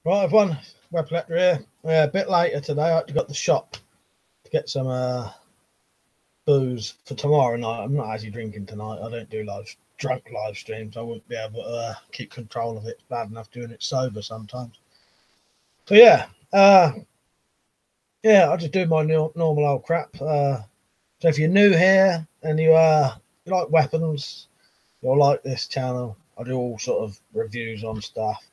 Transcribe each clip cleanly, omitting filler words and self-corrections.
Right, everyone. WeaponCollector here. A bit later today, I actually got the shop to get some booze for tomorrow night. I'm not actually drinking tonight. I don't do drunk live streams. I wouldn't be able to keep control of it. It's bad enough doing it sober sometimes. So yeah, I just do my normal old crap. So if you're new here and you like weapons, you'll like this channel. I do all sort of reviews on stuff,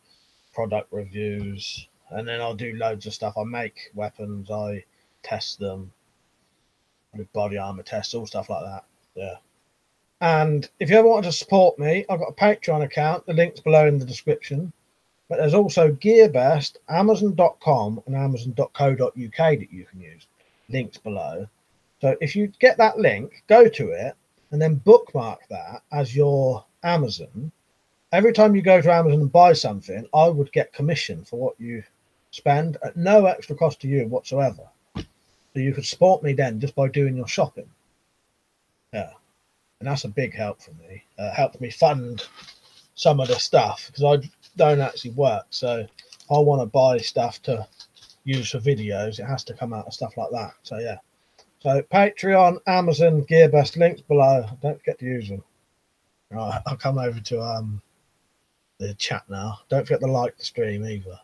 product reviews, and then I'll do loads of stuff. I make weapons, I test them, I do body armor tests, all stuff like that. Yeah. And if you ever want to support me, I've got a Patreon account. The link's below in the description. But there's also GearBest, Amazon.com, and Amazon.co.uk that you can use. Links below. So if you get that link, go to it, and then bookmark that as your Amazon. Every time you go to Amazon and buy something, I would get commission for what you spend at no extra cost to you whatsoever. So you could support me then just by doing your shopping. Yeah. And that's a big help for me. Helps me fund some of the stuff because I don't actually work. So if I want to buy stuff to use for videos, it has to come out of stuff like that. So yeah. So Patreon, Amazon, GearBest, links below. Don't forget to use them. Right, I'll come over to the chat now. Don't forget to like the stream either.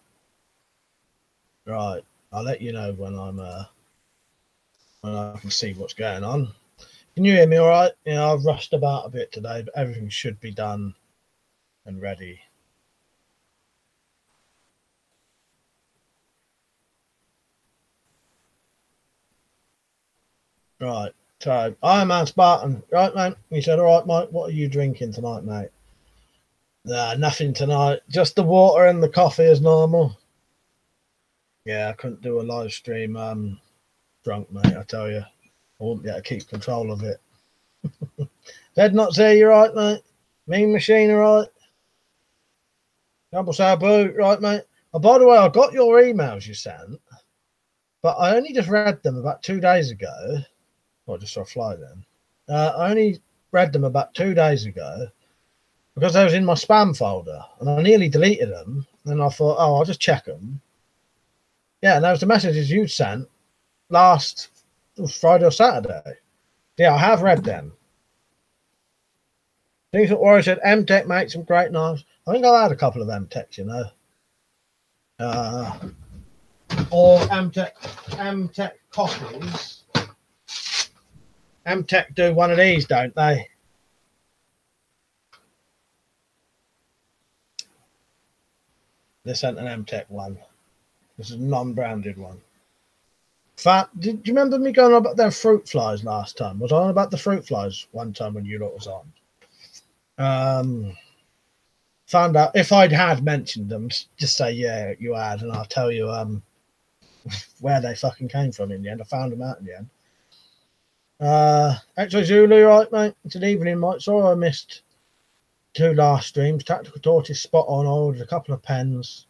Right, I'll let you know when I can see what's going on. Can you hear me all right? Yeah, I've rushed about a bit today, but everything should be done and ready. Right, so Iron Man Spartan. Right, man? He said, all right, Mike, what are you drinking tonight, mate? Nah, nothing tonight. Just the water and the coffee as normal. Yeah, I couldn't do a live stream drunk, mate, I tell you. I wouldn't be able to keep control of it. Dead not say you're right, mate. Mean Machine, all right. Double Sabu, right, mate. Oh, by the way, I got your emails you sent, but I only just read them about 2 days ago. Well, just saw a fly then. I only read them about 2 days ago because they was in my spam folder, and I nearly deleted them. And I thought, oh, I'll just check them. Yeah, and those the messages you sent last Friday or Saturday. Yeah, I have read them. Things that Warrior said, M-Tech makes some great knives. I think I had a couple of M-Techs, you know. Or M-Tech coffees. M-Tech do one of these, don't they? They sent an M-Tech one. This is a non-branded one. Did you remember me going on about them fruit flies last time? Was I on about the fruit flies one time when you lot was on? Found out if I'd had mentioned them, just say yeah, you had, and I'll tell you where they fucking came from in the end. I found them out in the end. Actually, Zulu, right, mate? It's an evening, mate. Sorry I missed 2 last streams. Tactical Torch is spot on. I ordered a couple of pens.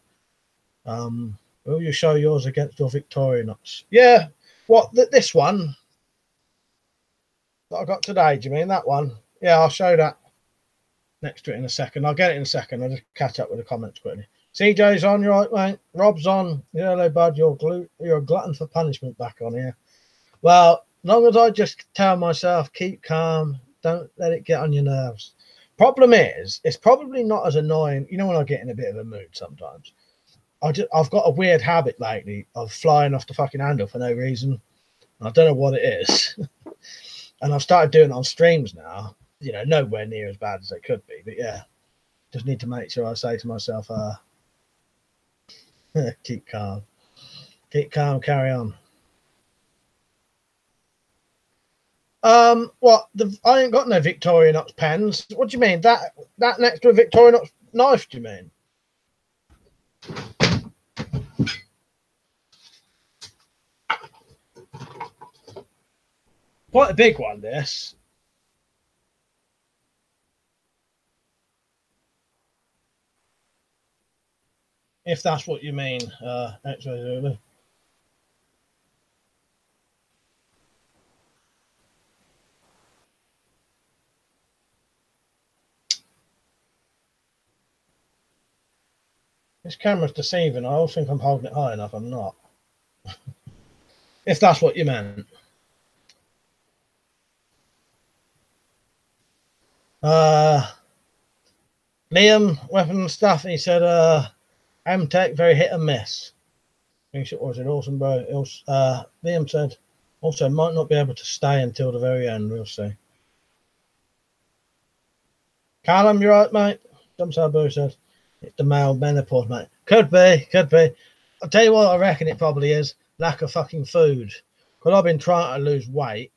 Will you show yours against your Victorinox? Yeah. What, this one that I got today, do you mean that one? Yeah, I'll show that next to it in a second. I'll get it in a second. I'll just catch up with the comments quickly. CJ's on, you're right, mate. Rob's on. Yeah, hello, bud. You're a glutton for punishment back on here. Well, as long as I just tell myself, keep calm, don't let it get on your nerves. Problem is, it's probably not as annoying. You know, when I get in a bit of a mood sometimes, I've got a weird habit lately of flying off the fucking handle for no reason. I don't know what it is. And I've started doing it on streams now. You know, nowhere near as bad as it could be. But yeah, just need to make sure I say to myself, keep calm. Keep calm, carry on. What? I ain't got no Victorinox pens. What do you mean? That next to a Victorinox knife, do you mean? Quite a big one, this. If that's what you mean, actually. This camera's deceiving. I also think I'm holding it high enough. I'm not. If that's what you meant. Liam, weapon stuff. He said, Amtech, very hit and miss. I think it was an awesome, bro. Liam said, also, might not be able to stay until the very end. We'll see. Callum, you right, mate? Boo said, it's the male menopause, mate. Could be, could be. I'll tell you what I reckon it probably is. Lack of fucking food. Because I've been trying to lose weight.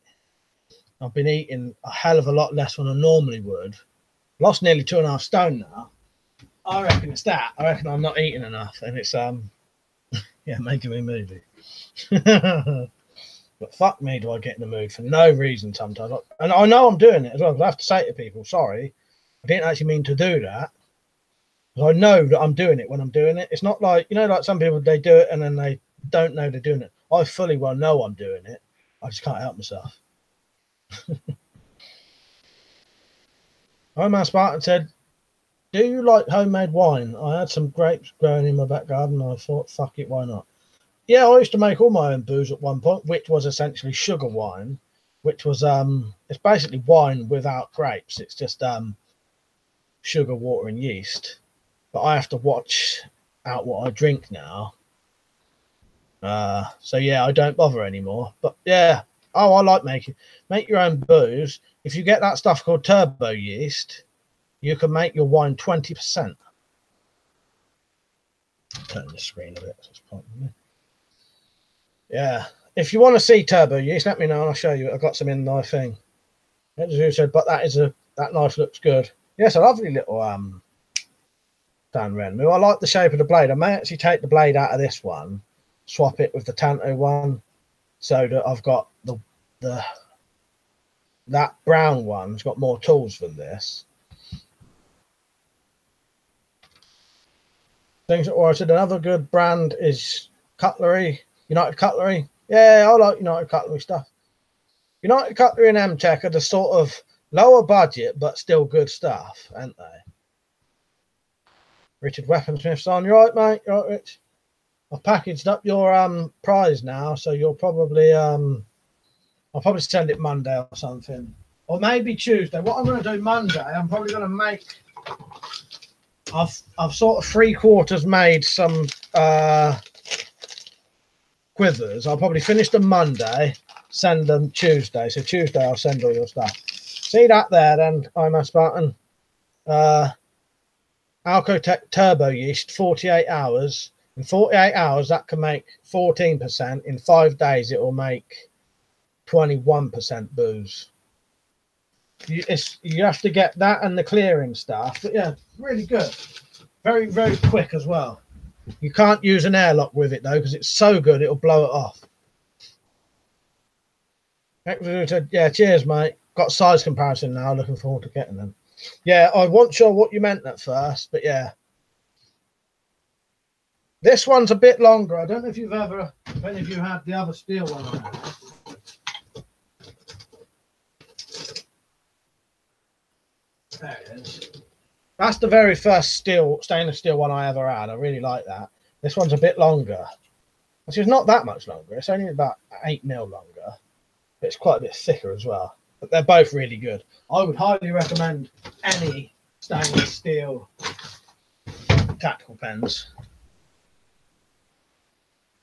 I've been eating a hell of a lot less than I normally would. Lost nearly 2.5 stone now. I reckon it's that. I reckon I'm not eating enough. And it's, yeah, making me moody. But fuck me, do I get in the mood for no reason sometimes. And I know I'm doing it as well. I have to say to people, sorry, I didn't actually mean to do that. Because I know that I'm doing it when I'm doing it. It's not like, you know, like some people, they do it and then they don't know they're doing it. I fully well know I'm doing it. I just can't help myself. Homer Spartan said, do you like homemade wine? I had some grapes growing in my back garden and I thought, fuck it, why not? Yeah, I used to make all my own booze at one point, which was essentially sugar wine, which was it's basically wine without grapes. It's just sugar, water, and yeast. But I have to watch out what I drink now. So yeah, I don't bother anymore. But yeah, oh, I like make your own booze. If you get that stuff called turbo yeast, you can make your wine 20%. Turn the screen a bit. Yeah, if you want to see turbo yeast, let me know and I'll show you. I've got some in my thing. As you said, but that knife looks good. Yes, a lovely little Dan Renmu. I like the shape of the blade. I may actually take the blade out of this one, swap it with the Tanto one, so that I've got that brown one's got more tools than this. Things that warranted. Another good brand is Cutlery. United Cutlery. Yeah, I like United Cutlery stuff. United Cutlery and M-Tech are the sort of lower budget but still good stuff, aren't they? Richard Weaponsmith's on. You right, mate? You right, Rich? I've packaged up your prize now, so you'll probably I'll probably send it Monday or something. Or maybe Tuesday. What I'm gonna do Monday, I'm probably gonna make I've sort of 3/4 made some quivers. I'll probably finish them Monday, send them Tuesday. So Tuesday I'll send all your stuff. See that there then, I'm a Spartan. Alcotech turbo yeast, 48 hours. In 48 hours that can make 14%. In 5 days it will make 21% booze. You have to get that and the clearing stuff. But yeah, really good. Very, very quick as well. You can't use an airlock with it though, because it's so good it'll blow it off. Yeah, cheers, mate. Got size comparison now. Looking forward to getting them. Yeah, I wasn't sure what you meant at first, but yeah. This one's a bit longer. I don't know if any of you had the other steel one on there. There it is. That's the very first stainless steel one I ever had. I really like that. This one's a bit longer. Which is not that much longer. It's only about 8 mil longer. But it's quite a bit thicker as well. But they're both really good. I would highly recommend any stainless steel tactical pens.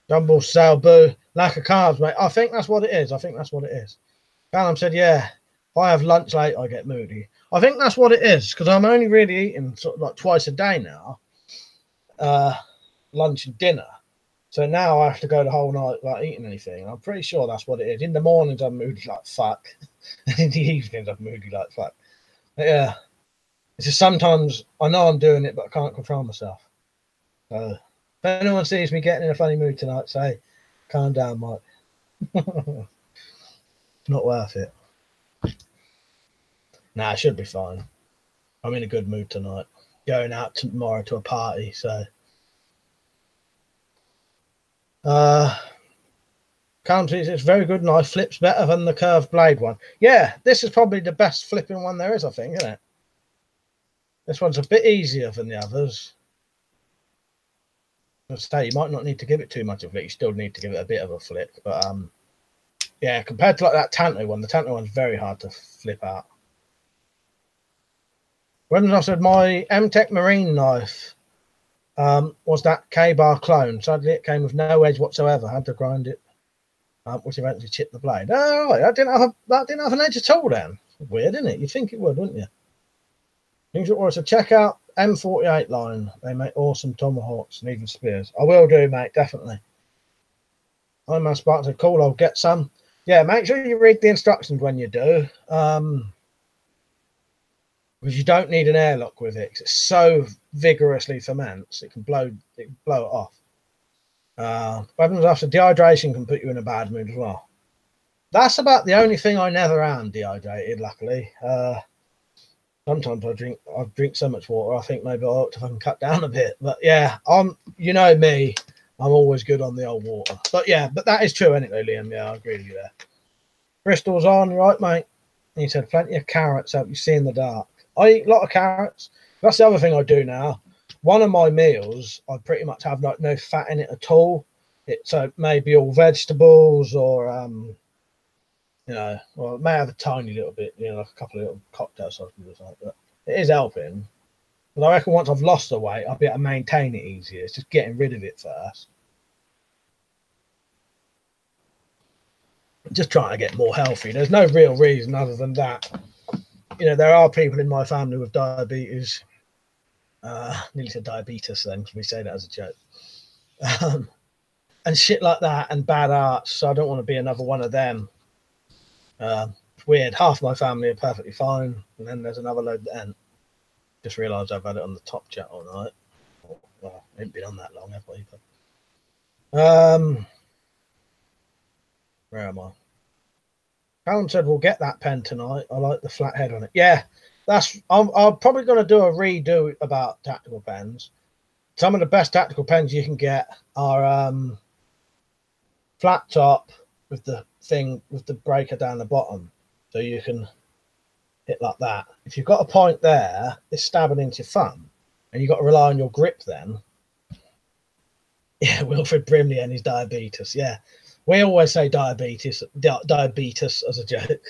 Jumble Sale Boo. Lack of carbs, mate. I think that's what it is. I think that's what it is. Callum said, yeah. If I have lunch late, I get moody. I think that's what it is, because I'm only really eating sort of like twice a day now, lunch and dinner. So now I have to go the whole night without eating anything. I'm pretty sure that's what it is. In the mornings, I'm moody like fuck. And in the evenings, I'm moody like fuck. But yeah, it's just sometimes I know I'm doing it, but I can't control myself. So if anyone sees me getting in a funny mood tonight, say, calm down, Mike. It's not worth it. Nah, it should be fine. I'm in a good mood tonight. Going out tomorrow to a party, so. Countries, it's very good knife. Flips better than the curved blade one. Yeah, this is probably the best flipping one there is, I think, isn't it? This one's a bit easier than the others. I say you might not need to give it too much of a flick. You still need to give it a bit of a flick, but yeah, compared to like that Tanto one, the Tanto one's very hard to flip out. When I said my M-Tech Marine knife was that K-bar clone. Sadly, it came with no edge whatsoever. I had to grind it, which eventually chipped the blade. Oh, right. That didn't have an edge at all. Then weird, isn't it? You'd think it would, wouldn't you? Things that were to check out M48 line. They make awesome tomahawks and even spears. I will do, mate. Definitely. I'm a Spartan. So cool. I'll get some. Yeah, make sure you read the instructions when you do. Because you don't need an airlock with it. 'Cause it's so vigorously ferments, it can blow it off. Weapons after dehydration can put you in a bad mood as well. That's about the only thing I never am dehydrated, luckily. Sometimes I drink so much water, I think maybe I ought to fucking cut down a bit. But yeah, you know me, I'm always good on the old water. But yeah, but that is true anyway, Liam. Yeah, I agree with you there. Bristol's on, right, mate? And he said, plenty of carrots help you see in the dark. I eat a lot of carrots. That's the other thing I do now. One of my meals, I pretty much have like no fat in it at all. It's maybe all vegetables or, you know, well, it may have a tiny little bit, you know, like a couple of little cocktail sausages or something. But it is helping. But I reckon once I've lost the weight, I'll be able to maintain it easier. It's just getting rid of it first. Just trying to get more healthy. There's no real reason other than that. You know, there are people in my family with diabetes. Nearly said diabetes then, because we say that as a joke. And shit like that, and bad arts. So I don't want to be another one of them. It's weird. Half my family are perfectly fine, and then there's another load that ain't. Just realised I've had it on the top chat all night. Well, I ain't been on that long, have we? But, where am I? Callum said we'll get that pen tonight. I like the flat head on it. Yeah, I'm probably going to do a redo about tactical pens. Some of the best tactical pens you can get are flat top with the thing with the breaker down the bottom, so you can hit like that. If you've got a point there, it's stabbing into your thumb, and you've got to rely on your grip then. Yeah, Wilfred Brimley and his diabetes. Yeah. We always say diabetes as a joke.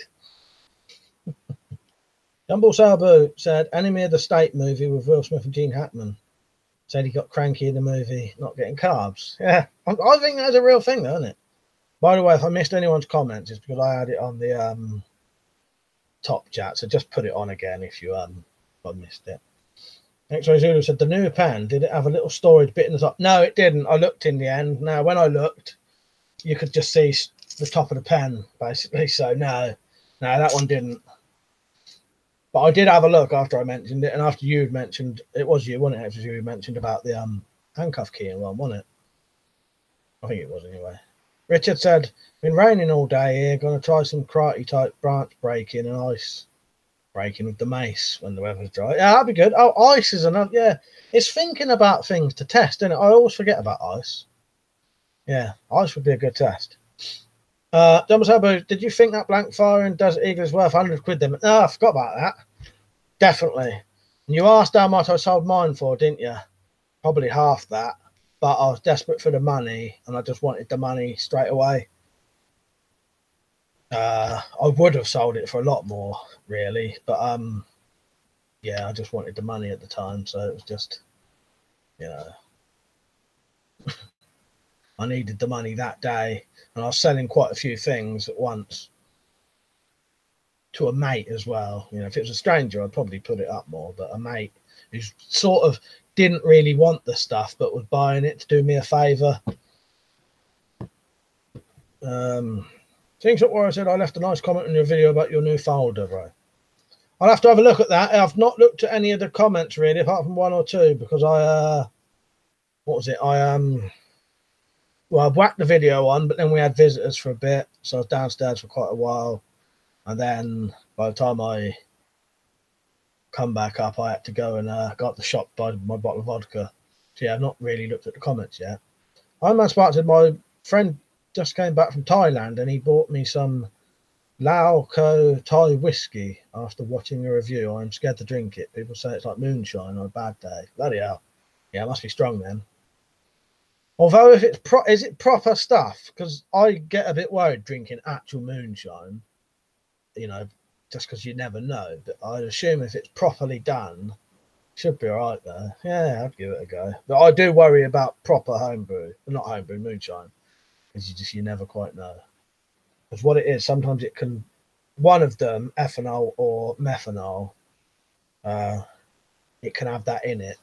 Jumble Sabu said, Enemy of the State movie with Will Smith and Gene Hackman. Said he got cranky in the movie, not getting carbs. Yeah, I think that's a real thing, though, isn't it? By the way, if I missed anyone's comments, it's because I had it on the top chat. So just put it on again if I missed it. X-Ray Zulu said, the new pen, did it have a little storage bit in the top? No, it didn't. I looked in the end. Now, when I looked, you could just see the top of the pen, basically. So, no, that one didn't. But I did have a look after I mentioned it, and after you'd mentioned, it was you, wasn't it? It was you who mentioned about the handcuff key and one, wasn't it? I think it was anyway. Richard said, been raining all day here, going to try some karate-type branch breaking and ice breaking with the mace when the weather's dry. Yeah, that'd be good. Oh, ice is another, yeah. It's thinking about things to test, isn't it? I always forget about ice. Yeah, ice would be a good test. Did you think that blank fire in Desert Eagle is worth 100 quid then? No, I forgot about that. Definitely. And you asked how much I sold mine for, didn't you? Probably half that. But I was desperate for the money, and I just wanted the money straight away. I would have sold it for a lot more, really. But, yeah, I just wanted the money at the time, so it was just, you know... I needed the money that day, and I was selling quite a few things at once to a mate as well. You know, if it was a stranger, I'd probably put it up more, but a mate who sort of didn't really want the stuff but was buying it to do me a favour. Things that where I said I left a nice comment on your video about your new folder, bro. I'll have to have a look at that. I've not looked at any of the comments really, apart from one or two, because I what was it? Well, I whacked the video on, but then we had visitors for a bit, so I was downstairs for quite a while. And then by the time I come back up, I had to go and go up the shop, buy my bottle of vodka. So yeah, I've not really looked at the comments yet. I'm unsparked. My friend just came back from Thailand, and he bought me some Lao Ko Thai whiskey after watching a review. I'm scared to drink it. People say it's like moonshine on a bad day. Bloody hell. Yeah, it must be strong then. Although if it's is it proper stuff? Because I get a bit worried drinking actual moonshine, you know, just because you never know. But I'd assume if it's properly done, should be all right there. Yeah, I'd give it a go. But I do worry about proper homebrew, not homebrew moonshine, because you never quite know. Because what it is, sometimes it can, one of them, ethanol or methanol, it can have that in it.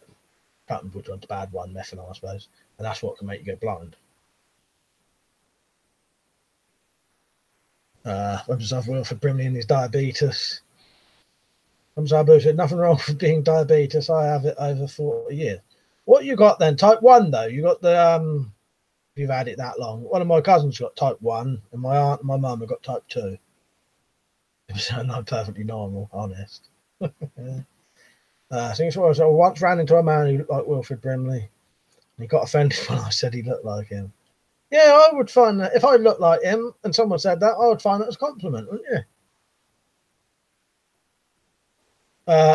Can't remember which one's the bad one, methanol, I suppose, and that's what can make you go blind. I've Wilfred Brimley and his diabetes. Sabu said nothing wrong with being diabetes. I have it over 40 years. What you got then? Type 1 though. You got the if you've had it that long. One of my cousins got type 1, and my aunt and my mum have got type 2. It was not perfectly normal, honest. I think I once ran into a man who looked like Wilfred Brimley, and he got offended when I said he looked like him. Yeah, I would find that if I looked like him and someone said that, I would find that as a compliment, wouldn't you?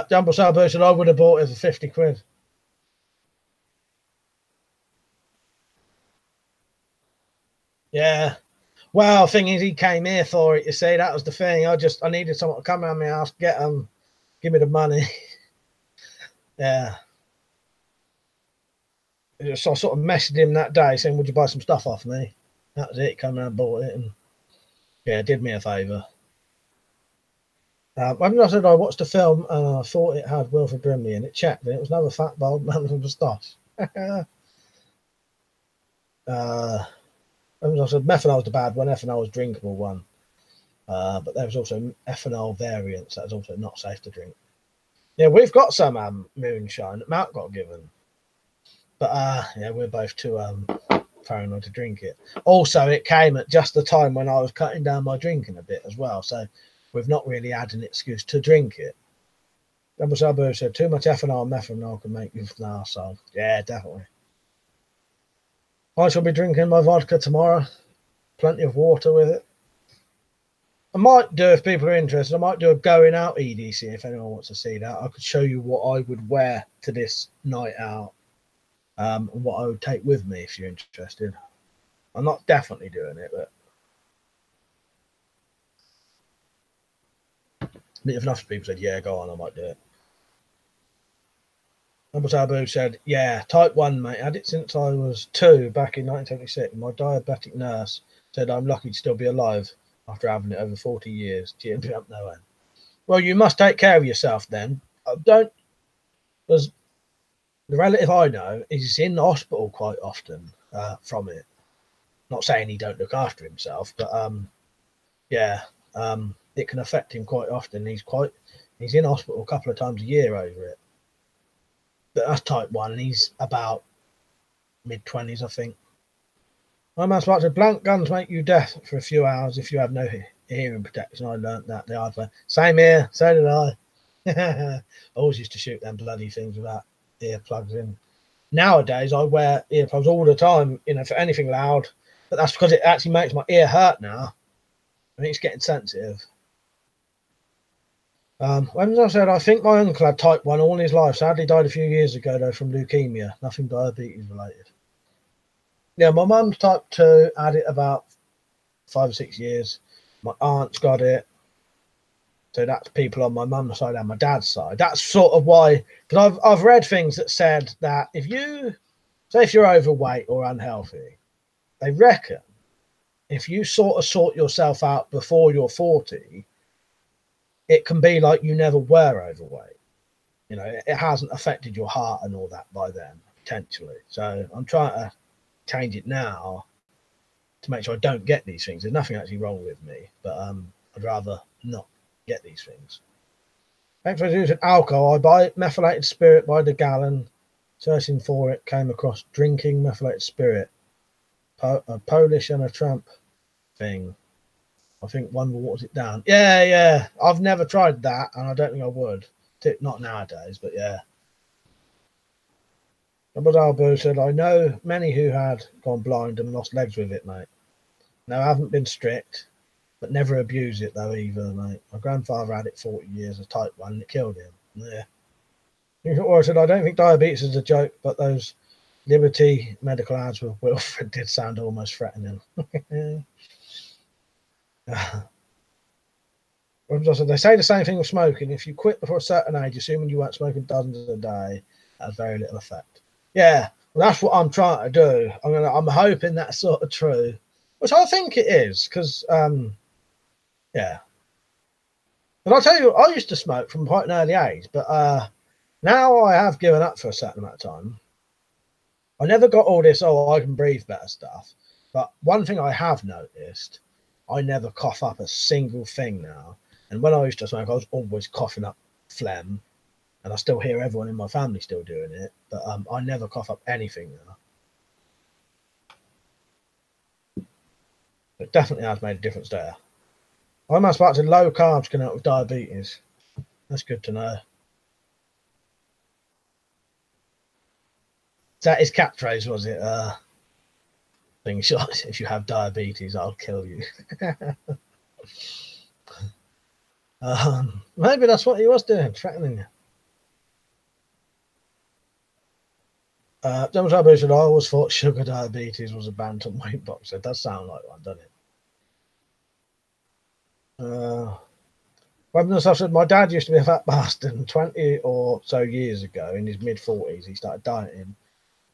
Jumbo Sabu said I would have bought it for 50 quid. Yeah. Well, thing is, he came here for it. You see, that was the thing. I needed someone to come around my house, get them, give me the money. Yeah. So I sort of messaged him that day saying, "Would you buy some stuff off me?" That was it. He came around, bought it, and yeah, did me a favour. When I said I watched the film and I thought it had Wilfred Brimley in it, checked, and it was another fat bald man with a moustache. I said methanol was the bad one, ethanol was drinkable one. But there was also ethanol variants that was also not safe to drink. Yeah, we've got some moonshine that Mark got given. But yeah, we're both too paranoid to drink it. Also, it came at just the time when I was cutting down my drinking a bit as well. So we've not really had an excuse to drink it. Double Sabu said too much ethanol and methanol can make you an arsehole. Yeah, definitely. I shall be drinking my vodka tomorrow. Plenty of water with it. I might do, if people are interested, I might do a going out EDC if anyone wants to see that. I could show you what I would wear to this night out, and what I would take with me if you're interested. I'm not definitely doing it, but if enough people said, yeah, go on, I might do it. Number Tabu said, yeah, type 1, mate. I had it since I was 2 back in 1976. My diabetic nurse said I'm lucky to still be alive after having it over 40 years. Cheered me up no end. Well, you must take care of yourself then. Because the relative I know is in hospital quite often from it. Not saying he don't look after himself, but yeah, it can affect him quite often. He's in hospital a couple of times a year over it. But that's type 1, and he's about mid-20s, I think. My man said, blank guns make you deaf for a few hours if you have no hearing protection. I learnt that the hard way. Same here, so did I. I always used to shoot them bloody things without earplugs in. Nowadays, I wear earplugs all the time, for anything loud. But that's because it actually makes my ear hurt now. I think it's getting sensitive. When I said, I think my uncle had type 1 all his life. Sadly died a few years ago, though, from leukemia. Nothing diabetes related. Yeah, my mum's type 2, had it about 5 or 6 years. My aunt's got it. So that's people on my mum's side and my dad's side. That's sort of why, because I've read things that said that if you're overweight or unhealthy, they reckon if you sort yourself out before you're 40, it can be like you never were overweight. It hasn't affected your heart and all that by then, potentially. So I'm trying to change it now to make sure I don't get these things. There's nothing actually wrong with me, but I'd rather not get these things. Thanks for using alcohol. I buy methylated spirit by the gallon. Searching for it, came across drinking methylated spirit. A Polish and a tramp thing. I think one waters it down. Yeah. I've never tried that, and I don't think I would. Not nowadays, but yeah. Albu said, I know many who had gone blind and lost legs with it, mate. No, I haven't been strict, but never abuse it, though, either, mate. My grandfather had it 40 years, a type 1, and it killed him. Yeah. I said, I don't think diabetes is a joke, but those Liberty medical ads with Wilfred did sound almost threatening. They say the same thing with smoking. If you quit before a certain age, assuming you weren't smoking dozens a day, that has very little effect. Yeah, well, that's what I'm trying to do. I'm hoping that's sort of true, which I think it is, because yeah. But I'll tell you, I used to smoke from quite an early age, but now I have given up for a certain amount of time. I never got all this, oh, I can breathe better stuff. But one thing I have noticed, I never cough up a single thing now. And when I used to smoke, I was always coughing up phlegm. And I still hear everyone in my family still doing it. But I never cough up anything now. It definitely has made a difference there. I must back to low carbs can help with diabetes. That's good to know. That his catchphrase, was it? Being shot, if you have diabetes, I'll kill you. Maybe that's what he was doing, threatening you. James Abu said, I always thought sugar diabetes was a bantam weight box. It does sound like one, doesn't it? Weapons said, my dad used to be a fat bastard, and 20 or so years ago, in his mid-40s, he started dieting.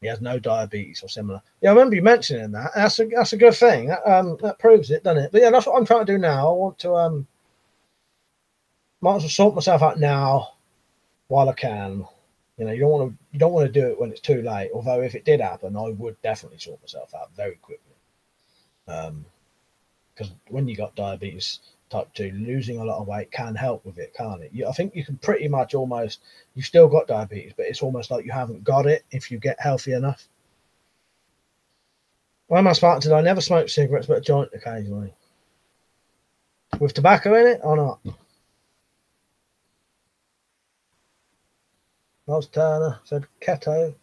He has no diabetes or similar. Yeah, I remember you mentioning that. That's a good thing. That proves it, doesn't it? But yeah, that's what I'm trying to do now. I want to might as well sort myself out now while I can. You know, you don't want to do it when it's too late. Although if it did happen, I would definitely sort myself out very quickly. Because when you got diabetes type 2, losing a lot of weight can help with it, can't it? I think you can pretty much almost, you've still got diabetes, but it's almost like you haven't got it if you get healthy enough. Why am I smart? Did I never smoke cigarettes, but a joint occasionally? With tobacco in it or not? Ross Turner said keto.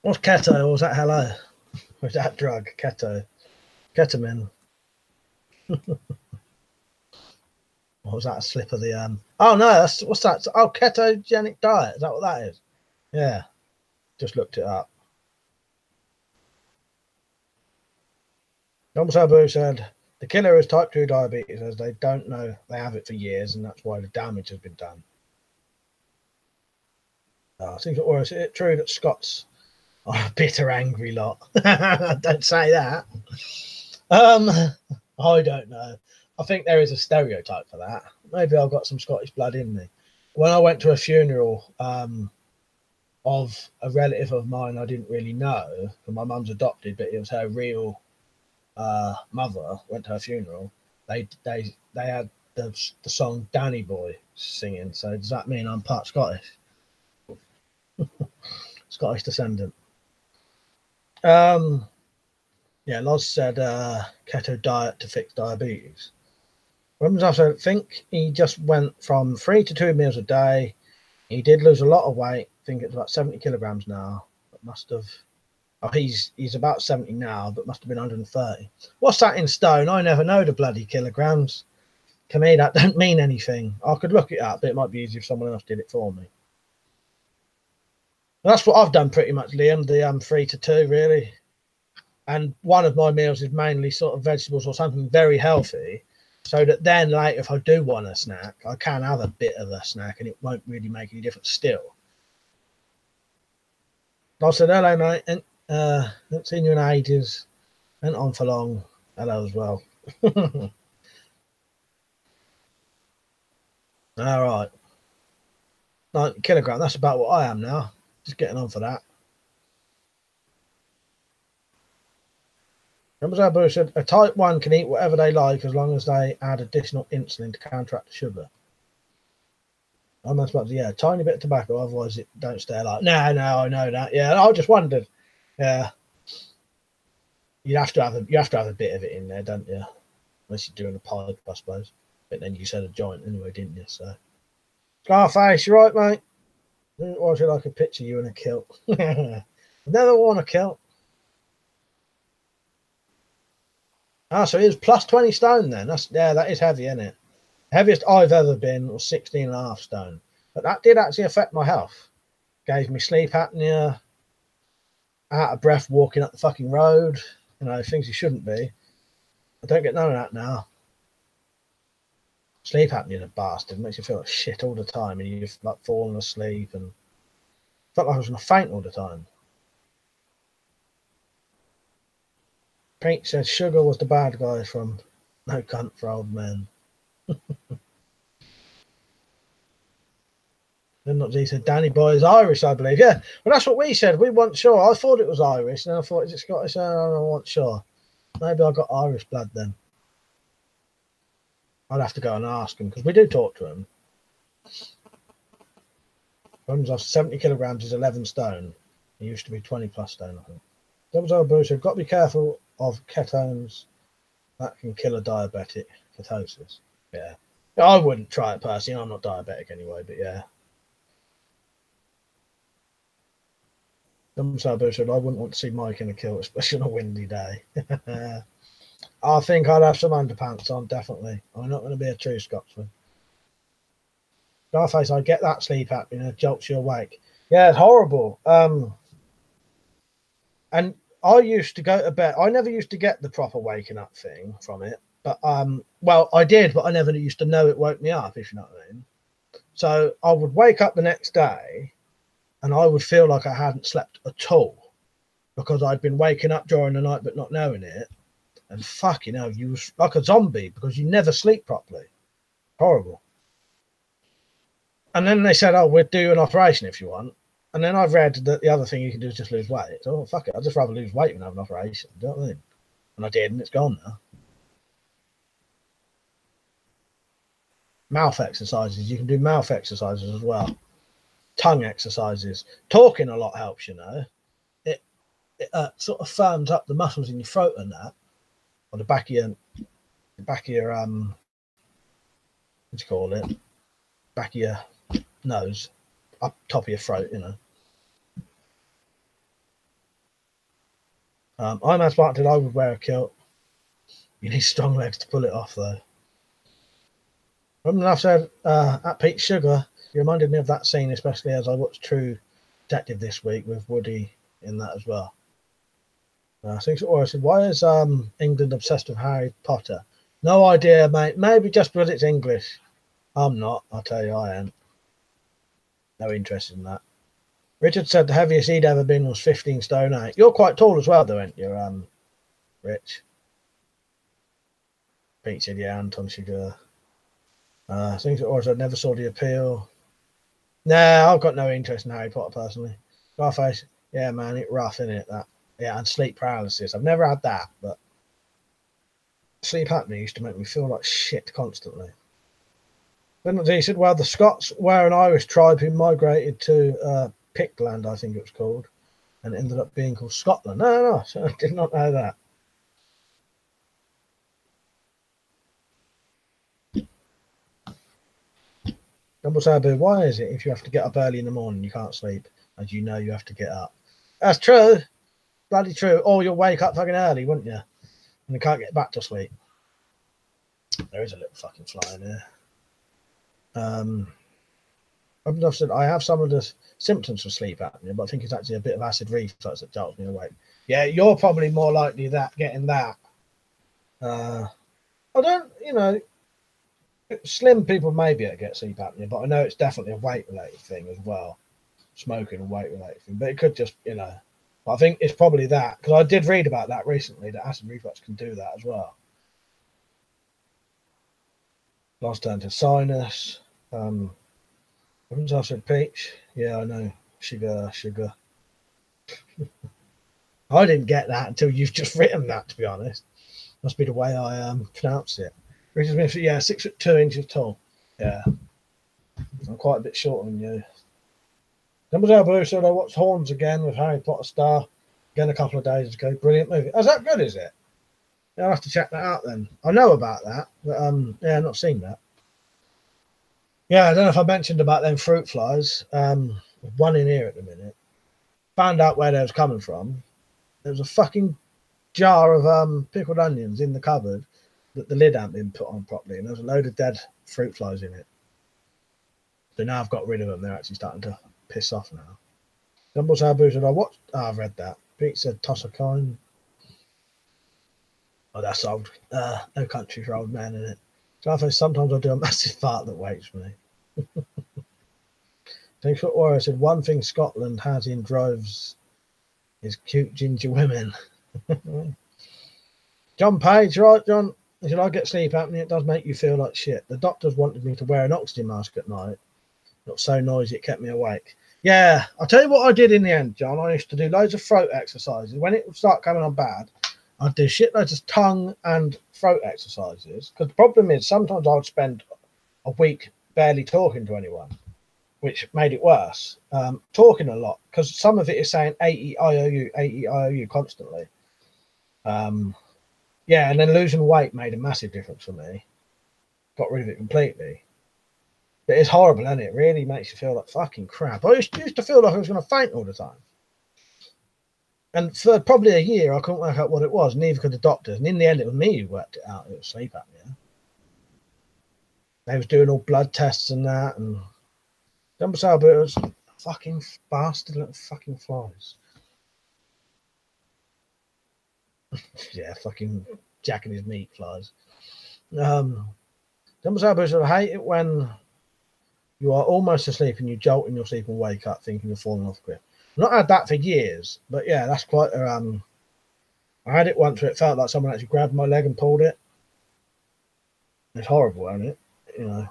What's keto? Or was that hello? Or is that drug? Keto. Ketamine. Or was that a slip of the oh no, what's that? Oh, ketogenic diet. Is that what that is? Yeah. Just looked it up. John Sabu said the killer is type 2 diabetes, as they don't know they have it for years, and that's why the damage has been done. Or is it true that Scots are a bitter, angry lot? Don't say that. I don't know. I think there is a stereotype for that. Maybe I've got some Scottish blood in me. When I went to a funeral of a relative of mine I didn't really know, and my mum's adopted, but it was her real mother, went to her funeral, they had the song Danny Boy singing. So does that mean I'm part Scottish? Scottish descendant. Yeah, Loz said keto diet to fix diabetes. Women's also think he just went from 3 to 2 meals a day. He did lose a lot of weight. I think it's about 70 kilograms now. But must have. Oh, he's about 70 now, but must have been 130. What's that in stone? I never know the bloody kilograms. To me, that don't mean anything. I could look it up, but it might be easier if someone else did it for me. That's what I've done pretty much, Liam. The 3 to 2 really. And one of my meals is mainly sort of vegetables or something very healthy, so that then later, if I do want a snack, I can have a bit of a snack and it won't really make any difference still. I said, hello, mate. Haven't seen you in ages. Went on for long. Hello as well. All right. 90 kilograms. That's about what I am now. Just getting on for that. Abu said a type 1 can eat whatever they like as long as they add additional insulin to counteract the sugar. I'm not supposed to, yeah, a tiny bit of tobacco, otherwise it don't stay alive. No, I know that. Yeah, I just wondered. Yeah. You have to have a bit of it in there, don't you? Unless you're doing a pipe, I suppose. But then you said a joint anyway, didn't you? So Scarface, you right, mate? Or should I could picture you in a kilt? I've never worn a kilt. So he was plus 20 stone then. That is heavy, isn't it? Heaviest I've ever been was 16.5 stone. But that did actually affect my health. gave me sleep apnea, out of breath walking up the fucking road, you know, things you shouldn't be. I don't get none of that now. Sleep apnea is a bastard. It makes you feel like shit all the time, and you've like fallen asleep and felt like I was gonna faint all the time. Pete said Sugar was the bad guy from No Cunt for Old Men. Then not G said Danny Boy is Irish, I believe. Yeah, well that's what we said. We weren't sure. I thought it was Irish, and I thought, is it Scottish? I wasn't sure. Maybe I got Irish blood then. I'd have to go and ask him because we do talk to him. Runs off 70 kilograms is 11 stone. He used to be 20 plus stone, I think. Double Bruce, got to be careful of ketones. That can kill a diabetic. Ketosis. Yeah. I wouldn't try it personally. I'm not diabetic anyway, but yeah. Double Bruce, I wouldn't want to see Mike in a kill, especially on a windy day. I think I'd have some underpants on, definitely. I'm not going to be a true Scotsman. Scarface, I get that sleep apnea, jolts you awake. Yeah, it's horrible. And I used to go to bed. I never used to get the proper waking up thing from it. But, well, I did, but I never used to know it woke me up, if you know what I mean. So I would wake up the next day and I would feel like I hadn't slept at all because I'd been waking up during the night but not knowing it. And fucking hell, you was like a zombie because you never sleep properly. Horrible. And then they said, oh, we'll do an operation if you want. And then I've read that the other thing you can do is just lose weight. So, oh, fuck it. I'd just rather lose weight than have an operation. Do you know what I mean? And I did, and it's gone now. Mouth exercises. You can do mouth exercises as well. Tongue exercises. Talking a lot helps, you know. It sort of firms up the muscles in your throat and that. Or the back of your what do you call it? Back of your nose, up top of your throat, you know. I'm as smart that I would wear a kilt. You need strong legs to pull it off, though. I've said at Pete Sugar, you reminded me of that scene, especially as I watched True Detective this week with Woody in that as well. I think I said, why is England obsessed with Harry Potter? No idea, mate. Maybe just because it's English. I'm not. I'll tell you, I ain't. No interest in that. Richard said the heaviest he'd ever been was 15 stone 8. You're quite tall as well, though, aren't you, Rich? Pete said, yeah, Anton Sugar. Things that I never saw the appeal. Nah, I've got no interest in Harry Potter personally. Scarface, yeah, man, it's rough, isn't it? That. Yeah, and sleep paralysis. I've never had that, but sleep apnea used to make me feel like shit constantly. Then he said, well, the Scots were an Irish tribe who migrated to Pictland, I think it was called, and it ended up being called Scotland. No, I did not know that. Double Sabu, why is it if you have to get up early in the morning, you can't sleep, as you know you have to get up? That's true. Bloody true. Or you'll wake up fucking early, wouldn't you? And you can't get back to sleep. There is a little fucking fly in there. I've said I have some of the symptoms of sleep apnea, but I think it's actually a bit of acid reflux that jolts me awake. Yeah, you're probably more likely getting that. I don't, you know, slim people may be able to get sleep apnea, but I know it's definitely a weight-related thing as well. Smoking and weight-related thing, but it could just, you know. I think it's probably that, because I did read about that recently, that acid reflux can do that as well. Last turn to sinus. I said peach. Yeah, I know. Sugar. I didn't get that until you've just written that, to be honest. Must be the way I pronounce it. Richard Smith, yeah, 6'2" tall. Yeah. I'm quite a bit shorter than you. Dumbledore Blue said I watched Horns again with Harry Potter Star again a couple of days ago. Brilliant movie. Is that good, is it? Yeah, I'll have to check that out then. I know about that, but yeah, I've not seen that. Yeah, I don't know if I mentioned about them fruit flies. One in here at the minute. Found out where they was coming from. There was a fucking jar of pickled onions in the cupboard that the lid hadn't been put on properly, and there was a load of dead fruit flies in it. So now I've got rid of them. They're actually starting to piss off now. Jumbo Sabu said, I watched. Oh, I've read that. Pete said, toss a coin. Oh, that's old. No Country for Old Men, in it. So sometimes I do a massive fart that waits for me. Thanks for Warrior said, one thing Scotland has in droves is cute ginger women. John Page, right, John? He said, I get sleep apnea. It does make you feel like shit. The doctors wanted me to wear an oxygen mask at night. Not so noisy, it kept me awake. Yeah, I'll tell you what I did in the end, John. I used to do loads of throat exercises. When it would start coming on bad, I'd do shitloads of tongue and throat exercises. Because the problem is sometimes I would spend a week barely talking to anyone, which made it worse. Talking a lot, because some of it is saying A-E-I-O-U constantly. Yeah, and then losing weight made a massive difference for me. Got rid of it completely. But it's horrible, isn't it? It really makes you feel like fucking crap. I used to feel like I was going to faint all the time. And for probably a year, I couldn't work out what it was, neither could the doctors. And in the end, it was me who worked it out. It was sleep apnea. They was doing all blood tests and that. And Jumbo Salbert was fucking bastard little fucking flies. Yeah, fucking jacking his meat flies. Jumbo Salbert said, I hate it when you are almost asleep and you jolt in your sleep and wake up thinking you're falling off a cliff. I've not had that for years, but yeah, that's quite a, I had it once where it felt like someone actually grabbed my leg and pulled it. It's horrible, isn't it? You know.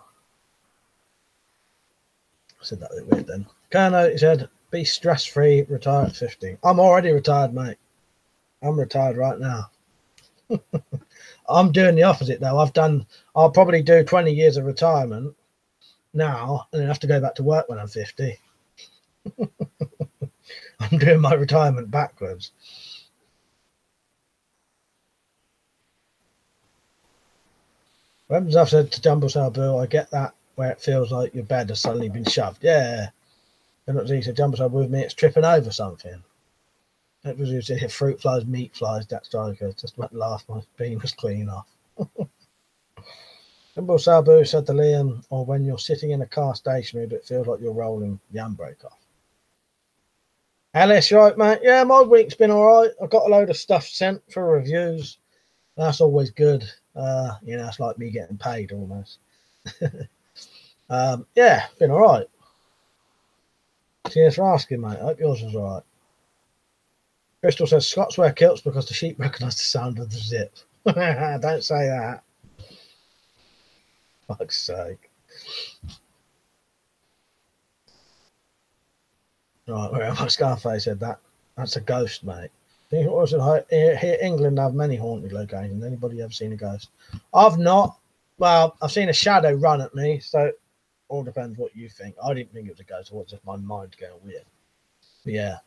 I said that a bit weird then. Kano, he said, be stress-free, retire at 50. I'm already retired, mate. I'm retired right now. I'm doing the opposite, though. I'll probably do 20 years of retirement now and then have to go back to work when I'm 50. I'm doing my retirement backwards. I've said to Jumbo Salbu, I get that where it feels like your bed has suddenly been shoved. Yeah. And not he said, Jumbo Salbu with me, it's tripping over something. It was usually fruit flies, meat flies, that striker. Just went laugh, my beam was clean off. Jumbo Salbu said to Liam, or when you're sitting in a car stationary but it feels like you're rolling, the handbrake off. Alice, right, mate? Yeah, my week's been all right. I've got a load of stuff sent for reviews. That's always good. You know, it's like me getting paid almost. Yeah, been all right. Cheers for asking, mate. I hope yours was all right. Crystal says, Scots wear kilts because the sheep recognise the sound of the zip. Don't say that. Fuck's sake. Right, where am I? Scarface said that. That's a ghost, mate. Think it was here England have many haunted locations. Anybody ever seen a ghost? I've not. Well, I've seen a shadow run at me, so it all depends what you think. I didn't think it was a ghost. It was just my mind going weird. But yeah.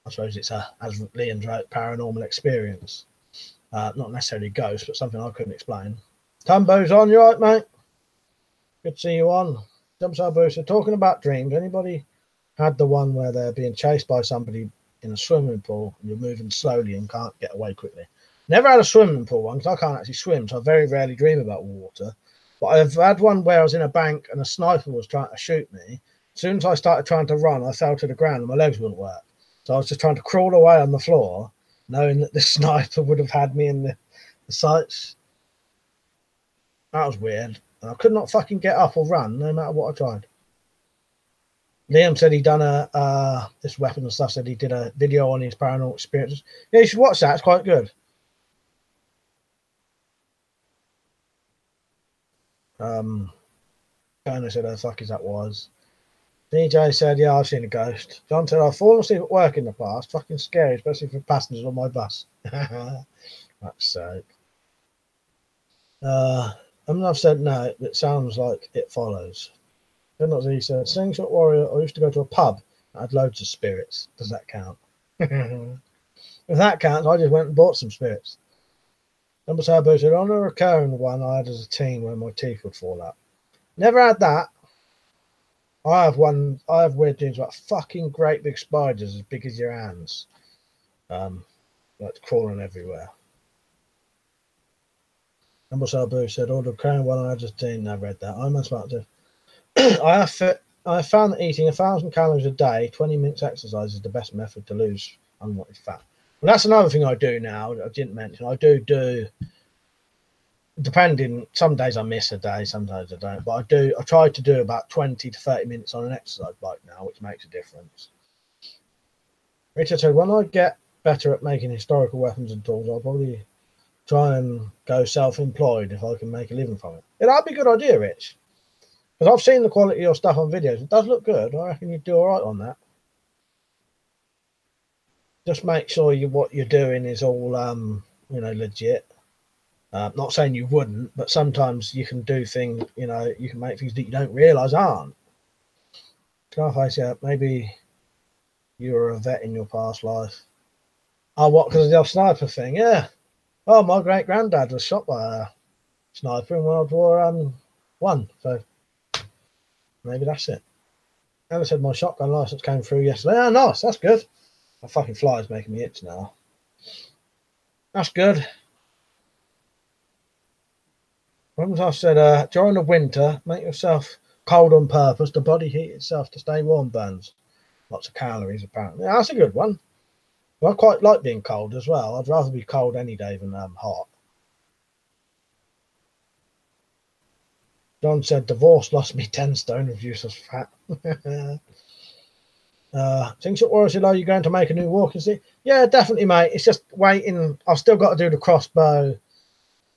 I suppose it's as Liam's wrote, paranormal experience. Not necessarily a ghost, but something I couldn't explain. Tumbo's on, you right, mate? Good to see you on. Jumbo, so talking about dreams, anybody had the one where they're being chased by somebody in a swimming pool and you're moving slowly and can't get away quickly? Never had a swimming pool one because I can't actually swim, so I very rarely dream about water. But I've had one where I was in a bank and a sniper was trying to shoot me. As soon as I started trying to run, I fell to the ground and my legs wouldn't work. So I was just trying to crawl away on the floor, knowing that the sniper would have had me in the sights. That was weird. And I could not fucking get up or run, no matter what I tried. Liam said he'd done this weapon and stuff, said he did a video on his paranormal experiences. Yeah, you should watch that. It's quite good. Kona said, "Oh fuck, is that was?" DJ said, "Yeah, I've seen a ghost." John said, "I've fallen asleep at work in the past. Fucking scary, especially for passengers on my bus." That's sake. I've said no. It sounds like it follows. Then not he said, "Slingshot Warrior. I used to go to a pub that had loads of spirits. Does that count?" If that counts, I just went and bought some spirits. Number Sabo said, "On a recurring one I had as a teen when my teeth would fall out." Never had that. I have weird dreams about fucking great big spiders as big as your hands. Like crawling everywhere. Number Sabo said, "Oh, the recurring one I had as a teen." I read that. I must about to. I have I found that eating 1,000 calories a day, 20 minutes exercise is the best method to lose unwanted fat. Well, that's another thing I do now that I didn't mention. I do, depending, some days I miss a day, sometimes I don't, but I try to do about 20 to 30 minutes on an exercise bike now, which makes a difference. Richard said, when I get better at making historical weapons and tools, I'll probably try and go self-employed if I can make a living from it. Yeah, that'd be a good idea, Rich. Because I've seen the quality of your stuff on videos. It does look good. I reckon you'd do all right on that. Just make sure what you're doing is all, legit. Not saying you wouldn't, but sometimes you can do things, you can make things that you don't realise aren't. Scarface, yeah, maybe you were a vet in your past life. Oh, what, because of the old sniper thing? Yeah. Oh, my great-granddad was shot by a sniper in World War One, so maybe that's it. Ella said my shotgun licence came through yesterday. Oh, nice, that's good. My fucking fly is making me itch now. That's good. I said, during the winter, make yourself cold on purpose. The body heat itself to stay warm burns. Lots of calories, apparently. Yeah, that's a good one. Well, I quite like being cold as well. I'd rather be cold any day than hot. John said, divorce lost me 10 stone of useless fat. Things that worries you, are you going to make a new walking stick? Yeah, definitely, mate. It's just waiting. I've still got to do the crossbow.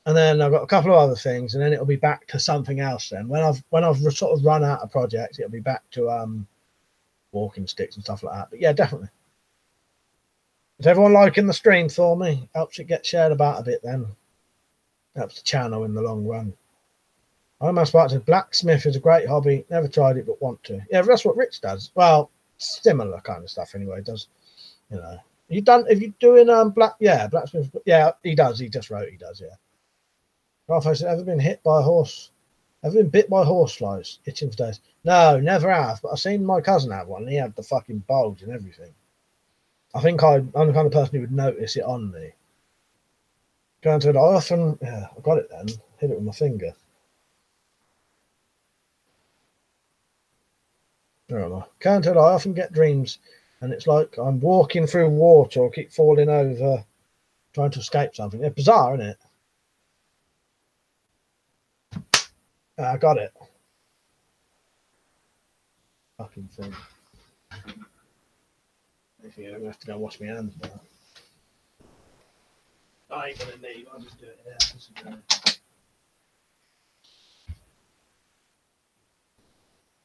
And then I've got a couple of other things, and then it'll be back to something else. Then when I've sort of run out of projects, it'll be back to walking sticks and stuff like that. But yeah, definitely. Is everyone liking the stream for me? Helps it get shared about a bit. Then helps the channel in the long run. I'm aspiring. Blacksmith is a great hobby. Never tried it, but want to. Yeah, that's what Rich does. Well, similar kind of stuff anyway. Does you done? If you doing blacksmith? Yeah, he does. He just wrote. He does. Yeah. Ralph has ever been hit by a horse? Ever been bit by horseflies? Itching for days? No, never have. But I've seen my cousin have one. He had the fucking bulge and everything. I think I'm the kind of person who would notice it on me. Going to it, I often, I got it then. Hit it with my finger. Where am I? Going to it, I often get dreams, and it's like I'm walking through water or keep falling over, trying to escape something. It's bizarre, isn't it? I got it. Fucking thing. I'm going to have to go wash my hands now. I ain't going to need. I'll just do it here.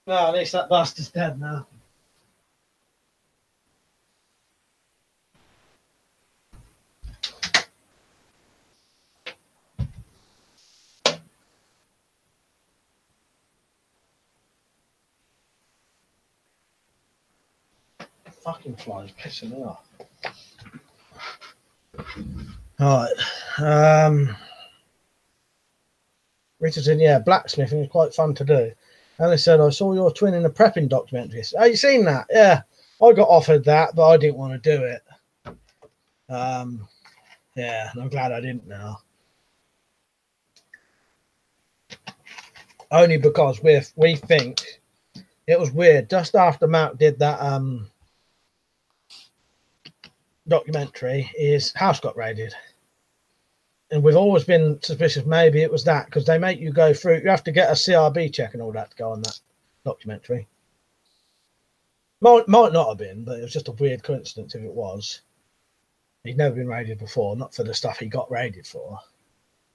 No, at least that bastard's dead now. Fucking flies pissing me off. Alright. Richardson, yeah, blacksmithing is quite fun to do. And they said, I saw your twin in a prepping documentary. Have you seen that? Yeah. I got offered that, but I didn't want to do it. Yeah, and I'm glad I didn't now. Only because we think it was weird. Just after Matt did that documentary, his house got raided. And we've always been suspicious maybe it was that, because they make you go through, you have to get a CRB check and all that to go on that documentary. Might not have been, but it was just a weird coincidence if it was. He'd never been raided before, not for the stuff he got raided for.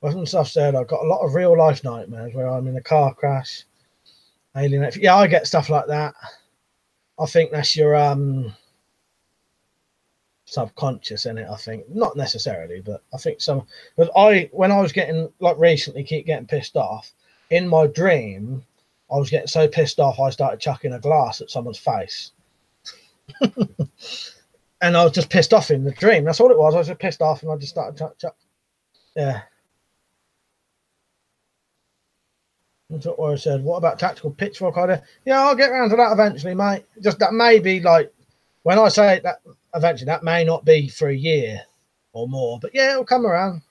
Wasn't stuff said, I've got a lot of real life nightmares where I'm in a car crash, alien. Yeah, I get stuff like that. I think that's your subconscious in it. I think not necessarily, but I think some. But when I was getting recently keep getting pissed off in my dream, I was getting so pissed off I started chucking a glass at someone's face. And I was just pissed off in the dream. That's all it was. I was just pissed off and I just started chuck. Yeah. That's what I said. What about tactical pitchfork idea? Yeah, I'll get around to that eventually, mate. Just that may be when I say that eventually, that may not be for a year or more, but yeah, it'll come around.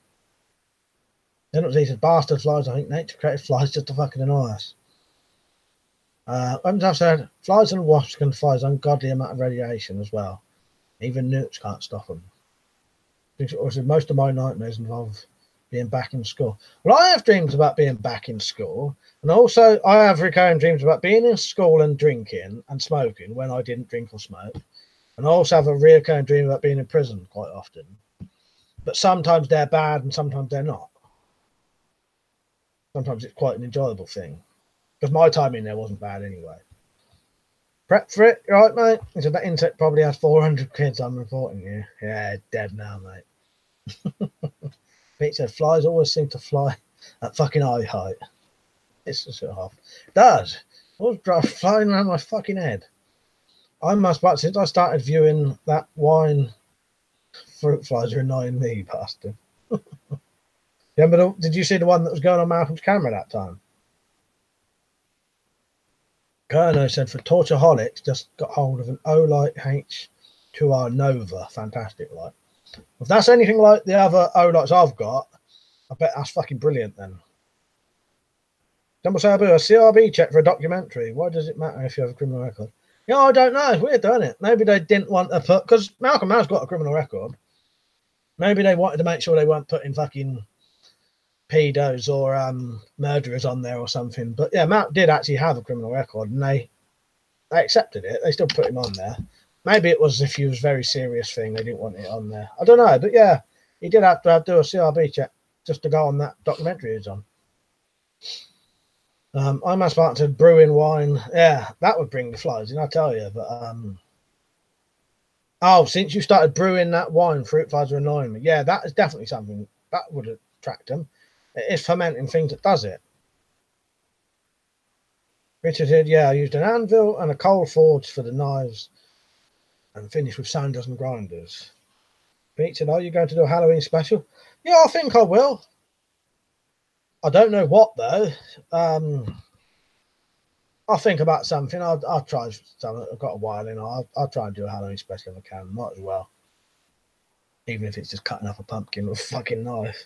Then it was these bastard flies. I think nature created flies just to fucking annoy us. I've said, flies and wasps can fire an ungodly amount of radiation as well. Even nukes can't stop them. Most of my nightmares involve being back in school. Well, I have dreams about being back in school, and also I have recurring dreams about being in school and drinking and smoking when I didn't drink or smoke. And I also have a recurring dream about being in prison quite often. But sometimes they're bad and sometimes they're not. Sometimes it's quite an enjoyable thing. Because my time in there wasn't bad anyway. Prep for it, right, mate? He said that insect probably has 400 kids. I'm reporting you. Yeah, dead now, mate. Pete said flies always seem to fly at fucking eye height. It's just half. It does. Always flying around my fucking head. I must, but since I started viewing that wine, fruit flies are annoying me, bastard. Did you see the one that was going on Malcolm's camera that time? Kerno said for Tortureholics, just got hold of an Olight H2R Nova. Fantastic light. If that's anything like the other Olights I've got, I bet that's fucking brilliant then. Dumble Sabu, a CRB check for a documentary. Why does it matter if you have a criminal record? Yeah, I don't know. It's weird, don't it? Maybe they didn't want to put, because Malcolm has got a criminal record. Maybe they wanted to make sure they weren't putting fucking pedos or murderers on there or something. But yeah, Matt did actually have a criminal record, and they accepted it. They still put him on there. Maybe it was if he was a very serious thing, they didn't want it on there. I don't know, but yeah, he did have to do a CRB check just to go on that documentary he's on. I must start to brewing wine. Yeah, that would bring the flies in, I tell you. But oh, since you started brewing that wine, fruit flies are annoying me. Yeah, that is definitely something that would attract them. It is fermenting things that does it. Richard said, yeah, I used an anvil and a coal forge for the knives and finished with sanders and grinders. Pete said, are you going to do a Halloween special? Yeah, I think I will. I don't know what, though. I'll think about something. I'll try something. I've got a while in. I'll try and do a Halloween special if I can. Might as well. Even if it's just cutting up a pumpkin with a fucking knife.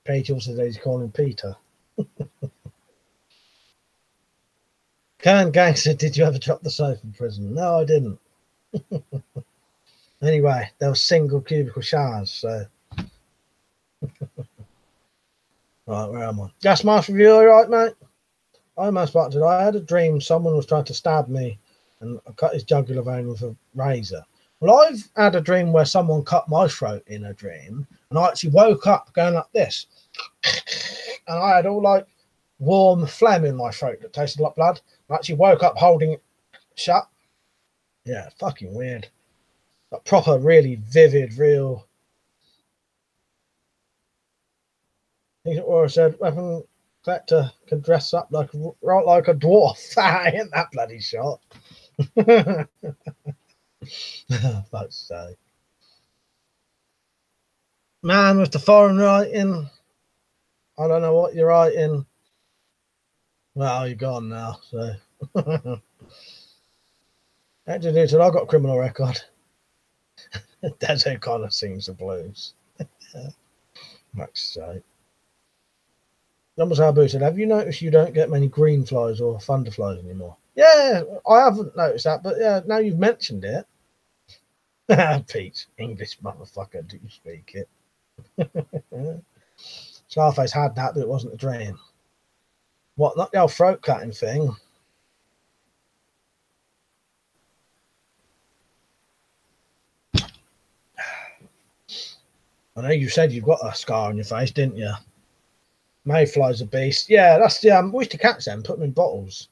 Page also says he's calling Peter. Karen Gangster, did you ever drop the soap in prison? No, I didn't. Anyway, there were single cubicle showers, so. Right, where am I? Gas mask review, all right, mate? I almost spotted. I had a dream someone was trying to stab me and I cut his jugular vein with a razor. Well, I've had a dream where someone cut my throat in a dream, and I actually woke up going like this. And I had all like warm phlegm in my throat that tasted like blood. I actually woke up holding it shut. Yeah, fucking weird. Like proper, really vivid, real. Or said, weapon collector can dress up like a dwarf. Ain't that bloody shot? Fuck's sake. Man with the foreign writing. I don't know what you're writing. Well, you're gone now, so. Actually, dude, I've got a criminal record. That's who kind of sings the blues. Fuck's sake. Numbers are booted. Have you noticed you don't get many green flies or thunder flies anymore? Yeah, I haven't noticed that, but yeah, now you've mentioned it. Pete, English motherfucker, do you speak it? Scarface had that, but it wasn't a dream. What, not the old throat cutting thing? I know you said you've got a scar on your face, didn't you? Mayfly's a beast. Yeah, that's the we used to catch them, put them in bottles.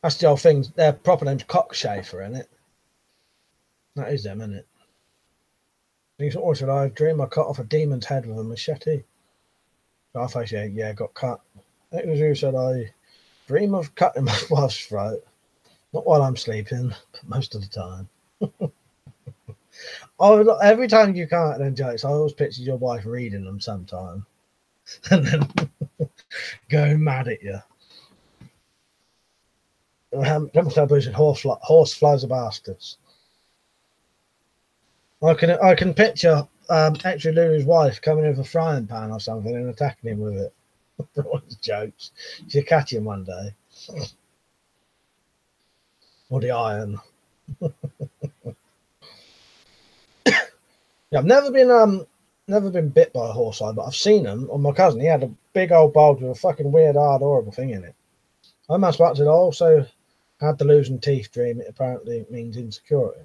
That's the old thing. Their proper name's cockchafer, isn't it? That is them, isn't it? He's also I dream I cut off a demon's head with a machete. Scarface, yeah, got cut. It was who said I dream of cutting my wife's throat. Not while I'm sleeping, but most of the time. Oh, every time you can't then jokes, I always picture your wife reading them sometime. And then going mad at you. Horse flies are bastards. I can picture Extra Lou's wife coming in with a frying pan or something and attacking him with it. For all his jokes. You should catch him one day. Or the iron. Yeah, I've never been bit by a horse eye, but I've seen them. On my cousin, he had a big old bulge with a fucking weird, hard, horrible thing in it. I must have said I also had the losing teeth dream. It apparently means insecurity.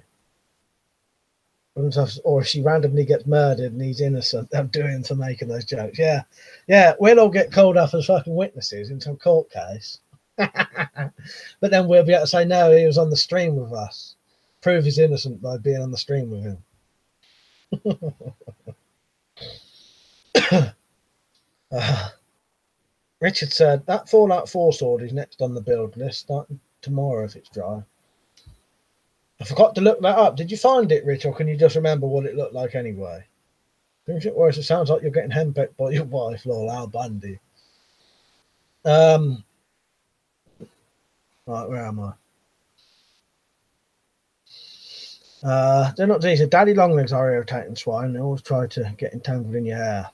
Or if she randomly gets murdered and he's innocent, they're doing for making those jokes. Yeah, yeah, we'll all get called up as fucking witnesses in some court case. But then we'll be able to say, no, he was on the stream with us. Prove he's innocent by being on the stream with him. Richard said that Fallout 4 sword is next on the build list, starting tomorrow if it's dry. I forgot to look that up. Did you find it, Rich, or can you just remember what it looked like anyway? Whereas it sounds like you're getting henpecked by your wife, Lol, Al Bundy. Right, where am I? They're not decent. Daddy Longlegs are irritating swine. They always try to get entangled in your hair.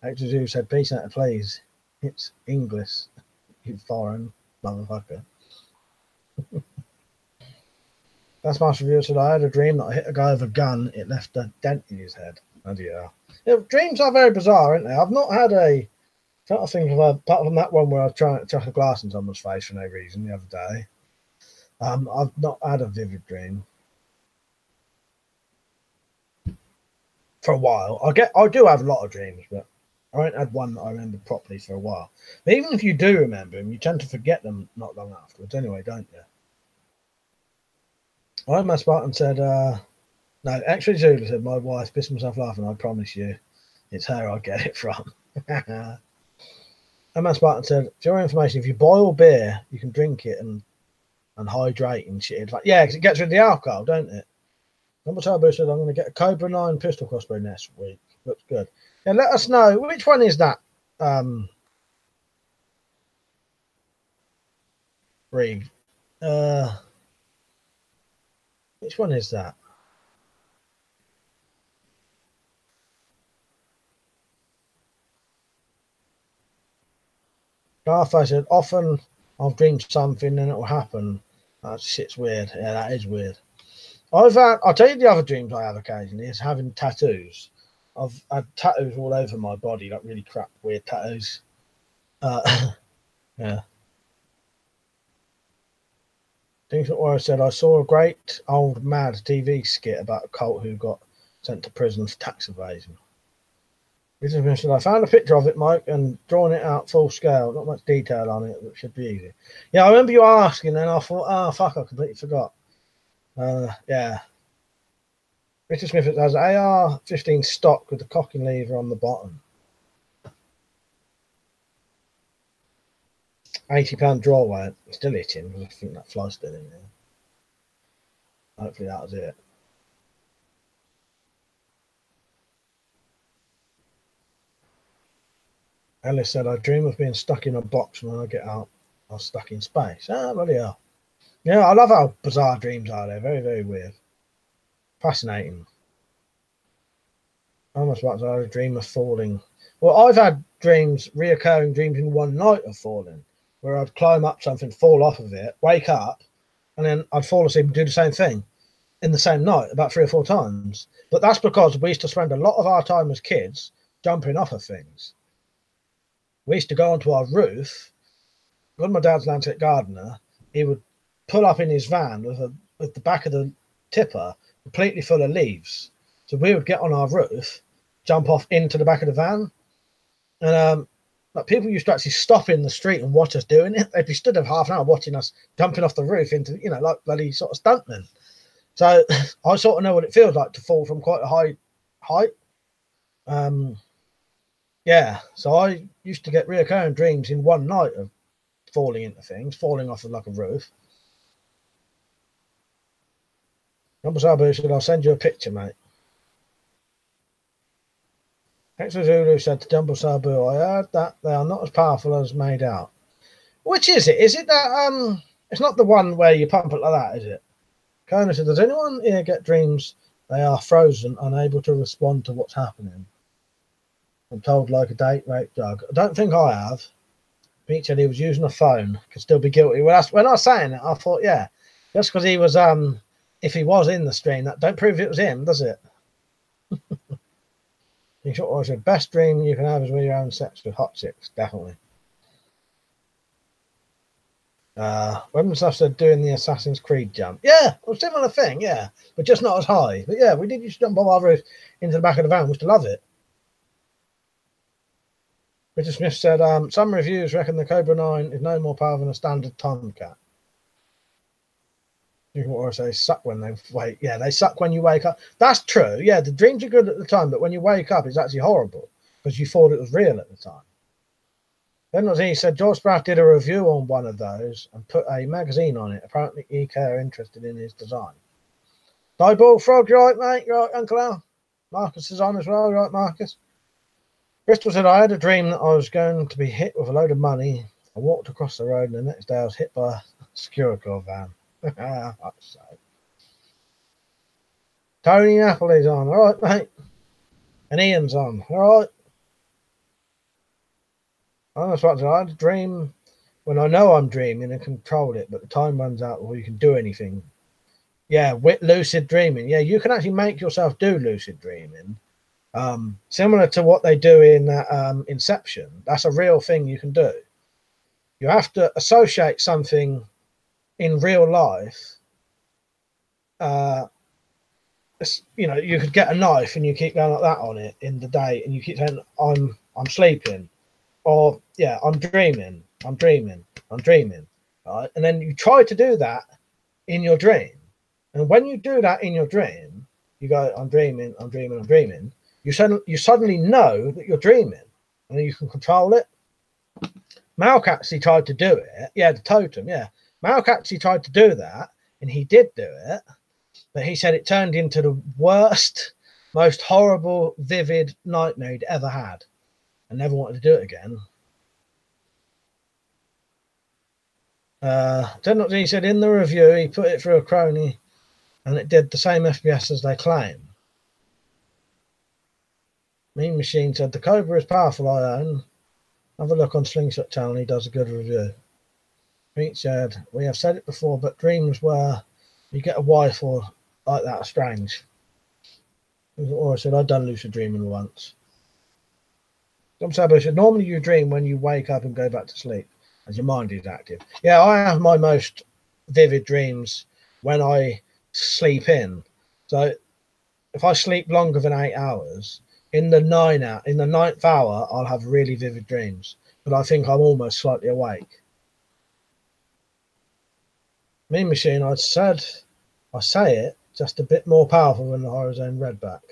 Hector said, peace out, please. It's English. You foreign motherfucker. That's my review today. I had a dream that I hit a guy with a gun. It left a dent in his head. Oh dear. Yeah, dreams are very bizarre, aren't they? I've not had a... I think of apart from that one where I was trying to chuck a glass in someone's face for no reason the other day. I've not had a vivid dream for a while. I do have a lot of dreams, but I haven't had one that I remember properly for a while. But even if you do remember them, you tend to forget them not long afterwards anyway, don't you? My Spartan said, no, actually Zulu said, my wife pissed myself laughing. I promise you, it's her I get it from. My Spartan said, for your information, if you boil beer, you can drink it and hydrate and shit. Yeah, because it gets rid of the alcohol, don't it? Number Turbo said, I'm going to get a Cobra 9 pistol crossbow next week. Looks good. Yeah, let us know. Which one is that? Rig. Which one is that? Garth said, often I'll dream something and it will happen. That shit's weird. Yeah, that is weird. I'll tell you the other dreams I have occasionally is having tattoos. I've had tattoos all over my body, like really crap, weird tattoos. Yeah. Things that I said, I saw a great old mad TV skit about a cult who got sent to prison for tax evasion. I found a picture of it, Mike, and drawn it out full scale. Not much detail on it, but it should be easy. Yeah, I remember you asking, and I thought, oh, fuck, I completely forgot. Yeah. Richard Smith has AR-15 stock with the cocking lever on the bottom. £80 draw weight. Still itching. I think that fly's still in there. Hopefully that was it. Ellis said, I dream of being stuck in a box, and when I get out, I was stuck in space. Ah, bloody hell. Yeah, I love how bizarre dreams are. They're very, very weird. Fascinating. I almost like I had a dream of falling. Well, I've had dreams, reoccurring dreams in one night of falling, where I'd climb up something, fall off of it, wake up, and then I'd fall asleep and do the same thing in the same night about 3 or 4 times. But that's because we used to spend a lot of our time as kids jumping off of things. We used to go onto our roof. When my dad's landscape gardener, he would pull up in his van with the back of the tipper completely full of leaves. So we would get on our roof, jump off into the back of the van, and like people used to actually stop in the street and watch us doing it. They'd be stood there half an hour watching us jumping off the roof into, like bloody sort of stuntmen. So I sort of know what it feels like to fall from quite a high height. Yeah, so I used to get reoccurring dreams in one night of falling into things, falling off of like a roof. Number Sabu said, I'll send you a picture, mate. Hector Zulu said to Jumbo Sabu, I heard that they are not as powerful as made out. Which is it? Is it that it's not the one where you pump it like that, is it? Kona said, does anyone here get dreams they are frozen, unable to respond to what's happening? I'm told like a date rape drug. I don't think I have. Pete said he was using a phone, could still be guilty. When I was saying it, I thought, yeah, just because he was, if he was in the stream, that don't prove it was him, does it? You should always say, best dream you can have is when you're having sex with hot chicks, definitely. When stuff said doing the Assassin's Creed jump. Yeah, it was a similar thing, yeah, but just not as high. But yeah, we did used to jump off our roof into the back of the van. We used to love it. Richard Smith said, some reviews reckon the Cobra 9 is no more powerful than a standard Tomcat. You can also say suck when they wake. Yeah, they suck when you wake up. That's true. Yeah, the dreams are good at the time, but when you wake up, it's actually horrible because you thought it was real at the time. Then he said George Spratt did a review on one of those and put a magazine on it. Apparently, UK are interested in his design. Dieball Frog, you right, mate? You right, Uncle Al? Marcus is on as well. You right, Marcus? Bristol said, I had a dream that I was going to be hit with a load of money. I walked across the road and the next day I was hit by a Securicore van. So. Tony Napoli's on. All right, mate. And Ian's on. All right. I had a dream when I know I'm dreaming and control it, but the time runs out before you can do anything. Yeah, with lucid dreaming. Yeah, you can actually make yourself do lucid dreaming. Similar to what they do in Inception. That's a real thing you can do. You have to associate something in real life. You know, you could get a knife and you keep going like that on it in the day, and you keep saying, I'm sleeping, or yeah, I'm dreaming, right? And then you try to do that in your dream, and when you do that in your dream, you go, I'm dreaming. You suddenly know that you're dreaming, and then you can control it. Malk actually tried to do it. Yeah, the totem. Yeah, Malk actually tried to do that, and he did do it. But he said it turned into the worst, most horrible, vivid nightmare he'd ever had, and never wanted to do it again. He said in the review he put it through a crony, and it did the same FPS as they claim. Mean Machine said the Cobra is powerful. I own. Have a look on Slingshot channel. He does a good review. Pete said we have said it before, but dreams where you get a wife or like that are strange. Or I said I've done lucid dreaming once. Tom Sabo said normally you dream when you wake up and go back to sleep as your mind is active. Yeah, I have my most vivid dreams when I sleep in. So if I sleep longer than 8 hours, in the ninth hour, I'll have really vivid dreams. But I think I'm almost slightly awake. Mean Machine, I say it, just a bit more powerful than the Horizon Redback.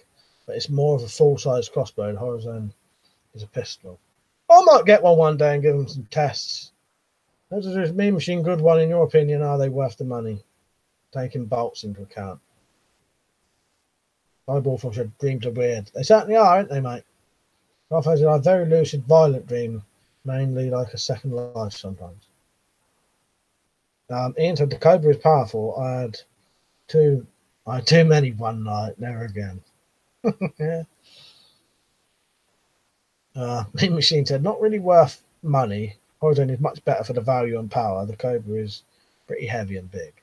But it's more of a full-size crossbow. The Horizon is a pistol. I might get one day and give them some tests. Is Mean Machine good one in your opinion? Are they worth the money? Taking bolts into account. Eyeball from said dreams are weird. They certainly are, aren't they, mate? I've had a very lucid, violent dream, mainly like a second life sometimes. Ian said the Cobra is powerful. I had too many one night, never again. Yeah. Mean Machine said not really worth money. Horizon is much better for the value and power. The Cobra is pretty heavy and big.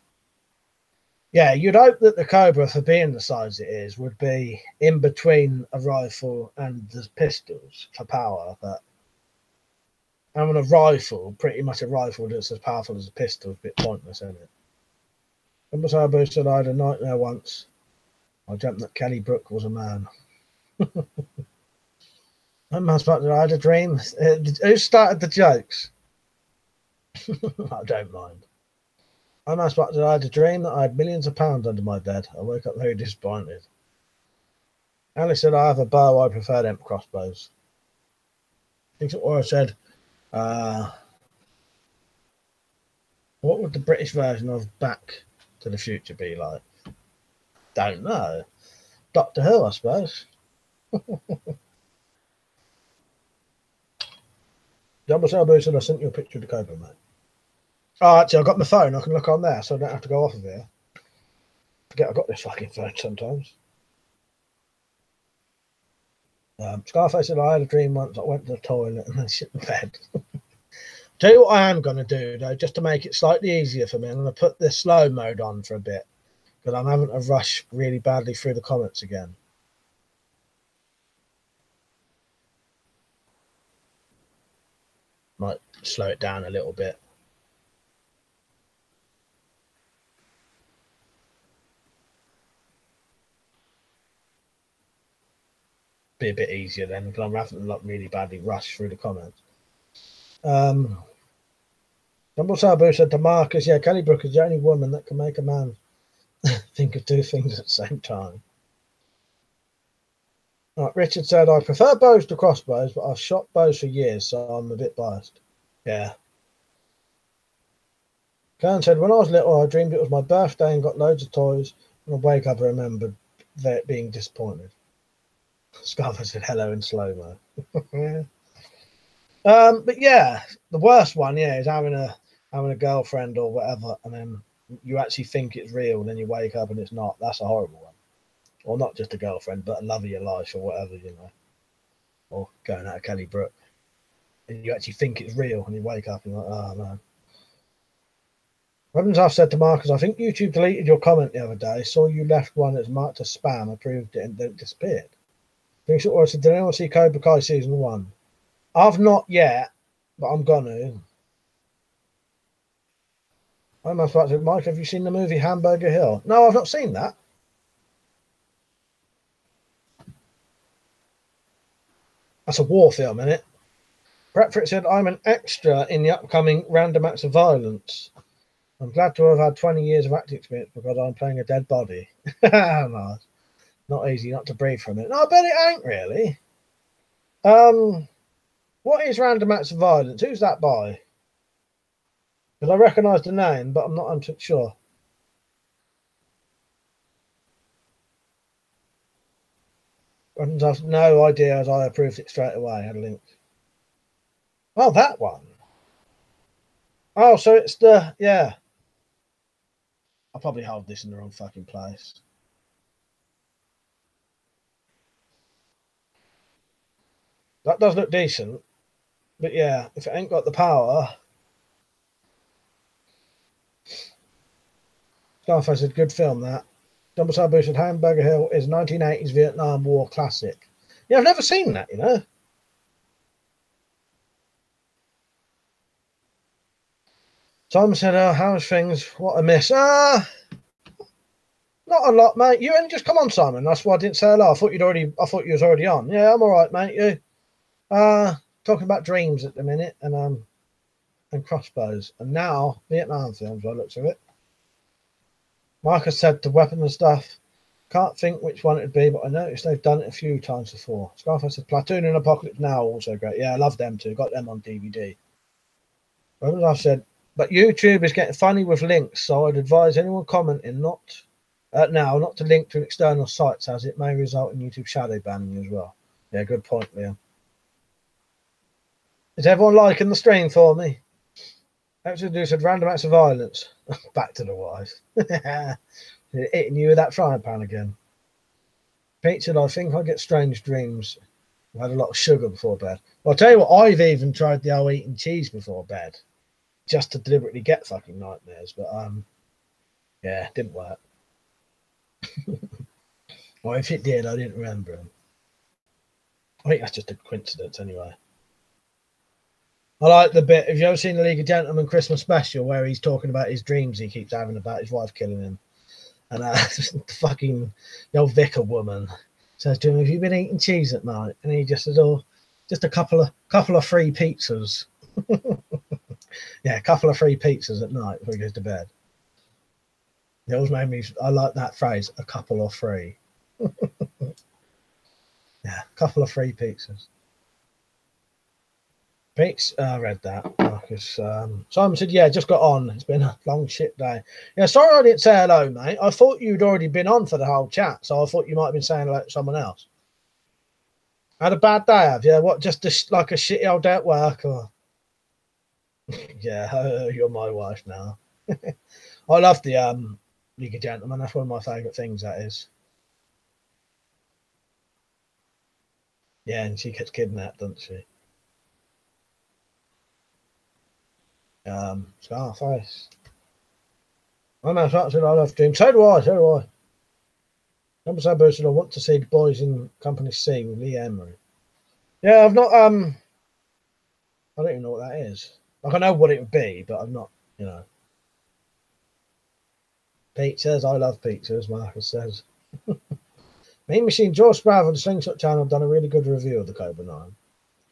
Yeah, you'd hope that the Cobra, for being the size it is, would be in between a rifle and the pistols for power, but having a rifle, pretty much a rifle that's as powerful as a pistol, is a bit pointless, isn't it? Remember Sabo said I had a nightmare once. I dreamt that Kelly Brook was a man. I had a dream. Who started the jokes? I don't mind. I had a dream that I had millions of pounds under my bed. I woke up very disappointed. Alice said, I have a bow. I prefer them crossbows. I think what I said, what would the British version of Back to the Future be like? Don't know. Doctor Who, I suppose. Jumbo Selbo said, I sent you a picture of the Cobra, mate. Oh, actually, I've got my phone. I can look on there, so I don't have to go off of here. Forget I've got this fucking phone sometimes. Scarface said, I had a dream once. I went to the toilet and then shit in bed. Tell you what I am going to do, though, just to make it slightly easier for me. I'm going to put the slow mode on for a bit because I'm having to rush really badly through the comments again. Might slow it down a little bit. Be a bit easier then because I'm having to really badly rush through the comments. Dumble Sabu said to Marcus, yeah, Kelly Brook is the only woman that can make a man think of two things at the same time. Right, Richard said, I prefer bows to crossbows, but I've shot bows for years, so I'm a bit biased. Yeah. Karen said, when I was little, I dreamed it was my birthday and got loads of toys. When I wake up, I remembered being disappointed. Scarfa said, hello in slow-mo. Yeah. But yeah, the worst one, yeah, is having a girlfriend or whatever, and then you actually think it's real, and then you wake up and it's not. That's a horrible one. Or not just a girlfriend, but a love of your life or whatever, you know. Or going out of Kelly Brook. And you actually think it's real, and you wake up and you're like, oh, man. Weapons I've said to Marcus, I think YouTube deleted your comment the other day. Saw you left one that's marked as spam, approved it, and then it disappeared. Thinks it was, did anyone see Cobra Kai season 1? I've not yet, but I'm gonna. I must about to, Mike, have you seen the movie Hamburger Hill? No, I've not seen that. That's a war film, isn't it? Bradford said, I'm an extra in the upcoming Random Acts of Violence. I'm glad to have had 20 years of acting experience because I'm playing a dead body. No, not easy not to breathe from it. No, I bet it ain't really. What is Random Acts of Violence? Who's that by? Because I recognise the name, but I'm not sure. I've no idea as I approved it straight away. I had a link. Oh, that one. Oh, so it's the, yeah. I'll probably hold this in the wrong fucking place. That does look decent. But yeah, if it ain't got the power. Scarface said, good film that. Double Sabu said, Hamburger Hill is 1980s Vietnam War classic. Yeah, I've never seen that, you know. Simon said, oh, how's things? What a miss. Not a lot, mate. You only just come on, Simon. That's why I didn't say hello. I thought you was already on. Yeah, I'm all right, mate. You talking about dreams at the minute and crossbows. And now Vietnam films by the looks of it. Marcus said the weapon and stuff. Can't think which one it'd be, but I noticed they've done it a few times before. Scarface said Platoon and Apocalypse Now also great. Yeah, I love them too. Got them on DVD. I've said, but YouTube is getting funny with links, so I'd advise anyone commenting not to link to external sites, as it may result in YouTube shadow banning as well. Yeah, good point, Liam. Is everyone liking the stream for me? Actually, said Random Acts of Violence. Back to the wife. Hitting you with that frying pan again. Pete said, I think I get strange dreams. I've had a lot of sugar before bed. Well, I'll tell you what, I've even tried the old eating cheese before bed. Just to deliberately get fucking nightmares. But, yeah, it didn't work. Well, if it did, I didn't remember them. I think that's just a coincidence anyway. I like the bit. Have you ever seen the League of Gentlemen Christmas special where he's talking about his dreams he keeps having about his wife killing him? And the old vicar woman says to him, have you been eating cheese at night? And he just says, oh, just a couple of free pizzas. Yeah, a couple of free pizzas at night before he goes to bed. It always made me, I like that phrase, a couple of free. Yeah, a couple of free pizzas. Pete's, I read that, Marcus. Simon said, yeah, just got on. It's been a long shit day. Yeah, sorry I didn't say hello, mate. I thought you'd already been on for the whole chat, so I thought you might have been saying hello to someone else. Had a bad day, have you? What, just like a shitty old day at work? Or yeah, you're my wife now. I love the League of Gentlemen. That's one of my favourite things, that is. Yeah, and she gets kidnapped, doesn't she? Scarface. I know, that's what I love dreams. So do I, so do I. Number so boosted, I want to see the boys in Company C with Lee Emery. Yeah, I've not I don't even know what that is. Like I know what it would be, but I've not, you know. Pizzas, I love pizzas, Marcus says. Mean Machine George Sprav on the Slingshot channel have done a really good review of the Cobra 9.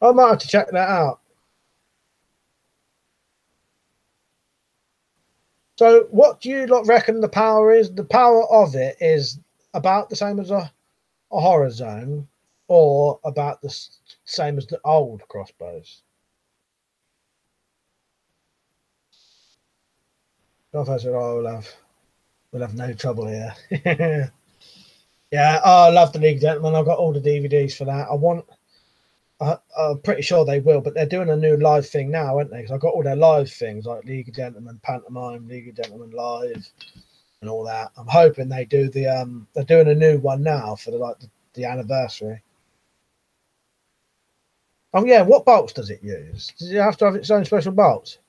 I might have to check that out. So what do you reckon the power is? The power of it is about the same as a horror zone, or about the same as the old crossbows? Professor, oh, we'll have no trouble here. Yeah, oh, I love the League of Gentlemen. I've got all the DVDs for that. I'm pretty sure they will, but they're doing a new live thing now, aren't they? Because I've got all their live things like League of Gentlemen Pantomime, League of Gentlemen Live, and all that. I'm hoping they do they're doing a new one now for the anniversary. Oh yeah, what bolts does it use? Does it have to have its own special bolts?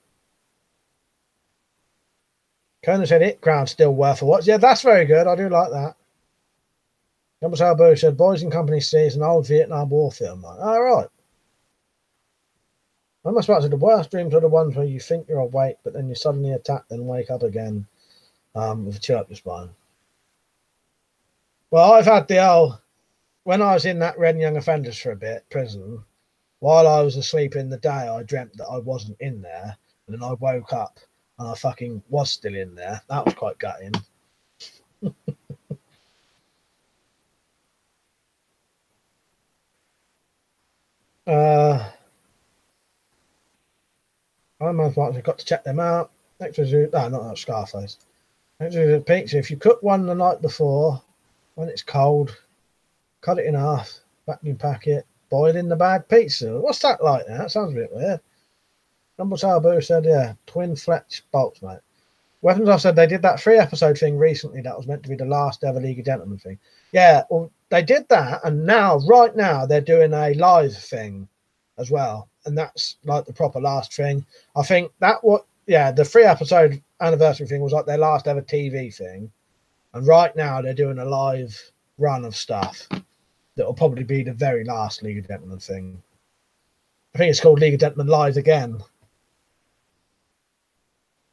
Kona said it ground's still worth a watch. Yeah, that's very good. I do like that. Number Salbo said Boys in Company C is an old Vietnam War film. Like, all right. I must say the worst dreams are the ones where you think you're awake, but then you suddenly attack, then wake up again with a chill up your spine. Well, I've had when I was in that Red Young Offenders for a bit, prison, while I was asleep in the day, I dreamt that I wasn't in there, and then I woke up and I fucking was still in there. That was quite gutting. I'm I've got to check them out. Next was not that Scarface. Next was a pizza. If you cook one the night before, when it's cold, cut it in half, vacuum pack it, boil in the bag pizza. What's that like? That sounds a bit weird. Rumble Salbu said, yeah, twin fletch bolts, mate. Weapons Off said they did that 3-episode thing recently that was meant to be the last ever League of Gentlemen thing. Yeah, well, they did that, and right now, they're doing a live thing as well. And that's like the proper last thing. I think the 3-episode anniversary thing was like their last ever TV thing. And right now, they're doing a live run of stuff that will probably be the very last League of Gentlemen thing. I think it's called League of Gentlemen Live again.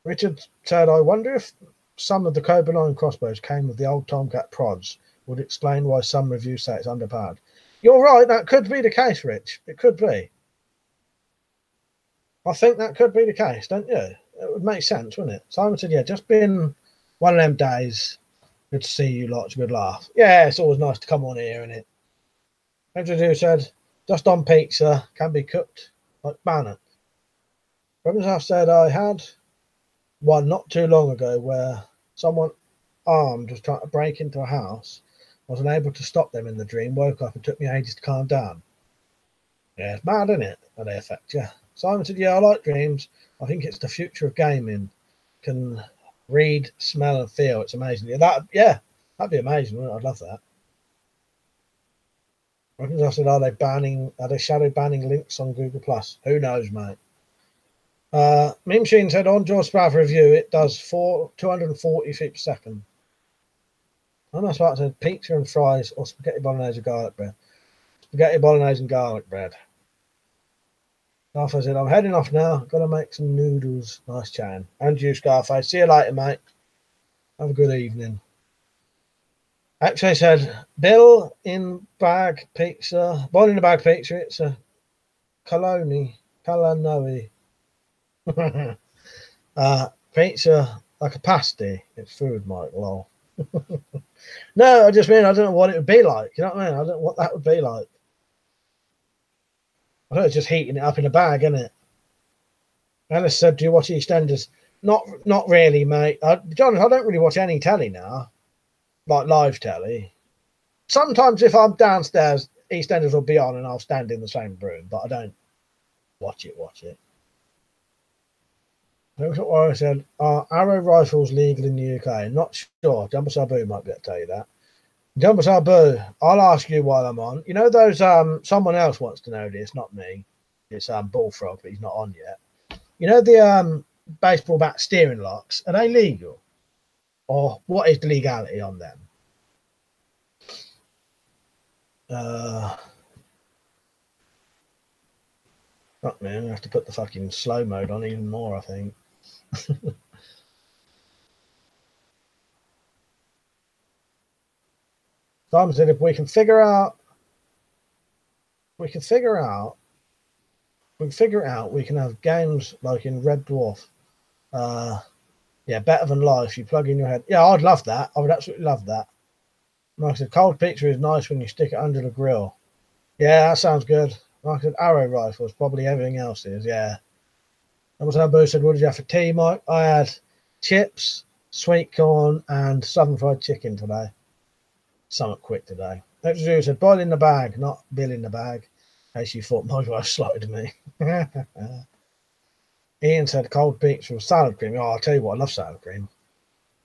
Richard said, I wonder if some of the Cobra 9 crossbows came with the old Tomcat prods. Would explain why some reviews say it's underpowered. You're right, that could be the case, Rich. It could be. I think that could be the case, don't you? It would make sense, wouldn't it? Simon said, yeah, just been one of them days. Good to see you lot. It's a good laugh. Yeah, it's always nice to come on here, isn't it? Andrew said, just on pizza, can be cooked like bannock. Robinson said, I had one not too long ago where someone armed was trying to break into a house. I was unable to stop them in the dream, woke up and took me ages to calm down. Yeah, it's mad, isn't it? How they affect you. Simon said, yeah, I like dreams. I think it's the future of gaming. Can read, smell and feel. It's amazing. That'd be amazing, wouldn't it? I'd love that. I said, are they shadow banning links on Google Plus? Who knows, mate? Meme Machine said on Jaws Sprav review it does 240 feet per second. I'm not about to say pizza and fries or spaghetti bolognese and garlic bread. Spaghetti bolognese and garlic bread. Scarface said, I'm heading off now. Gotta make some noodles. Nice chatting. And you, Scarface. See you later, mate. Have a good evening. Actually said, Bill in bag pizza. Boil in the bag pizza. It's a Kalanoe. Pizza like a pasty. It's food, Mike. Lol. No, I just mean I don't know what it would be like. You know what I mean? I don't know what that would be like. I thought it's just heating it up in a bag, isn't it? Alice said, do you watch EastEnders? Not really, mate. John, I don't really watch any telly now. Like live telly. Sometimes if I'm downstairs, EastEnders will be on and I'll stand in the same room, but I don't watch it. Look at what I said. Are arrow rifles legal in the UK? Not sure. Jumbo Sabu might be able to tell you that. Jumpers are boo. I'll ask you while I'm on. You know those someone else wants to know this, not me. It's Bullfrog, but he's not on yet. You know the baseball bat steering locks, are they legal? Or what is the legality on them? Fuck man, I have to put the fucking slow mode on even more, I think. Simon said if we can figure out we can have games like in Red Dwarf. Yeah, better than life. You plug in your head. Yeah, I'd love that. I would absolutely love that. Like I said, cold pizza is nice when you stick it under the grill. Yeah, that sounds good. Like I said, arrow rifles, probably everything else is, yeah. And what's that Boo said, what did you have for tea, Mike? I had chips, sweet corn, and southern fried chicken today. Somewhat quick today. Next Zoo said, boil in the bag, not Bill in the bag. In case you thought my wife slotted me. Ian said, cold pizza with salad cream. Oh, I'll tell you what, I love salad cream.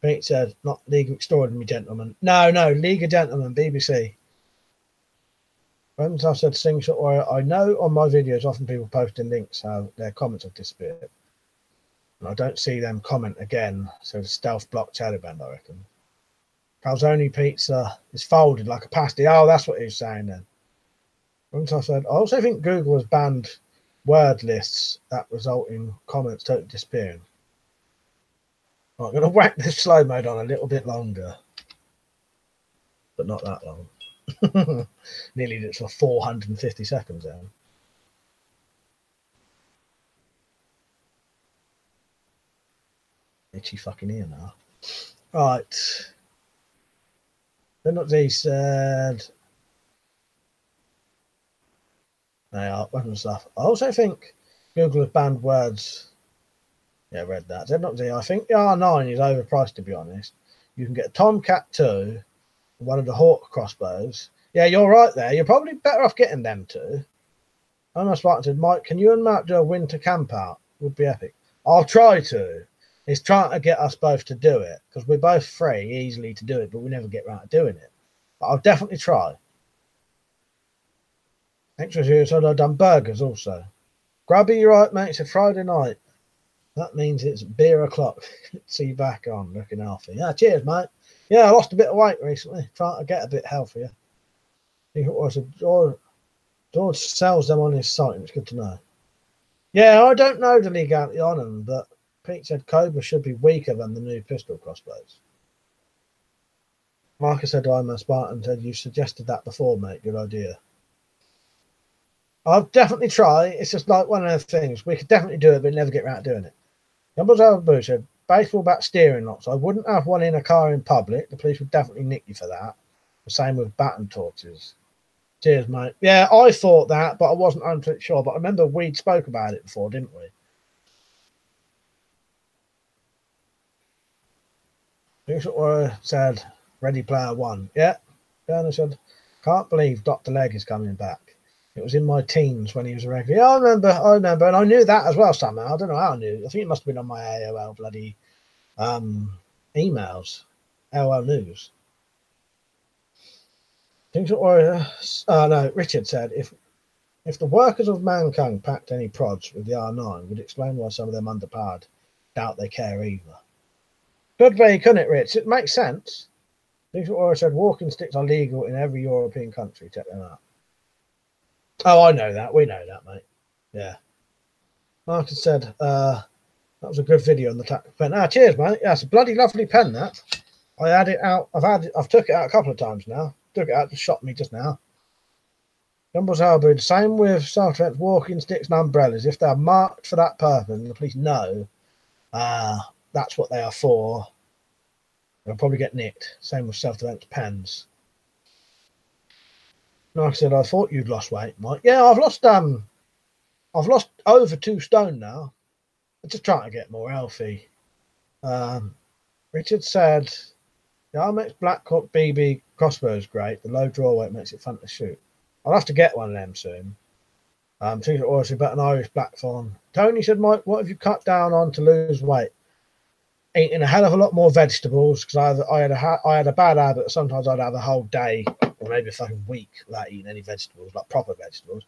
Pete said, not League of Extraordinary Gentlemen. No, League of Gentlemen, BBC. When I said Sing Shot Warrior, I know on my videos often people posting links how their comments have disappeared. And I don't see them comment again, so the stealth block Taliban, I reckon. Calzone pizza is folded like a pasty. Oh, that's what he was saying then. When I said, I also think Google has banned word lists that result in comments totally disappearing. I'm going to whack this slow mode on a little bit longer, but not that long. Nearly it's for 450 seconds then. Itchy fucking ear now. Right. Then what they said. They are weapon stuff. I also think Google has banned words. Yeah, I read that. I think the R9 is overpriced, to be honest. You can get a Tomcat 2, one of the Hawk crossbows. Yeah, you're right there. You're probably better off getting them two. I'm not smart said, Mike, can you and Matt do a winter camp out? Would be epic. I'll try to. It's trying to get us both to do it because we're both free easily to do it, but we never get around to doing it. But I'll definitely try. Extra serious, I've done burgers also. Grubby, you're right, mate. It's a Friday night. That means it's beer o'clock. See you back on, looking healthy. Yeah, cheers, mate. Yeah, I lost a bit of weight recently, trying to get a bit healthier. I think it was George sells them on his site, and it's good to know. Yeah, I don't know the legality on them, but Pete said Cobra should be weaker than the new pistol crossbows. Marcus said, I'm a Spartan, said, you suggested that before, mate. Good idea. I'll definitely try. It's just like one of those things. We could definitely do it, but never get around to doing it. Boo said, baseball bat steering locks. I wouldn't have one in a car in public. The police would definitely nick you for that. The same with baton torches. Cheers, mate. Yeah, I thought that, but I wasn't 100% sure. But I remember we spoke about it before, didn't we? Said, Ready Player One. Yeah. Bernard said, can't believe Dr. Leg is coming back. It was in my teens when he was a regular. Yeah, I remember. And I knew that as well somehow. I don't know how I knew. I think it must have been on my AOL bloody emails. AOL News. No, Richard said, if the workers of Mankind packed any prods with the R9, would explain why some of them underpowered. Doubt they care either. Could be, couldn't it, Rich? It makes sense. I said walking sticks are legal in every European country. Check them out. Oh, I know that. We know that, mate. Yeah. Marcus said, that was a good video on the tactical pen. Ah, cheers, mate. Yeah, it's a bloody lovely pen, that. I had it out. I've took it out a couple of times now. Took it out to shot me just now. Gumble's Albert, same with self-defense walking sticks and umbrellas. If they're marked for that purpose and the police know that's what they are for, they'll probably get nicked. Same with self-defense pens. Like I said, I thought you'd lost weight, Mike. Yeah, I've lost over 2 stone now. I'm just trying to get more healthy. Richard said, the Armex Black Hawk BB crossbow is great. The low draw weight makes it fun to shoot. I'll have to get one of them soon. Things are also about an Irish Blackthorn. Tony said, Mike, what have you cut down on to lose weight? eating a hell of a lot more vegetables because I had a bad habit. Sometimes I'd have a whole day or maybe a fucking week without eating any vegetables, like proper vegetables.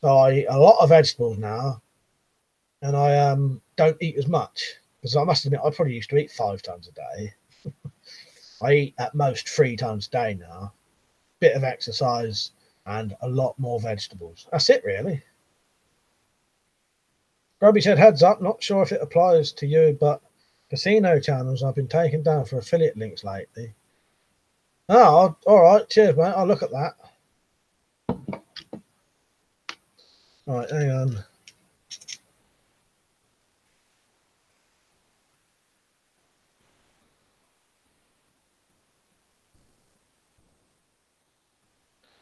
So I eat a lot of vegetables now, and I don't eat as much because I must admit I probably used to eat 5 times a day. I eat at most 3 times a day now. Bit of exercise and a lot more vegetables. That's it, really. Grubby said, heads up, not sure if it applies to you, but casino channels I've been taken down for affiliate links lately. Oh, all right. Cheers, mate. I'll look at that. All right, hang on.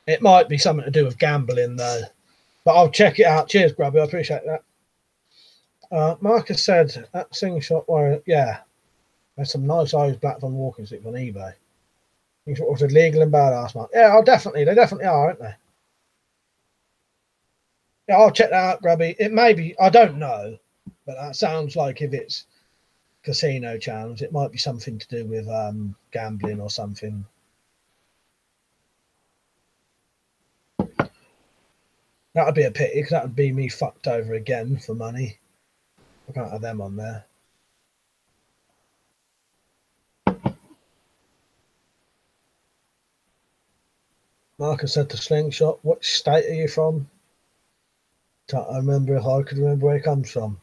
It might be something to do with gambling, though. But I'll check it out. Cheers, Grubby. I appreciate that. Marcus said, that slingshot warrior, yeah. There's some nice eyes black on walking sticks on eBay. Things what was legal and badass, man. Yeah, they definitely are, aren't they? Yeah, I'll check that out, Grubby. It may be, I don't know, but that sounds like if it's casino channels, it might be something to do with gambling or something. That would be a pity because that would be me fucked over again for money. I can't have them on there. Marcus said to Slingshot, what state are you from? I remember if I could remember where he comes from.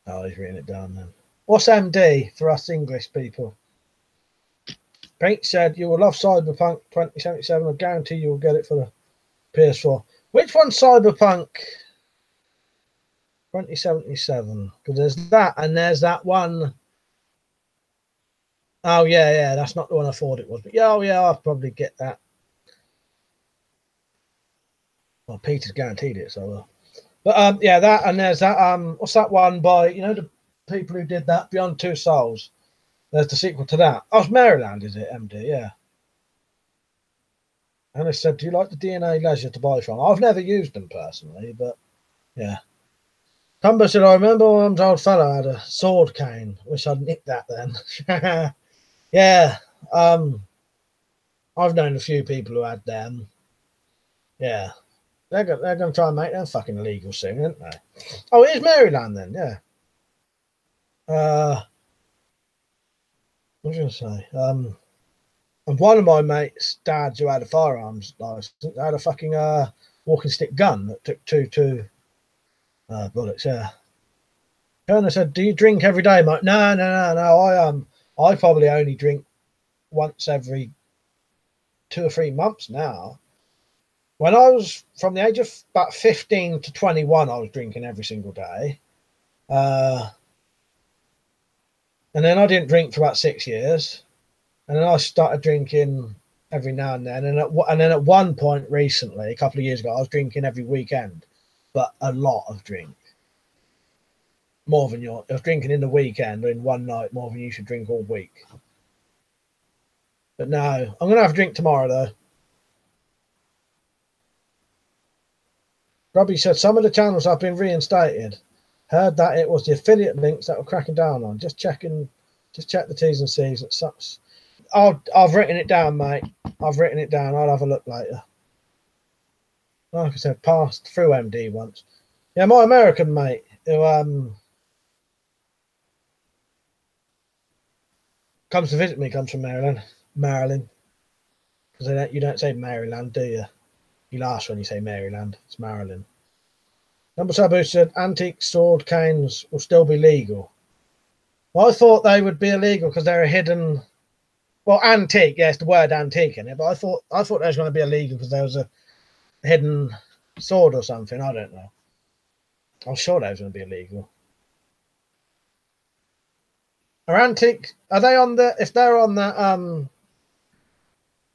Oh, he's written it down then. What's MD for us English people? Pink said, you will love Cyberpunk 2077. I guarantee you will get it for the PS4. Which one's Cyberpunk 2077? Because there's that and there's that one. Oh, yeah. That's not the one I thought it was. But yeah, I'll probably get that. Well, Peter's guaranteed it, so. But yeah, that and there's that. What's that one by, you know, the people who did that, Beyond Two Souls? There's the sequel to that. Oh, it's Maryland, is it, MD? Yeah. And I said, do you like the DNA Leisure to buy from? I've never used them personally, but yeah. Cumber said, I remember one old fellow had a sword cane. Wish I'd nicked that then. Yeah. I've known a few people who had them. Yeah. They're going to try and make them fucking illegal soon, aren't they? Oh, it is Maryland then, yeah. What was I going to say? And one of my mates' dads who had a firearms license had a fucking walking stick gun that took two bullets, yeah. Kerner said, do you drink every day, mate? No. I probably only drink once every 2 or 3 months now. When I was from the age of about 15 to 21, I was drinking every single day. And then I didn't drink for about 6 years. And then I started drinking every now and then. And then at one point recently, a couple of years ago, I was drinking every weekend, but a lot of drink. More than I was drinking in the weekend or in one night more than you should drink all week. But no, I'm going to have a drink tomorrow, though. Robbie said, some of the channels have been reinstated. Heard that it was the affiliate links that were cracking down on. Just check the T's and C's. It sucks. I've written it down, mate. I've written it down. I'll have a look later. Like I said, passed through MD once. Yeah, my American mate who comes to visit me comes from Maryland. Because you don't say Maryland, do you? You laugh when you say Maryland. It's Maryland. Number Sabu said antique sword canes will still be legal. Well, I thought they would be illegal because they're a hidden. Well, antique, yes, the word antique in it. But I thought they was going to be illegal because there was a hidden sword or something. I don't know. I'm sure they was going to be illegal. Are antique? Are they on the? If they're on that,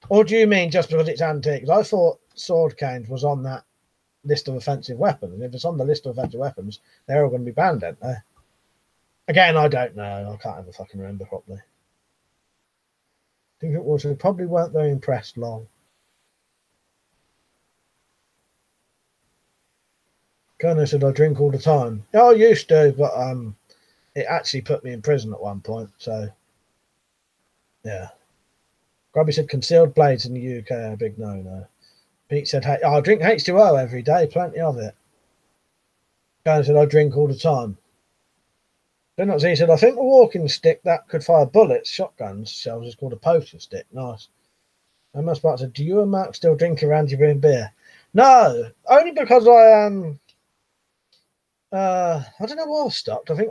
or do you mean just because it's antique? Because I thought sword canes was on that list of offensive weapons. And if it's on the list of offensive weapons, they're all going to be banned, aren't they? Again, I don't know. I can't ever fucking remember properly. I think it was. They probably weren't very impressed long. Kerner said, I drink all the time. Yeah, I used to, but it actually put me in prison at one point. So, yeah. Grubby said concealed blades in the UK are a big no-no. Pete said, hey, I drink H2O every day, plenty of it. Gary said, I drink all the time. Then he said, I think the walking stick that could fire bullets, shotguns, shells is called a potion stick. Nice. And my spot said, do you and Mark still drink around your room beer? No, only because I don't know why I stopped. I think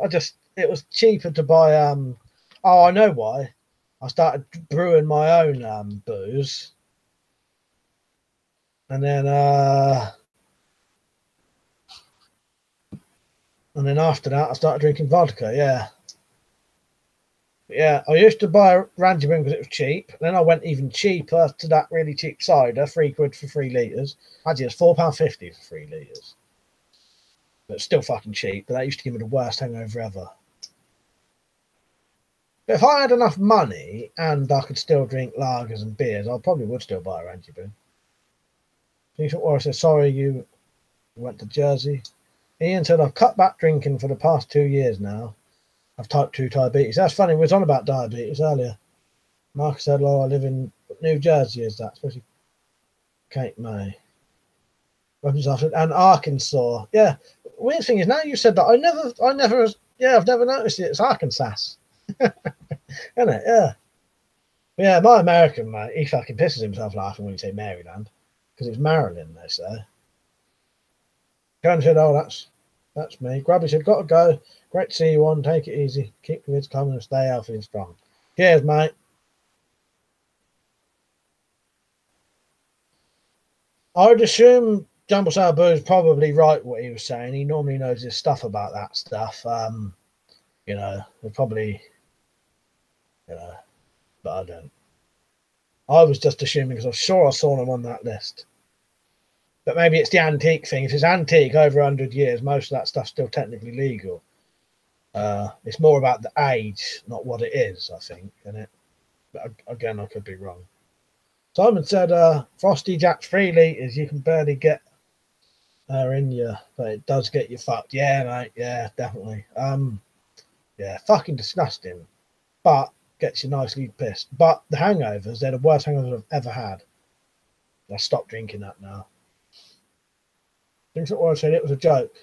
it was cheaper to buy oh, I know why. I started brewing my own booze. And then after that I started drinking vodka, yeah. Yeah, I used to buy a Randy Boom because it was cheap. Then I went even cheaper to that really cheap cider, £3 for 3 litres. Actually, it's £4.50 for 3 litres. But it's still fucking cheap, but that used to give me the worst hangover ever. But if I had enough money and I could still drink lagers and beers, I probably would still buy a Randy Boom. Or I said, sorry, you went to Jersey. Ian said, I've cut back drinking for the past 2 years now. I've type 2 diabetes. That's funny. We was on about diabetes earlier. Mark said, oh, I live in New Jersey, is that? Especially Cape May. And Arkansas. Yeah. Weird thing is, now you said that, I've never noticed it. It's Arkansas. Isn't it? Yeah. Yeah, my American mate, he fucking pisses himself laughing when you say Maryland. Because it's Maryland, they say. Karen said, oh, that's me. Grubby said, got to go. Great to see you on. Take it easy. Keep the vids coming and stay healthy and strong. Cheers, mate. I would assume Jumbo Sour Boo is probably right what he was saying. He normally knows his stuff about that stuff. You know, they probably, you know, but I don't. I was just assuming because I'm sure I saw him on that list. But maybe it's the antique thing. If it's antique over 100 years, most of that stuff's still technically legal. It's more about the age, not what it is, I think, isn't it? But again, I could be wrong. Simon said, Frosty Jack's 3 litres, you can barely get her in you, but it does get you fucked. Yeah, mate, yeah, definitely. Yeah, fucking disgusting, but gets you nicely pissed. But the hangovers, they're the worst hangovers I've ever had. I stopped drinking that now. Things that I said, it was a joke.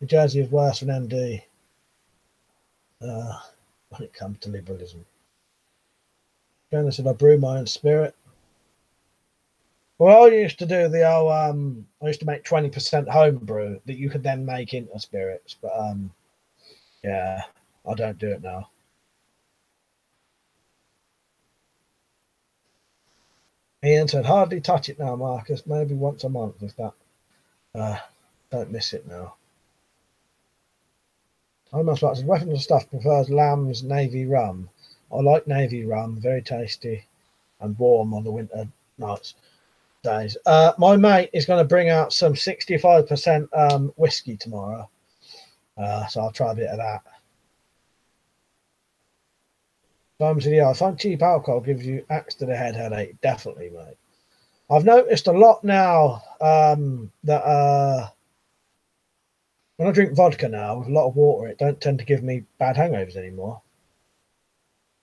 New Jersey is worse than MD. When it comes to liberalism. Again, I said I brew my own spirit. Well, I used to do the old, I used to make 20% home brew that you could then make into spirits, but yeah, I don't do it now. Ian said, hardly touch it now, Marcus. Maybe once a month if that. Don't miss it now. I must like weapons and stuff prefers Lamb's Navy rum. I like Navy rum, very tasty and warm on the winter nights days. My mate is going to bring out some 65% whiskey tomorrow, so I'll try a bit of that. Simon said, yeah, I find cheap alcohol gives you axe to the head headache. Definitely, mate. I've noticed a lot now that when I drink vodka now with a lot of water, it don't tend to give me bad hangovers anymore.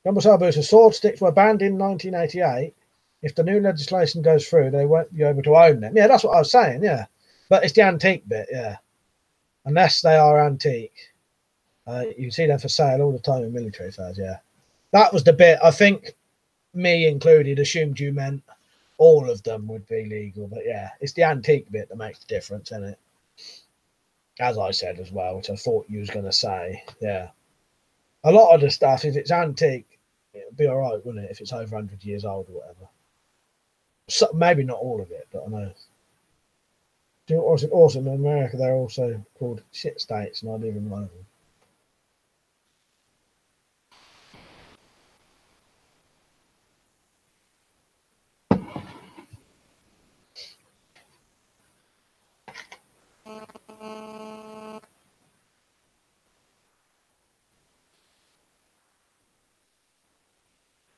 Jumbo Sour sword sticks were banned in 1988. If the new legislation goes through, they won't be able to own them. Yeah, that's what I was saying, yeah. But it's the antique bit, yeah. Unless they are antique. You can see them for sale all the time in military fairs, yeah. That was the bit, I think, me included, assumed you meant all of them would be legal. But yeah, it's the antique bit that makes the difference, isn't it? As I said as well, which I thought you was going to say, yeah. A lot of the stuff, if it's antique, it'll be all right, wouldn't it, if it's over 100 years old or whatever. So, maybe not all of it, but I know. Do you know what's awesome? In America, they're also called shit states, and I live in one of them.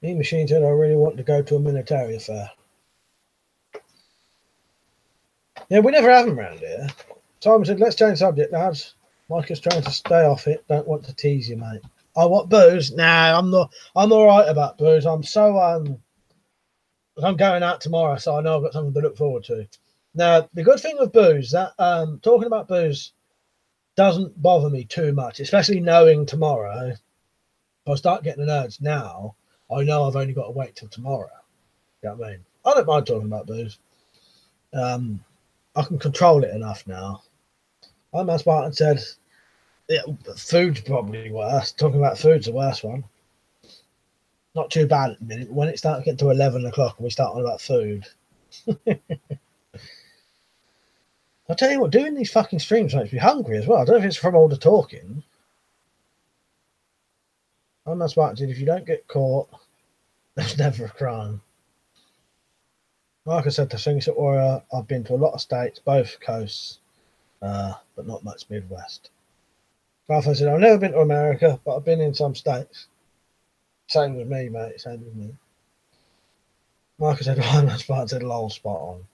E-Machine said, I really want to go to a military affair. Yeah, we never have them around here. Simon said, let's change subject, lads. Mike is trying to stay off it. Don't want to tease you, mate. Oh, what booze? Nah, I'm not. I'm all right about booze. I'm going out tomorrow, so I know I've got something to look forward to. Now, the good thing with booze that talking about booze doesn't bother me too much, especially knowing tomorrow. If I start getting an urge now, I know I've only got to wait till tomorrow. You know what I mean? I don't mind talking about booze. I can control it enough now. I'm as Martin said, yeah, food's probably worse. Talking about food's the worst one. Not too bad at the minute. When it starts getting to 11 o'clock and we start on about food. I'll tell you what, doing these fucking streams makes me hungry as well. I don't know if it's from all the talking. I'm as Martin said, if you don't get caught, there's never a crime. Like I said, to Singapore Warrior, I've been to a lot of states, both coasts, but not much Midwest. Garth said, I've never been to America, but I've been in some states. Same with me, mate. Same with me. Like I said, I'm as Martin said, lol, spot on.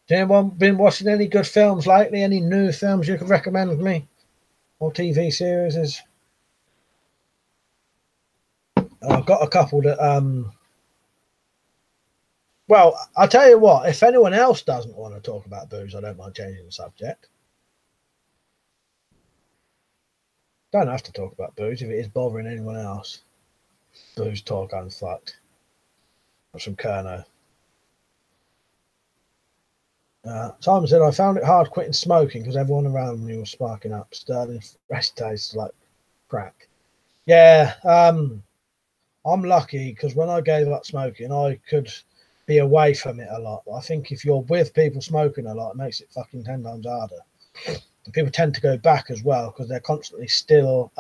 Has anyone been watching any good films lately? Any new films you could recommend me? Or TV series? I've got a couple that well, I'll tell you what, if anyone else doesn't want to talk about booze, I don't mind changing the subject. Don't have to talk about booze if it is bothering anyone else. Booze talk unfucked. That's from Kerno. Simon said, I found it hard quitting smoking because everyone around me was sparking up. Sterling fresh taste like crack. Yeah, I'm lucky because when I gave up smoking, I could be away from it a lot. I think if you're with people smoking a lot, it makes it fucking 10 times harder. And people tend to go back as well because they're constantly still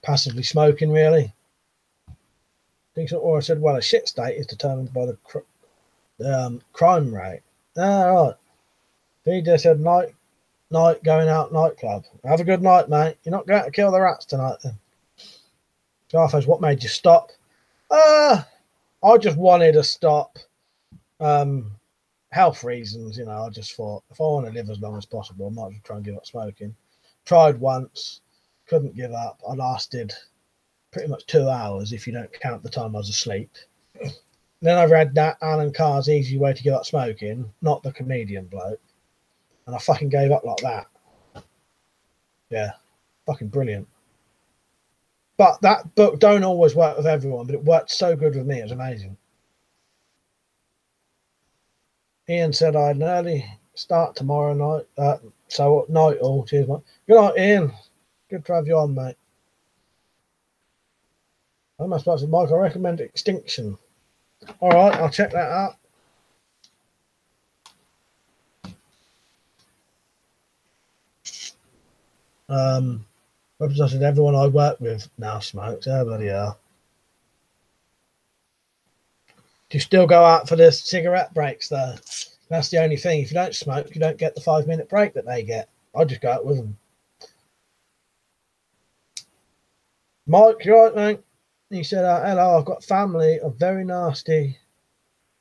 passively smoking, really. Or I said, well, a shit state is determined by the crime rate. Right. DJ said, night going out nightclub. Have a good night, mate. You're not going to kill the rats tonight, then. Garthos, what made you stop? I just wanted to stop. Health reasons, you know. I just thought if I want to live as long as possible, I might as well try and give up smoking. Tried once, couldn't give up. I lasted pretty much 2 hours if you don't count the time I was asleep. Then I read that Alan Carr's Easy Way to Give Up Smoking, not the comedian bloke, and I fucking gave up like that. Yeah, fucking brilliant. But that book don't always work with everyone, but it worked so good with me. It was amazing. Ian said I had an early start tomorrow night. So night all. Cheers, mate. Good night, Ian. Good to have you on, mate. I must have said, Mike, I recommend Extinction. All right, I'll check that out. Represented everyone I work with now smokes. Oh, bloody hell. Do you still go out for the cigarette breaks, though? That's the only thing. If you don't smoke, you don't get the 5-minute break that they get. I just go out with them. Mike, you right, mate? He said, hello, I've got family of very nasty,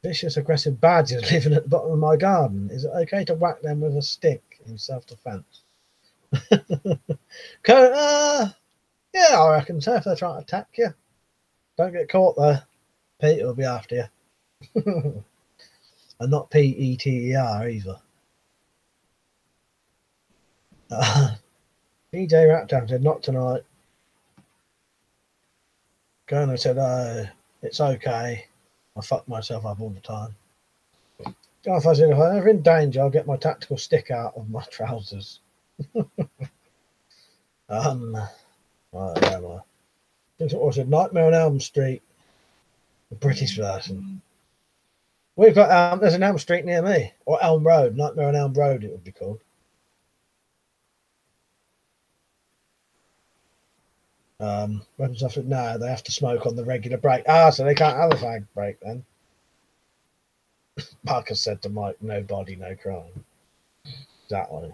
vicious, aggressive badgers living at the bottom of my garden. Is it okay to whack them with a stick in self-defense? Yeah, I reckon so. If they're trying to attack you, don't get caught there. Peter will be after you. And not Peter either. DJ Raptown said, not tonight. Gurner said, it's okay. I fuck myself up all the time. Garth said, if I'm ever in danger, I'll get my tactical stick out of my trousers. Right, am I? I said, Nightmare on Elm Street, the British version. We've got there's an Elm Street near me, or Elm Road, Nightmare on Elm Road, it would be called. Weapons officer, no, they have to smoke on the regular break. So they can't have a fag break then. Parker said to Mike, no body, no crime. Exactly.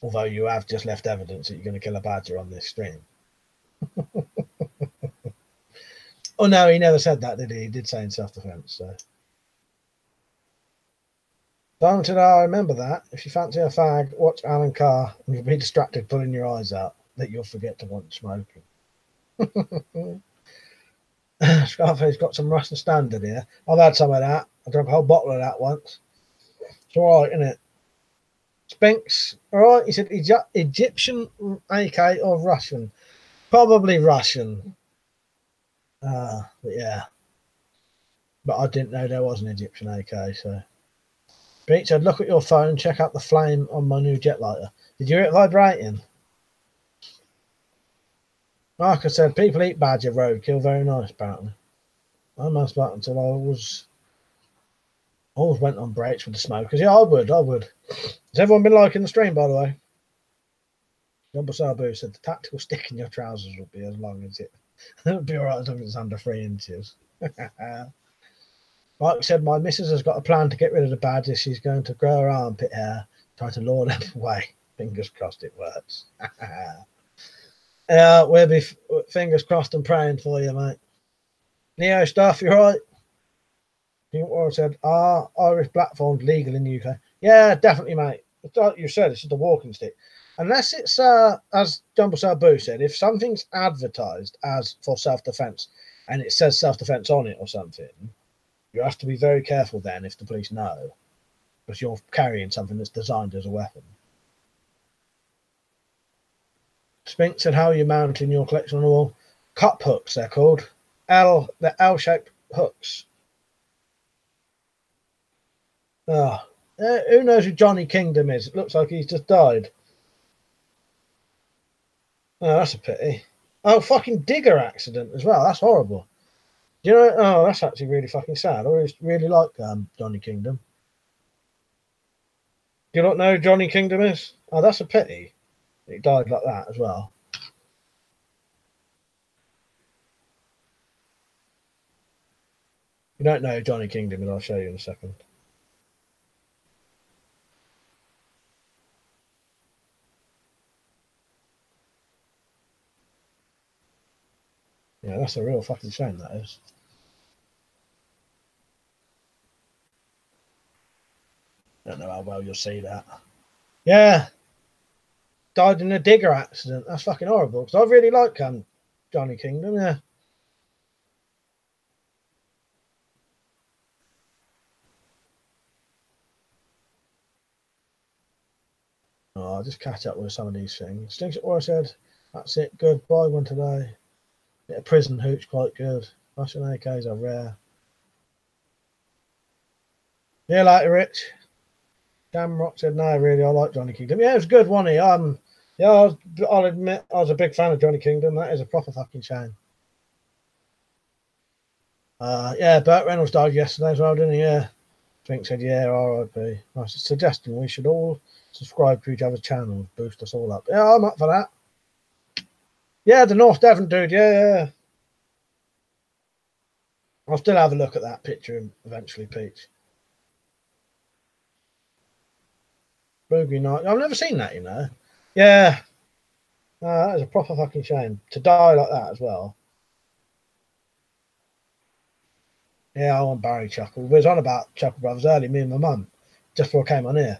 Although you have just left evidence that you're going to kill a badger on this stream. Oh no, he never said that, did he? He did say in self-defense. So Diamond said, "Oh, I remember that. If you fancy a fag, watch Alan Carr, and you'll be distracted pulling your eyes out. That you'll forget to want smoking." Scarface got some Russian Standard here. I've had some of that. I drank a whole bottle of that once. It's all right, isn't it? Spinks, all right. He said Egyptian AK or Russian? Probably Russian. But yeah. But I didn't know there was an Egyptian AK, so. Pete said, look at your phone, check out the flame on my new jet lighter. Did you hear it vibrating? Like I said, people eat badger roadkill, very nice apparently. I must have until I always went on breaks with the smokers. Yeah, I would. Has everyone been liking the stream, by the way? Jumbo Sabu said the tactical stick in your trousers would be as long as it would be alright as long as it's under 3 inches. Like I said, my missus has got a plan to get rid of the badges. She's going to grow her armpit hair, try to lure them away. Fingers crossed it works. We'll be fingers crossed and praying for you, mate. Neo stuff, you right? What I said, Irish blackthorn's legal in the UK. Yeah, definitely, mate. Like you said, it's just a walking stick. Unless it's, as Jumbo Sabu said, if something's advertised as for self-defense and it says self-defense on it or something, you have to be very careful then if the police know, because you're carrying something that's designed as a weapon. Spink said, how are you mounting your collection on the wall? Cup hooks, they're called. They're L-shaped hooks. Oh, who knows who Johnny Kingdom is? It looks like he's just died. Oh, that's a pity. Oh, fucking digger accident as well. That's horrible. You know, oh, that's actually really fucking sad. I really like Johnny Kingdom. Do you not know who Johnny Kingdom is? Oh, that's a pity. He died like that as well. You don't know who Johnny Kingdom is, I'll show you in a second. Yeah, that's a real fucking shame, that is. I don't know how well you'll see that. Yeah. Died in a digger accident. That's fucking horrible. Because I really like Johnny Kingdom, yeah. Oh, I'll just catch up with some of these things. Stinks at what I said. That's it. Good. Buy one today. Bit of prison hooch, quite good. Russian AKs are rare. Yeah, like Rich. Damrock said, no, really, I like Johnny Kingdom. Yeah, it was good, wasn't he? Yeah, I'll admit, I was a big fan of Johnny Kingdom. That is a proper fucking shame. Yeah, Burt Reynolds died yesterday as well, didn't he? Yeah. Twink said, yeah, R.I.P. Nice suggestion. We should all subscribe to each other's channels, boost us all up. Yeah, I'm up for that. Yeah, the North Devon dude. Yeah. I'll still have a look at that picture eventually, Peach. Boogie Night. I've never seen that, you know. Yeah. That is a proper fucking shame. To die like that as well. Yeah, I want Barry Chuckle. We was on about Chuckle Brothers early, me and my mum, just before I came on here.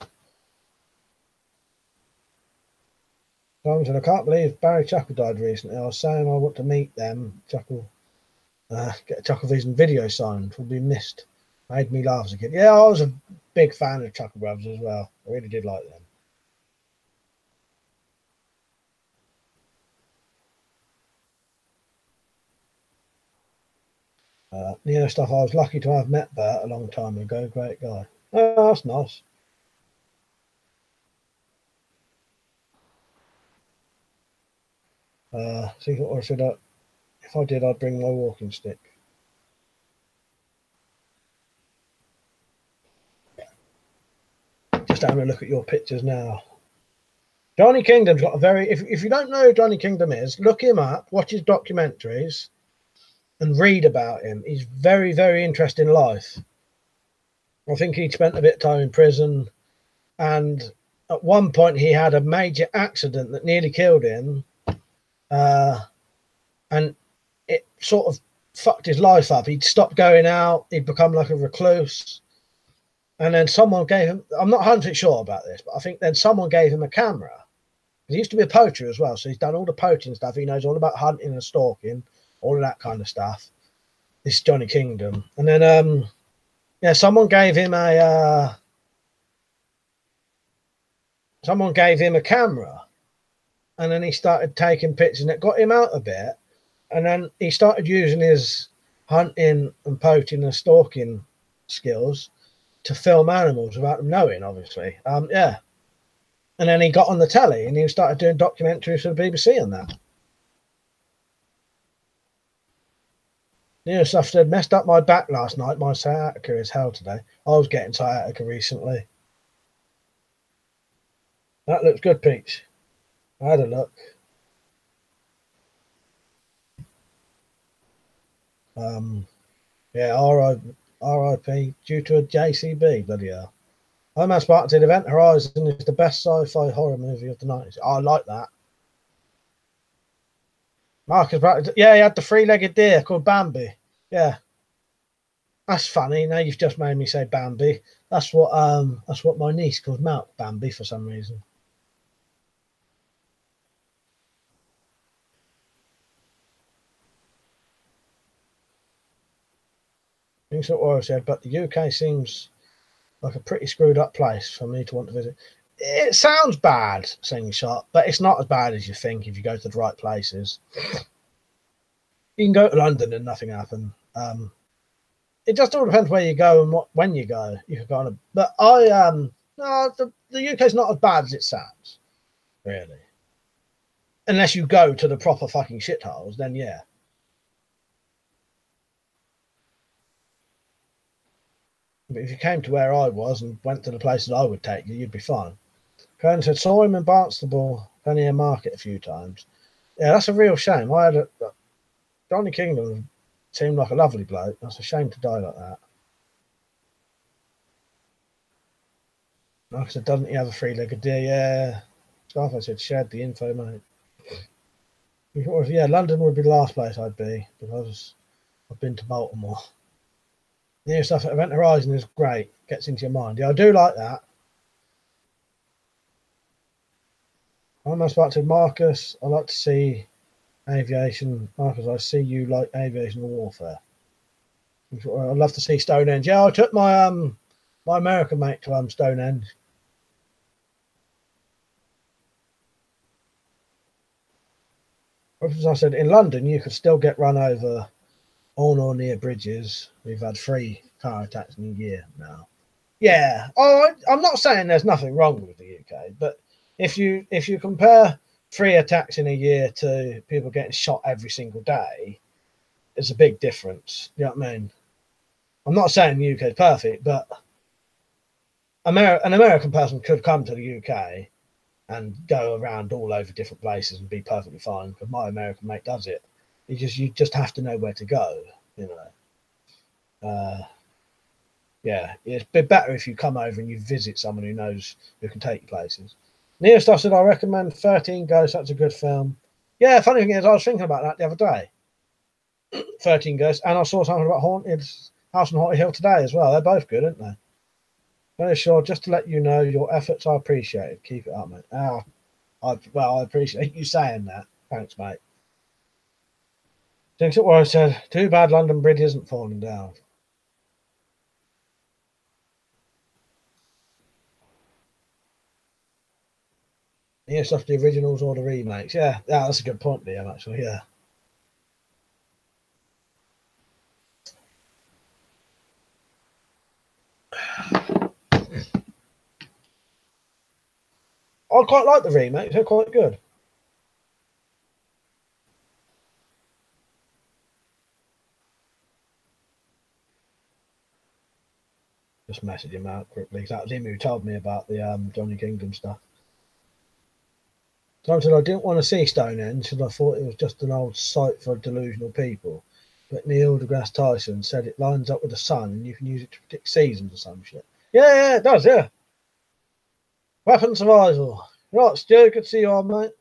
I can't believe Barry Chuckle died recently. I was saying I want to meet them. Chuckle, get a Chuckle Vision video signed. Will be missed. Made me laugh as a kid. Yeah, I was a big fan of Chuckle Brothers as well. I really did like them. Neo stuff. I was lucky to have met Bert a long time ago. Great guy. Oh, that's nice. See what I said. If I did, I'd bring my walking stick. Just having a look at your pictures now. Johnny Kingdom's got a very. If you don't know who Johnny Kingdom is, look him up, watch his documentaries, and read about him. He's very, very interesting life. I think he'd spent a bit of time in prison, and at one point he had a major accident that nearly killed him, and it sort of fucked his life up. He'd stopped going out. He'd become like a recluse. And then someone gave him, I'm not 100% sure about this, but I think then someone gave him a camera. He used to be a poacher as well, so he's done all the poaching stuff. He knows all about hunting and stalking, all of that kind of stuff. This is Johnny Kingdom. And then, yeah, someone gave him a camera. And then he started taking pictures, and it got him out a bit. And then he started using his hunting and poaching and stalking skills to film animals without them knowing, obviously. Yeah. And then he got on the telly and he started doing documentaries for the BBC on that. You know, stuff said, messed up my back last night. My sciatica is hell today. I was getting sciatica recently. That looks good, Peach. I had a look. Yeah, RIP due to a JCB, bloody hell. I'm as part of the event. Horizon is the best sci-fi horror movie of the 90s. I like that. Marcus, yeah, he had the three-legged deer called Bambi. Yeah, that's funny. Now you've just made me say Bambi. That's what my niece calls Mount Bambi for some reason. Things that what I said, but the UK seems like a pretty screwed up place for me to want to visit. It sounds bad, Slingshot, but it's not as bad as you think if you go to the right places. You can go to London and nothing happen. It just all depends where you go and when you go. You can kind of, but no, the UK is not as bad as it sounds, really. Unless you go to the proper fucking shitholes, then yeah. But if you came to where I was and went to the places I would take you, you'd be fine. Cohen said, saw him in Barnstable, Penny Market a few times. Yeah, that's a real shame. I had Johnny Kingdom seemed like a lovely bloke. That's a shame to die like that. Like I said, doesn't he have a three-legged deer? Yeah. Scarface said, shared the info, mate. Yeah, London would be the last place I'd be because I've been to Baltimore. New stuff at Event Horizon is great. Gets into your mind. Yeah, I do like that. I'm most about to Marcus. I like to see aviation. Marcus, I see you like aviation warfare. I'd love to see Stonehenge. Yeah, I took my my American mate to Stonehenge. As I said, in London, you could still get run over on or near bridges. We've had 3 car attacks in a year now. Yeah. Oh, I'm not saying there's nothing wrong with the UK, but if you compare 3 attacks in a year to people getting shot every single day, it's a big difference. You know what I mean? I'm not saying the UK is perfect, but an American person could come to the UK and go around all over different places and be perfectly fine. Because my American mate does it. You just have to know where to go. You know. Yeah, it's a bit better if you come over and you visit someone who knows who can take you places. Neo Stuff said, I recommend 13 Ghosts. That's a good film. Yeah, funny thing is, I was thinking about that the other day. 13 Ghosts, and I saw something about Haunted House on Haunted Hill today as well. They're both good, aren't they? Very sure. Just to let you know, your efforts are appreciated. Keep it up, mate. I appreciate you saying that. Thanks, mate. Thinks it was said, too bad London Bridge isn't falling down. Yes, off the originals or the remakes. Yeah, that's a good point, Liam, actually, yeah. I quite like the remakes. They're quite good. Just message him out quickly. That was him who told me about the Johnny Kingdom stuff. So I said I didn't want to see Stonehenge because I thought it was just an old site for delusional people. But Neil deGrasse Tyson said it lines up with the sun and you can use it to predict seasons or some shit. Yeah, it does, yeah. Weapon survival. Right, Stu, good to see you on, mate.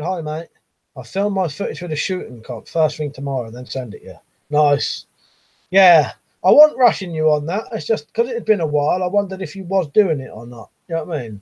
Hi, mate. I filmed my footage for the shooting comp first thing tomorrow, then send it you. Nice. Yeah. I wasn't rushing you on that. It's just because it had been a while, I wondered if you was doing it or not. You know what I mean?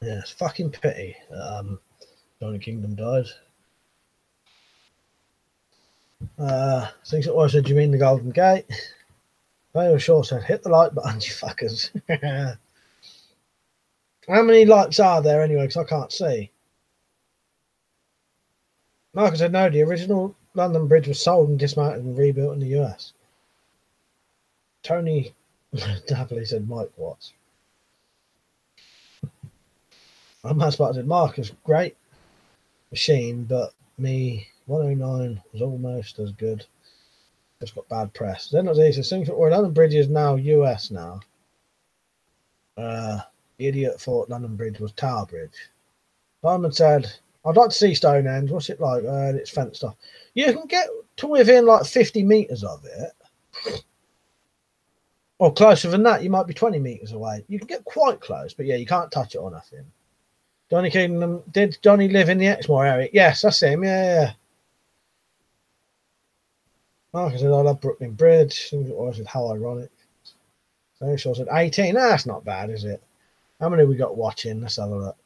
Yeah, it's fucking pity. Johnny Kingdom died. Things that was said, you mean the Golden Gate? Very sure said, hit the like button, you fuckers. How many likes are there anyway? Because I can't see. Marcus said, no, the original London Bridge was sold and dismantled and rebuilt in the US. Tony happily said, Mike Watts. I'm not about to say, Marcus, great machine, but me 109 was almost as good. Just got bad press. Then it was things that were London Bridge is now US now. The idiot thought London Bridge was Tower Bridge. Diamond said, I'd like to see Stonehenge. What's it like? It's fenced off. You can get to within like 50 metres of it. Or closer than that, you might be 20 metres away. You can get quite close, but yeah, you can't touch it or nothing. Johnny Kingdom, did Johnny live in the Exmoor area? Yes, that's him, yeah. Marcus said, I love Brooklyn Bridge. I said, how ironic. So Shaw said, 18. That's not bad, is it? How many we got watching? Let's have a look.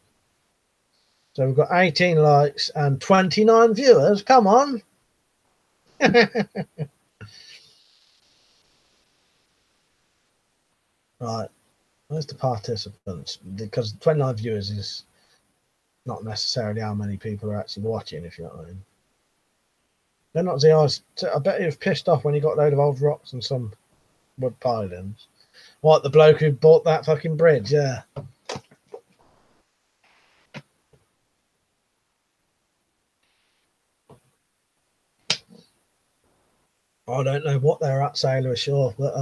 So we've got 18 likes and 29 viewers. Come on. Right. Where's the participants? Because 29 viewers is not necessarily how many people are actually watching, if you know what I mean. They're not the eyes. I bet he was pissed off when he got a load of old rocks and some wood pilings. What, the bloke who bought that fucking bridge? Yeah. I don't know what they're at, Sailor Ashore, but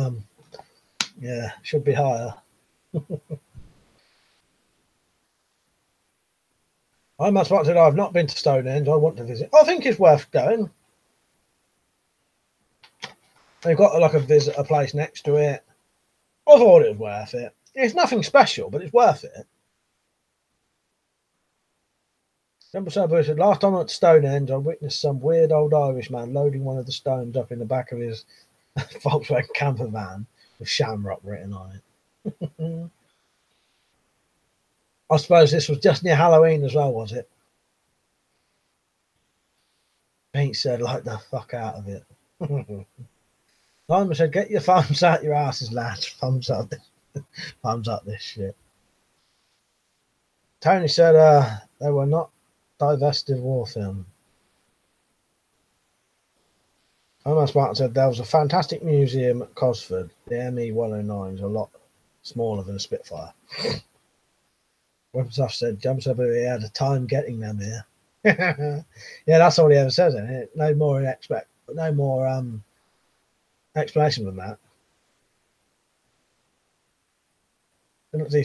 yeah, should be higher. I must admit that I've not been to Stonehenge. I want to visit. I think it's worth going. They've got like a place next to it. I thought it was worth it. It's nothing special, but it's worth it. Simple Sober said, last time at Stonehenge, I witnessed some weird old Irishman loading one of the stones up in the back of his Volkswagen camper van with Shamrock written on it. I suppose this was just near Halloween as well, was it? Pete said, like the fuck out of it. Simon said, get your thumbs out your asses, lads. Thumbs up this shit. Tony said they were not divested war film. Thomas Martin said there was a fantastic museum at Cosford. The ME 109 is a lot smaller than a Spitfire. Weapons said Jump said he had a time getting them here. Yeah, that's all he ever says, isn't it? No more explanation than that.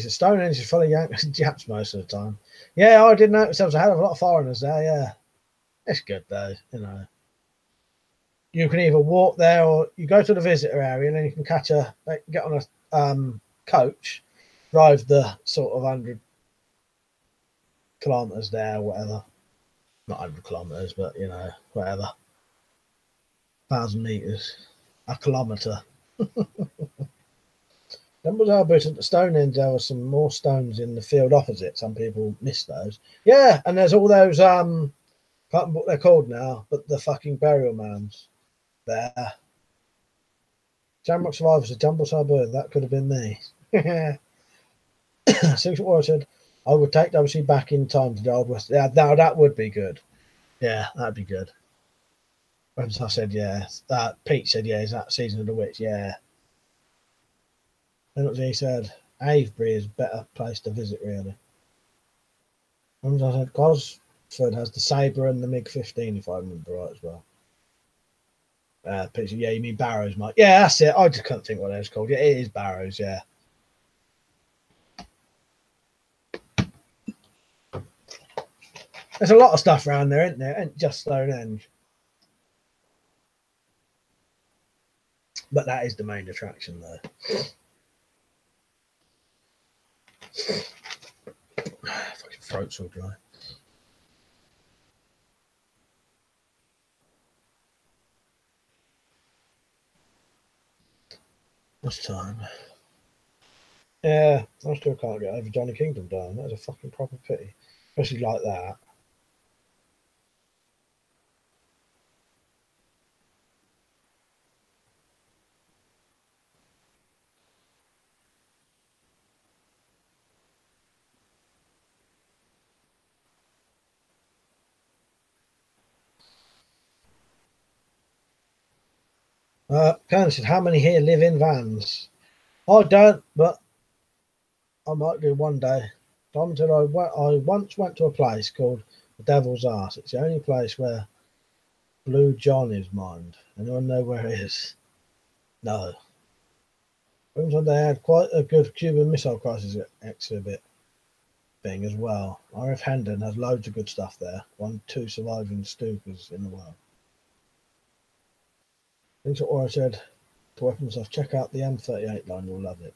Stonehenge is full of Yanks and Japs most of the time. Yeah, I did notice there was a hell of a lot of foreigners there. Yeah, it's good though. You know, you can either walk there or you go to the visitor area and then you can get on a coach, drive the sort of 100 kilometers there, or whatever. Not 100 kilometers, but you know, whatever. 1,000 meters, a kilometer. Then was our boot at the Stonehenge. There were some more stones in the field opposite. Some people miss those. Yeah, and there's all those can't remember what they're called now, but the fucking burial mounds there. Jamrock survivors, a jumble suburb. That could have been me. Secret Warrior said, I would take WC back in time to the Old West. Yeah, now that would be good. Yeah, that'd be good. I said, yeah. Pete said, yeah, is that Season of the Witch? Yeah. And he said, Avebury is a better place to visit, really. I said, Cos, Ford has the Sabre and the MiG-15, if I remember right as well. Picture, yeah, you mean Barrows, Mike? Yeah, that's it. I just couldn't think what it was called. Yeah, it is Barrows, yeah. There's a lot of stuff around there, isn't there? And just Stonehenge. But that is the main attraction, though. Fucking throat's all dry. What's time? Yeah, I still can't get over Johnny Kingdom dying. That was a fucking proper pity. Especially like that. Karen said, how many here live in vans? I don't, but I might do one day. Tom said, I once went to a place called the Devil's Arse. It's the only place where Blue John is mined. Anyone know where it is? No. They had quite a good Cuban Missile Crisis exhibit thing as well. RF Hendon has loads of good stuff there. 2 surviving Stukas in the world. Things that Aura said to weapons stuff, check out the M38 line, you'll love it.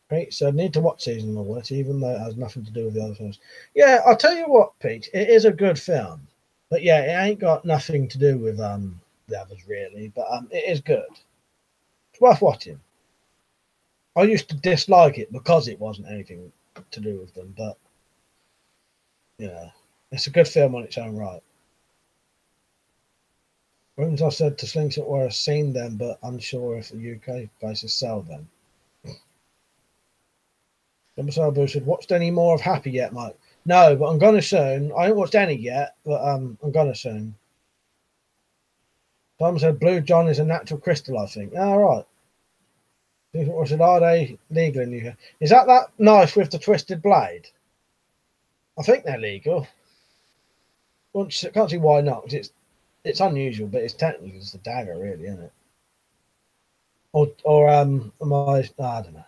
Pete said, need to watch Season of Wet, even though it has nothing to do with the other films. Yeah, I'll tell you what, Pete, it is a good film. But yeah, it ain't got nothing to do with the others really, but it is good. It's worth watching. I used to dislike it because it wasn't anything to do with them, but yeah, it's a good film on its own right. Rooms I said to Slingshot where I've seen them, but unsure if the UK places sell them. Sabu said, watched any more of Happy yet, Mike? No, but I'm gonna soon. I haven't watched any yet, but I'm gonna soon. Tom said Blue John is a natural crystal, I think. All right. I said, are they legal in the UK? Is that knife with the twisted blade? I think they're legal. Well, I can't see why not, because it's unusual, but it's technically just a dagger, really, isn't it? Or I don't know.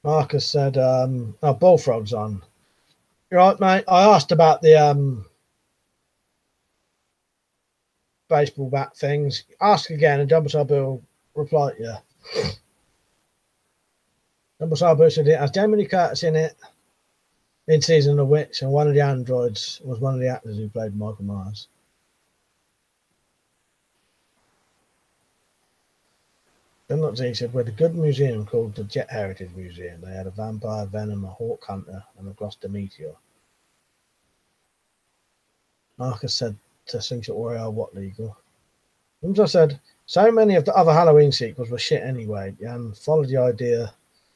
Marcus said, Bullfrog's on. You're right, mate. I asked about the baseball bat things. Ask again, and Jumbo Sabu will reply to you. Jumbo Sabu said it has Jamie Lee Curtis in it in Season of the Witch, and one of the androids was one of the actors who played Michael Myers. Then he said, we had a good museum called the Jet Heritage Museum. They had a vampire, venom, a hawk hunter, and a Gloucester meteor. Marcus said to Slingshot Warrior, what legal? And I said, so many of the other Halloween sequels were shit anyway, and followed the idea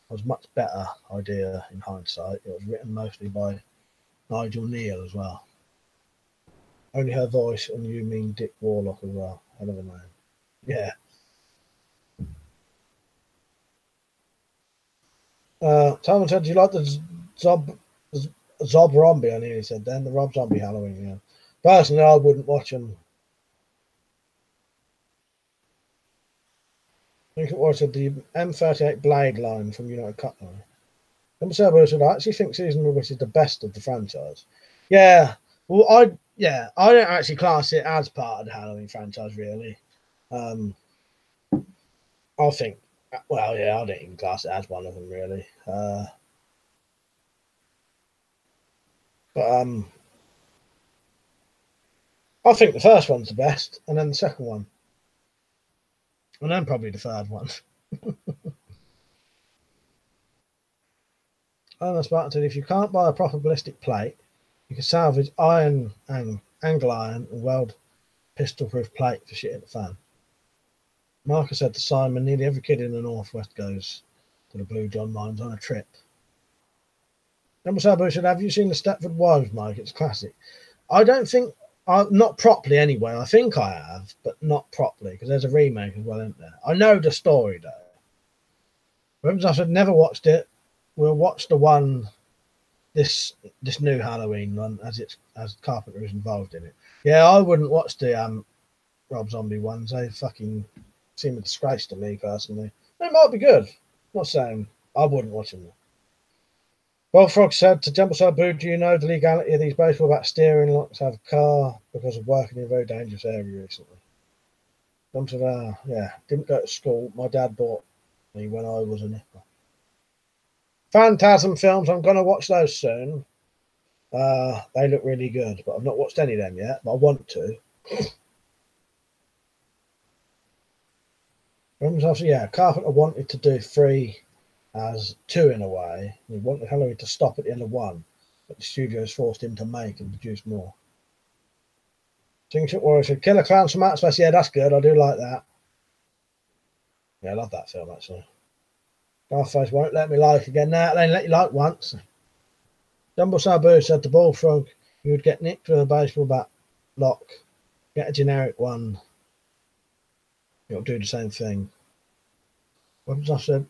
was much better idea in hindsight. It was written mostly by Nigel Neal as well. Only her voice, and you mean Dick Warlock as well. Hell of a name. Yeah. Simon said, do you like the Zob Zombie? I nearly said then. The Rob Zombie Halloween, yeah. Personally, I wouldn't watch them. I think it was the M38 Blade line from United Cutlery. Number seven said, I actually think Season of Witch is the best of the franchise. Yeah. Well, I don't actually class it as part of the Halloween franchise, really. I think, well, yeah, I don't even class it as one of them, really. But I think the first one's the best, and then the second one, and then probably the third one. Ernest Spartan said, if you can't buy a proper ballistic plate, you can salvage angle iron and weld pistol-proof plate for shit at the fan. Marcus said to Simon, nearly every kid in the Northwest goes to the Blue John mines on a trip. Number Sabu said, have you seen the Stepford Wives, Mike? It's classic. I don't think Not properly anyway. I think I have, but not properly because there's a remake as well, isn't there? I know the story though. Remember, I said never watched it. We'll watch the one this new Halloween one as Carpenter is involved in it. Yeah, I wouldn't watch the Rob Zombie ones. They fucking seem a disgrace to me personally. They might be good. I'm not saying I wouldn't watch them. Well, Frog said to Jump Side Boo, do you know the legality of these baseball bat steering locks out of a car because of working in a very dangerous area recently? Jump said, yeah, didn't go to school. My dad bought me when I was a nipper. Phantasm films, I'm going to watch those soon. They look really good, but I've not watched any of them yet, but I want to. Yeah, Carpenter wanted to do 3 as 2 in a way. He wanted Halloween to stop at the end of 1, but the studios forced him to make and produce more. Singship Warrior said, Killer Clowns from Outer Space. Yeah, that's good. I do like that. Yeah, I love that film, actually. Scarface won't let me like again. Nah, they let you like once. Jumbo Sabu said, the Bullfrog, you would get nicked with a baseball bat lock. Get a generic one. It'll do the same thing. What I said?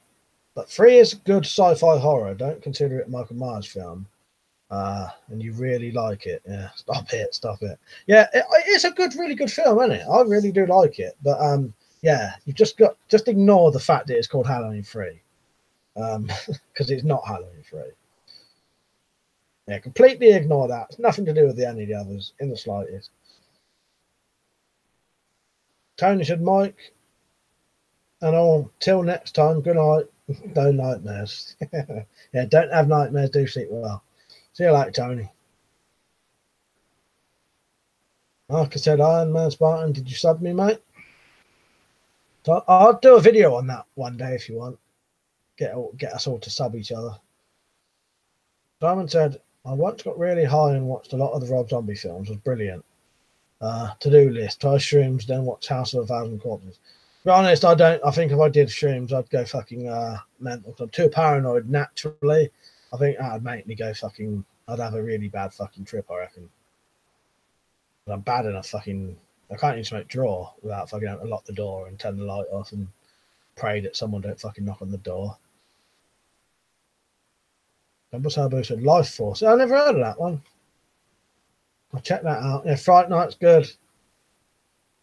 But 3 is good sci-fi horror. Don't consider it a Michael Myers film. And you really like it. Yeah, stop it. Yeah, it's a really good film, isn't it? I really do like it. But yeah, you just ignore the fact that it's called Halloween 3. Because it's not Halloween 3. Yeah, completely ignore that. It's nothing to do with any of the others in the slightest. Tony said, Mike, and till next time, good night. No nightmares. Yeah, don't have nightmares. Do sleep well. See you later, Tony. Like I said, Iron Man Spartan, did you sub me, mate? So I'll do a video on that one day if you want. Get us all to sub each other. Simon said, I once got really high and watched a lot of the Rob Zombie films. It was brilliant. To-do list, try shrooms, then watch House of a Thousand Corpses. To be honest, I think if I did shrooms, I'd go fucking mental. I'm too paranoid naturally. I think that'd make me go fucking, I'd have a really bad fucking trip, I reckon. But I'm bad enough fucking, I can't even smoke draw without fucking having to lock the door and turn the light off and pray that someone don't fucking knock on the door. Double Sabu said Life Force. I never heard of that one. I'll check that out. Yeah, Fright Night's good.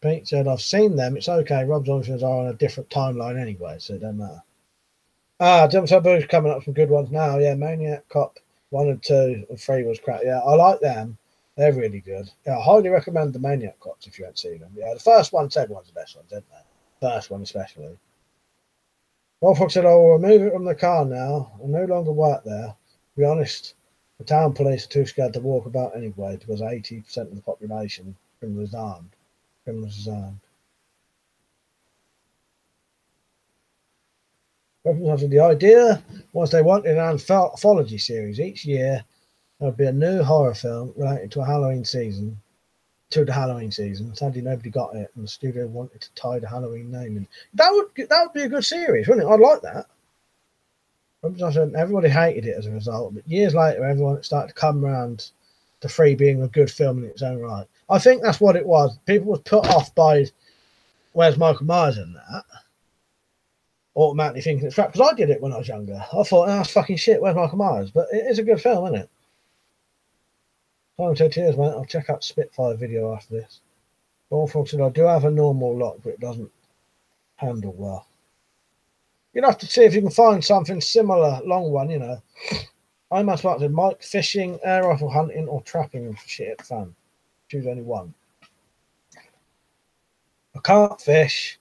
Pete said, I've seen them. It's okay. Rob Zombie are on a different timeline anyway, so it doesn't matter. Double Sabu's coming up with some good ones now. Yeah, Maniac Cop 1 and 2 and 3 was crap. Yeah, I like them. They're really good. Yeah, I highly recommend the Maniac Cops if you haven't seen them. Yeah, the first one, second one's the best ones, isn't they? First one especially. Wolfhawk said, I will remove it from the car now. I no longer work there. To be honest, the town police are too scared to walk about anyway because 80% of the population is armed. Criminals is armed. The idea was they wanted an anthology series. Each year there would be a new horror film related to a Halloween season. Sadly, nobody got it, and the studio wanted to tie the Halloween name in. That would be a good series, wouldn't it? I'd like that. Everybody hated it as a result, but years later, everyone started to come around to 3 being a good film in its own right. I think that's what it was. People were put off by where's Michael Myers in that, automatically thinking it's crap. Because I did it when I was younger. I thought, that's fucking shit. Where's Michael Myers? But it is a good film, isn't it? Time to tears, mate. I'll check out Spitfire video after this. Bullfrog said, I do have a normal lock, but it doesn't handle well. You'd have to see if you can find something similar, long one, you know. I must like to Mike, fishing, air rifle hunting, or trapping for shit fun. Choose only one. I can't fish,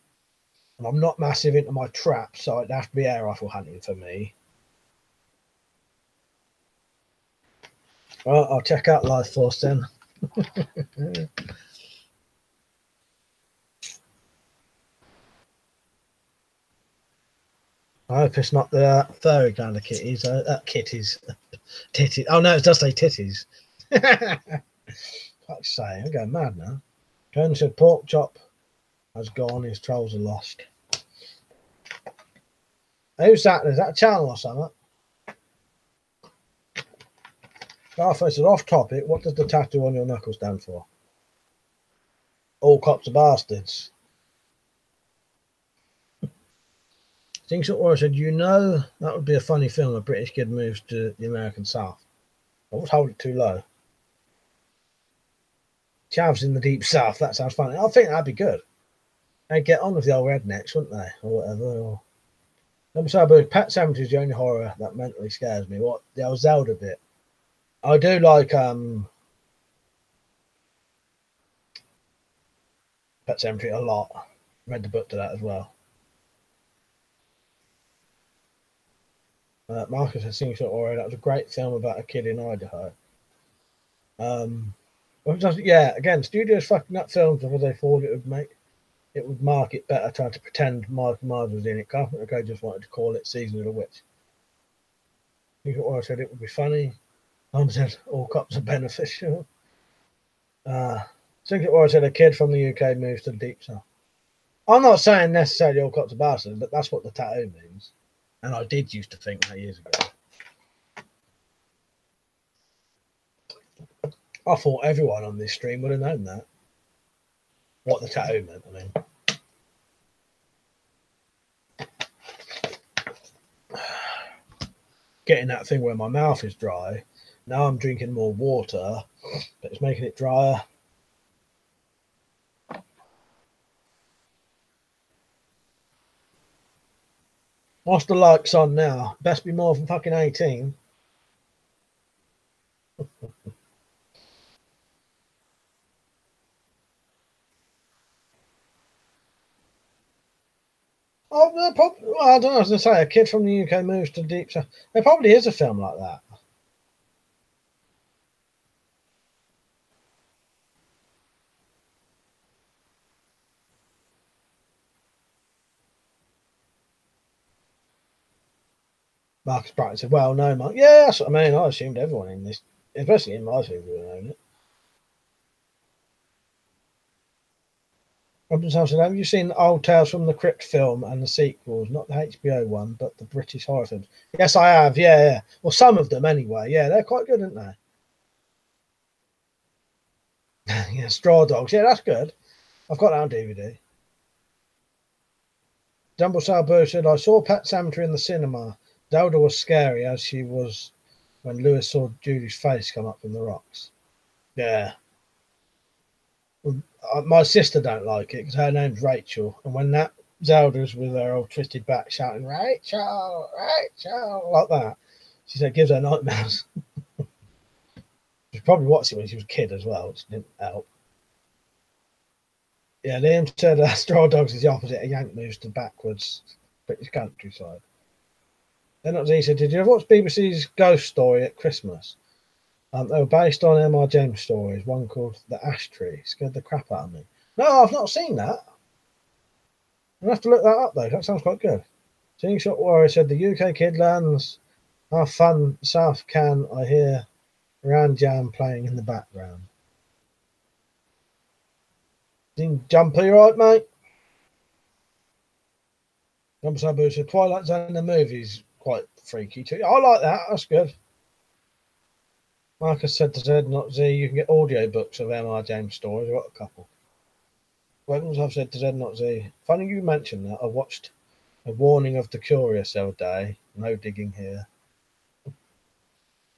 and I'm not massive into my traps, so it'd have to be air rifle hunting for me. Well, I'll check out Life Force then. I hope it's not the furry kind of kitties. Kitties. Titties. Oh, no, it does say titties. Fuck's sake, I'm going mad now. Tony said pork chop has gone, his trolls are lost. Who's that? Is that a channel or something? Garface said off topic, what does the tattoo on your knuckle stand for? All cops are bastards. Things or said, you know, that would be a funny film. A British kid moves to the American South. I would hold it too low. Chavs in the deep South. That sounds funny. I think that'd be good. They'd get on with the old rednecks, wouldn't they, or whatever? Or... Number seven, Pet Sematary is the only horror that mentally scares me. What the old Zelda bit? I do like Pet Sematary a lot. Read the book to that as well. Marcus has seen sort of that was a great film about a kid in Idaho. Yeah, again, studios fucking up films because they thought it would market better trying to pretend Michael Myers was in it. Carpenter just wanted to call it Season of the Witch. I said it would be funny. Said all cops are beneficial. Secret War said a kid from the UK moves to the deep south. I'm not saying necessarily all cops are bastards, but that's what the tattoo means. And I did used to think that years ago. I thought everyone on this stream would have known that. What the tattoo meant, I mean. Getting that thing where my mouth is dry. Now I'm drinking more water, but it's making it drier. What's the likes on now? Best be more than fucking 18. Oh, well, I don't know. I was going to say, a kid from the UK moves to deep south. There probably is a film like that. Marcus Brighton said, well, no, Mark. Yeah, that's what I mean. I assumed everyone in this, especially in my film, would own it. Robinson said, have you seen Old Tales from the Crypt film and the sequels? Not the HBO one, but the British horror films. Yes, I have. Yeah. Well, some of them anyway. Yeah, they're quite good, aren't they? Yeah, Straw Dogs. Yeah, that's good. I've got that on DVD. Dumble Salbo said, I saw Pet Sematary in the cinema. Zelda was scary as she was when Lewis saw Judy's face come up from the rocks. Yeah. Well, my sister don't like it because her name's Rachel. And when that Zelda's with her old twisted back shouting, Rachel, Rachel, like that, she said, gives her nightmares. She probably watched it when she was a kid as well, which didn't help. Yeah, Liam said Straw Dogs is the opposite. A yank moves to backwards British countryside. Then he said, did you ever watch BBC's Ghost Story at Christmas? They were based on M.R. James stories, one called The Ash Tree. Scared the crap out of me. No, I've not seen that. I'll have to look that up, though. That sounds quite good. Seeing Shot Warrior said, the UK kid lands. How fun South can I hear Ran Jam playing in the background. Jumper, you right, mate? Jumper Sabu said, Twilight Zone the movie's quite freaky too. I like that. That's good. Marcus said to Z, not Z, you can get audio books of M.R. James stories. I've got a couple. Weapons I've said to Z, not Z. Funny you mentioned that. I watched A Warning of the Curious the other day. No digging here.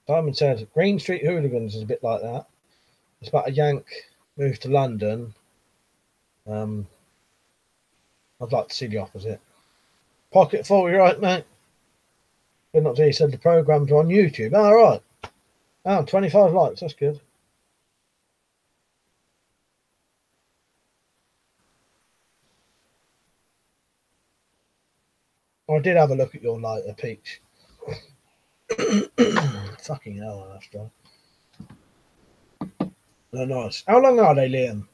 Simon said, Green Street Hooligans is a bit like that. It's about a yank moved to London. I'd like to see the opposite. Pocket full, you're right, mate. But not Z said the program's on YouTube. All right. 25 likes. That's good. I did have a look at your lighter, Peach. Fucking hell, that's dry. They're nice. How long are they, Liam?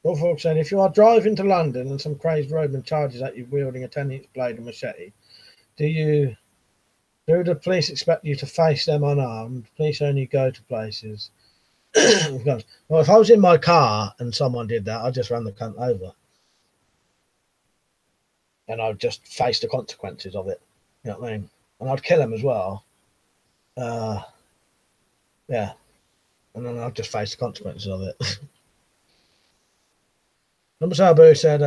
Wolfhawk said, if you are driving to London and some crazed roadman charges at you wielding a 10-inch blade and machete, do the police expect you to face them unarmed? Police only go to places. Well, if I was in my car and someone did that, I'd just run the cunt over. And I'd just face the consequences of it. You know what I mean? And I'd kill him as well. Yeah. And then I'll just face the consequences of it. Number Sabu said,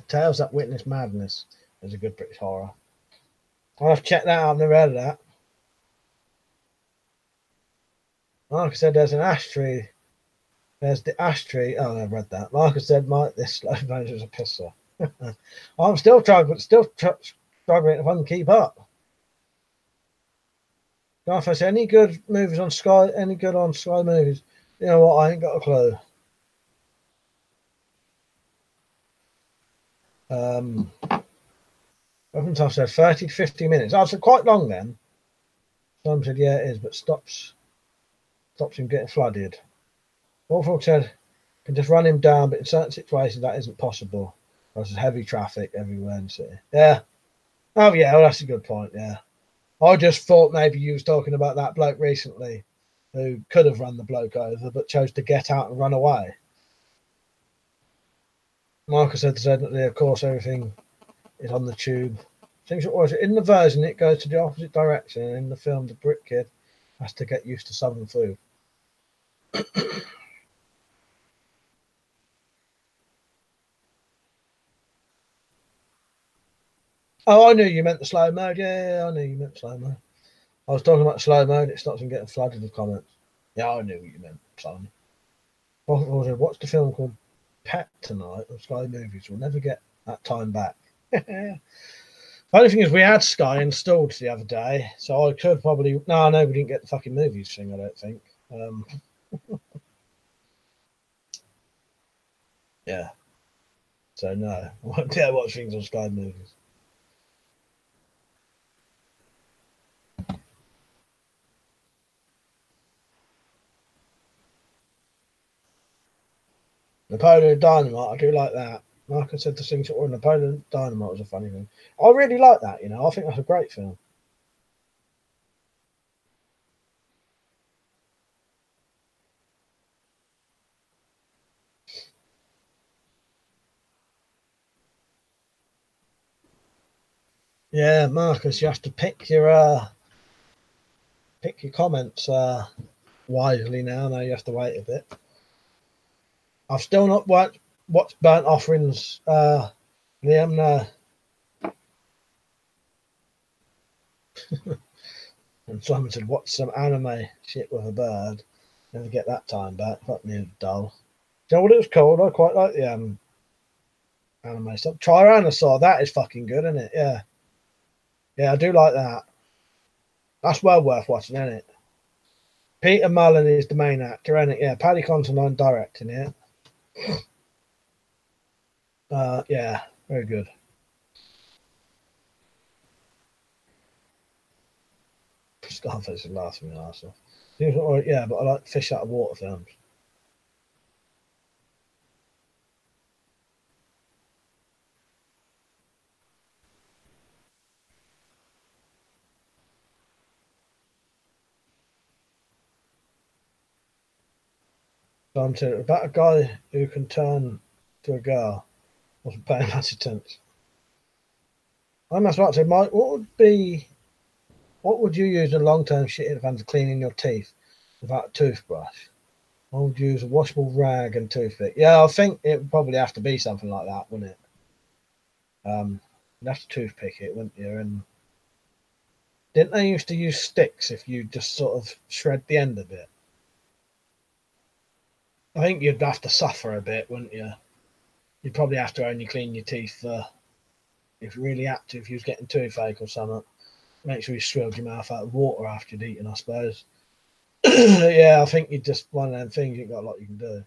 Tales That Witness Madness is a good British horror. I'll have to check that out. I've never heard of that. Like I said, there's an ash tree. There's the ash tree. Oh, I've read that. Like I said, Mike, this slow motion is a pisser. I'm still struggling if I can keep up. If I say any good movies on Sky, any good on Sky Movies, you know what? I ain't got a clue. I've said 30 to 50 minutes. I said quite long then. Some said, yeah, it is, but stops him getting flooded. Wolfhawk said, can just run him down, but in certain situations that isn't possible. There's heavy traffic everywhere in the city. Yeah. Oh, yeah, well, that's a good point, yeah. I just thought maybe you was talking about that bloke recently who could have run the bloke over, but chose to get out and run away. Marcus said, of course, everything is on the tube. Things in the version, it goes to the opposite direction, and in the film, the Brit kid has to get used to Southern food. Oh, I knew you meant the slow mode. Yeah, I knew you meant slow mode. I was talking about slow mode. It stops him getting flooded with comments. Yeah, I knew what you meant, son. Watch the film called Pet tonight on Sky Movies. We'll never get that time back. Only thing is, we had Sky installed the other day, so I could probably. No, we didn't get the fucking movies thing. I don't think. Yeah. So no, I won't dare watch things on Sky Movies. Napoleon Dynamite, I do like that. Like I said, the things that were Napoleon Dynamite was a funny thing. I really like that. I think that's a great film. Yeah, Marcus, you have to pick your comments wisely now. Now you have to wait a bit. I've still not watched Burnt Offerings, Liam. No. And Simon said, watch some anime shit with a bird. Never get that time back. Fuck me, dull. Do you know what it was called? I quite like the anime stuff. Tyrannosaur, that is fucking good, isn't it? Yeah. Yeah, I do like that. That's well worth watching, isn't it? Peter Mullen is the main actor, isn't it? Yeah, Paddy Considine directing it. Yeah, very good. Scarface is laughing me ass off. Yeah, but I like fish out of water films. So I'm saying about a guy who can turn to a girl. Wasn't paying much attention. I must about to say, Mike, what would you use in long-term shit in advance of cleaning your teeth without a toothbrush? I would use a washable rag and toothpick. Yeah, I think it would probably have to be something like that, wouldn't it? You'd have to toothpick it, wouldn't you? And didn't they used to use sticks if you just sort of shred the end of it? I think you'd have to suffer a bit, wouldn't you? You'd probably have to only clean your teeth if you really had to, if you was getting toothache or something. Make sure you swilled your mouth out of water after you'd eaten, I suppose. Yeah, I think you just one of them things. You've got a lot you can do.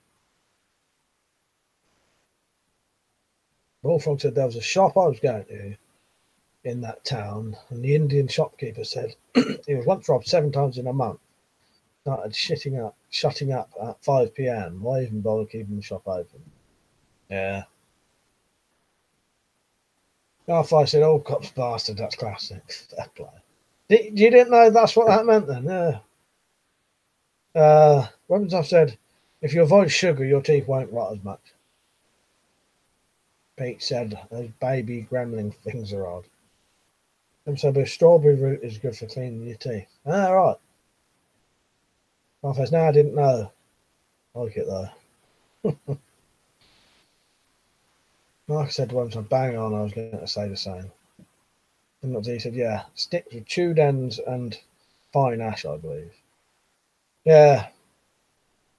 Bullfrog said there was a shop I was going to in that town, and the Indian shopkeeper said he was once robbed 7 times in a month. Started shutting up at 5 p.m. Why even bother keeping the shop open? Yeah. After I said, "Oh, cops bastard," that's classic. Fair play. You didn't know that's what that meant then? Yeah. Weapons I've said, if you avoid sugar, your teeth won't rot as much. Pete said, those baby gremlin things are odd. And so the strawberry root is good for cleaning your teeth. Ah, right. Scarface, no, I didn't know. I like it though. Like I said once, I'm bang on, I was going to say the same. And he said, yeah, sticks with chewed ends and fine ash, I believe. Yeah.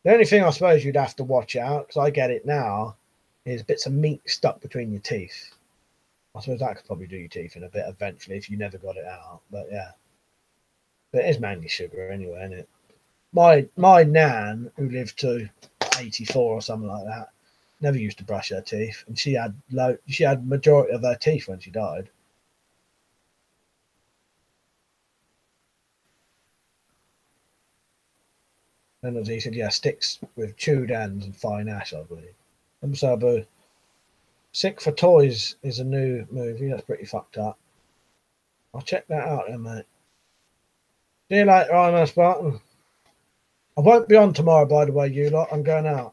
The only thing I suppose you'd have to watch out, because I get it now, is bits of meat stuck between your teeth. I suppose that could probably do your teeth in a bit eventually if you never got it out. But yeah. But it is mainly sugar anyway, isn't it? My nan, who lived to 84 or something like that, never used to brush her teeth, and she had majority of her teeth when she died. And as he said, yeah, sticks with chewed ends and fine ash, I believe. And so, Sick for Toys is a new movie that's pretty fucked up. I'll check that out then, mate. See you later, I'm Spartan. I won't be on tomorrow, by the way, you lot. I'm going out.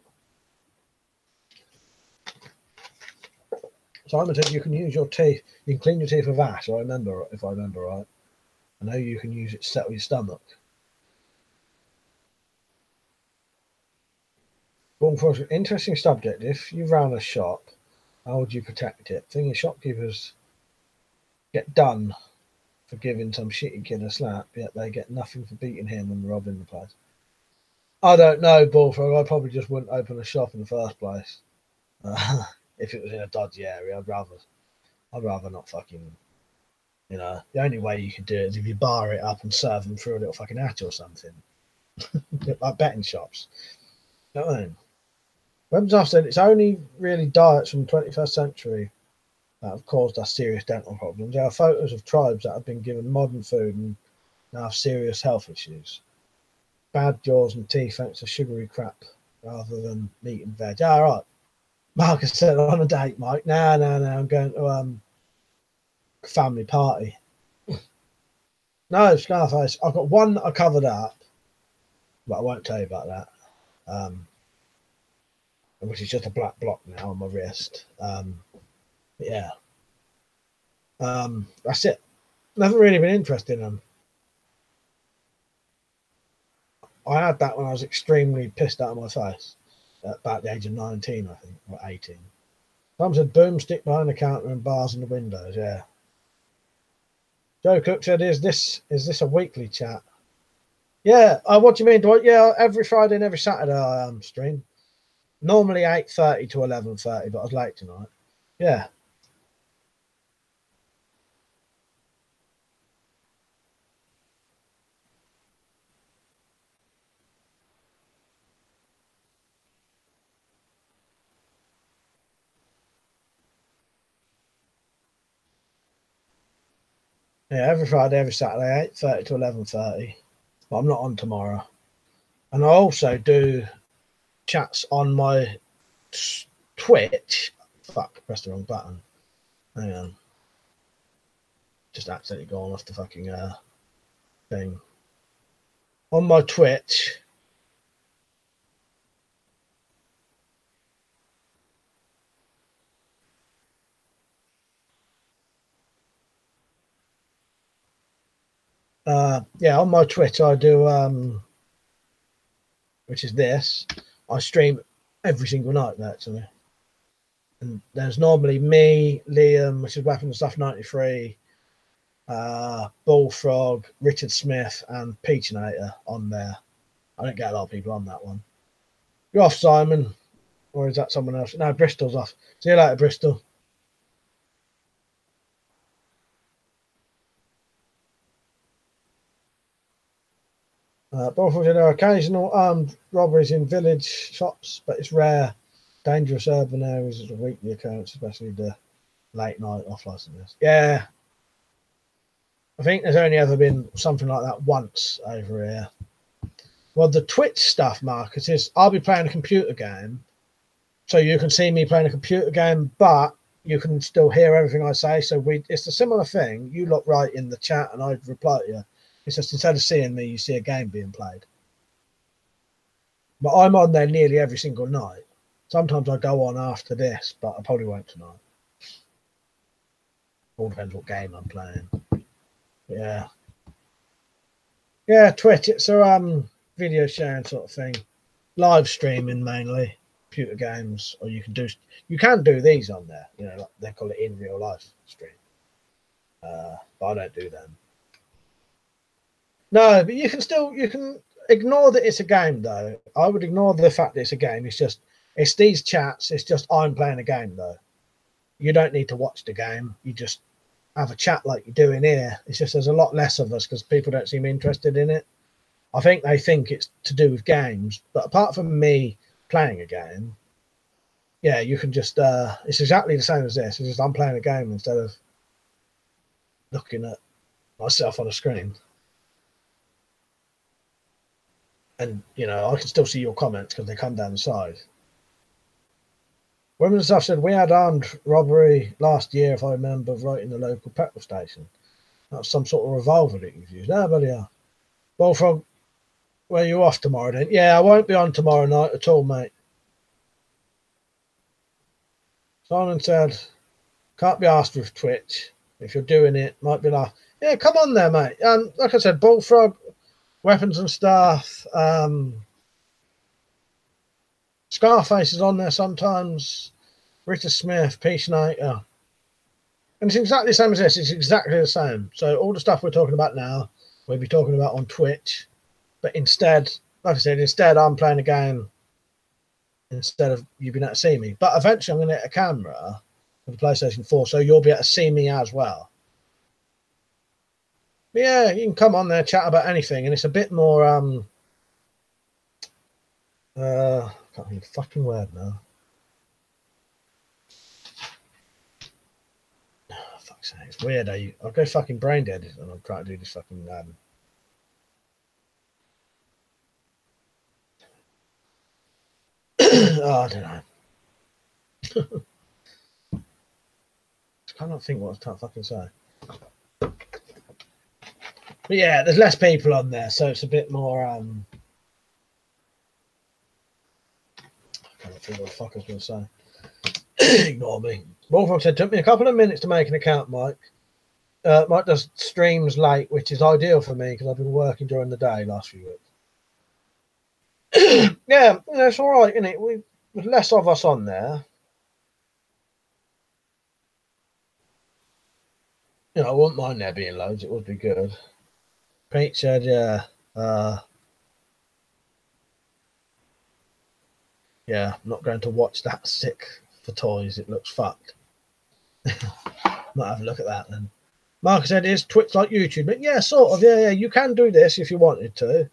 Simon said you can use your teeth. You can clean your teeth with ash. If I remember right. I know you can use it to settle your stomach. One for an interesting subject. If you ran a shop, how would you protect it? Thing is, shopkeepers get done for giving some shitty kid a slap, yet they get nothing for beating him and robbing the place. I don't know, Bullfrog. I probably just wouldn't open a shop in the first place. If it was in a dodgy area, I'd rather not fucking. You know, the only way you could do it is if you bar it up and serve them through a little fucking hatch or something, like betting shops. You know what I mean? Website said it's only really diets from the 21st century that have caused us serious dental problems. There are photos of tribes that have been given modern food and now have serious health issues. Bad jaws and teeth thanks to sugary crap rather than meat and veg. All right. Marcus said on a date, Mike. No, I'm going to family party. No, Scarface. I've got one that I covered up, but I won't tell you about that. Which is just a black block now on my wrist. Yeah. That's it. Never really been interested in them. I had that when I was extremely pissed out of my face at about the age of 19, I think, or 18. Some said boomstick behind the counter and bars in the windows. Yeah. Joe Cook said, "Is this a weekly chat?" Yeah. What do you mean? Yeah, every Friday and every Saturday I stream. Normally 8:30 to 11:30, but I was late tonight. Yeah. Yeah, every Friday, every Saturday, 8:30 to 11:30. But I'm not on tomorrow. And I also do chats on my Twitch. Fuck, pressed the wrong button. Hang on. Just accidentally gone off the fucking thing. On my Twitch. Yeah, on my Twitch I do which is this. I stream every single night actually. And there's normally me, Liam, which is Weapons Stuff 93, Bullfrog, Richard Smith, and Peachinator on there. I don't get a lot of people on that one. You're off, Simon. Or is that someone else? No, Bristol's off. See you later, Bristol. Bullfrog, there are occasional armed robberies in village shops, but it's rare. Dangerous urban areas is a weekly occurrence, especially the late night off license. Yeah. I think there's only ever been something like that once over here. Well, the Twitch stuff, Marcus, is I'll be playing a computer game. So you can see me playing a computer game, but you can still hear everything I say. So it's a similar thing. You look right in the chat and I'd reply to you. It's just instead of seeing me, you see a game being played. But I'm on there nearly every single night. Sometimes I go on after this, but I probably won't tonight. All depends what game I'm playing. Yeah. Yeah, Twitch. It's a video sharing sort of thing, live streaming mainly, computer games, or you can do these on there. You know, like they call it in real life stream. But I don't do them. No, but you can ignore that it's a game though. I would ignore the fact that it's a game. It's these chats. It's just I'm playing a game though. You don't need to watch the game. You just have a chat like you do in here. It's just there's a lot less of us because people don't seem interested in it. I think they think it's to do with games, but apart from me playing a game, yeah, you can just it's exactly the same as this. It's just I'm playing a game instead of looking at myself on a screen. And you know, I can still see your comments because they come down the side. Women's stuff said we had armed robbery last year, if I remember right, in the local petrol station. That was some sort of revolver that you've used. No, but yeah. Bullfrog, where you off tomorrow then? Yeah, I won't be on tomorrow night at all, mate. Simon said, can't be asked with Twitch. If you're doing it, might be like, yeah, come on there, mate. Like I said, Bullfrog, Weapons and Stuff, Scarface is on there sometimes, Rita Smith, Peacemaker. And it's exactly the same as this. It's exactly the same. So all the stuff we're talking about now, we'll be talking about on Twitch. But instead, like I said, I'm playing a game instead of you being able to see me. But eventually I'm going to get a camera for the PlayStation 4, so you'll be able to see me as well. But yeah, you can come on there, chat about anything. And it's a bit more... I can't think of the fucking word now. Oh, fuck's sake, it's weird. I'll go fucking brain dead and I'm trying to do this fucking oh, I don't know. I cannot think what I was trying to fucking say. But yeah, there's less people on there, so it's a bit more I can't think what the fuck I was going to say. Ignore me. Wolfram said, took me a couple of minutes to make an account, Mike. Mike does streams late, which is ideal for me because I've been working during the day last few weeks. Yeah, you know, it's all right, isn't it? There's less of us on there. You know, I wouldn't mind there being loads. It would be good. Pete said, yeah. Yeah, I'm not going to watch that sick for toys. It looks fucked. Might have a look at that then. Marcus said, is Twitch like YouTube? But yeah, sort of. Yeah, you can do this if you wanted to.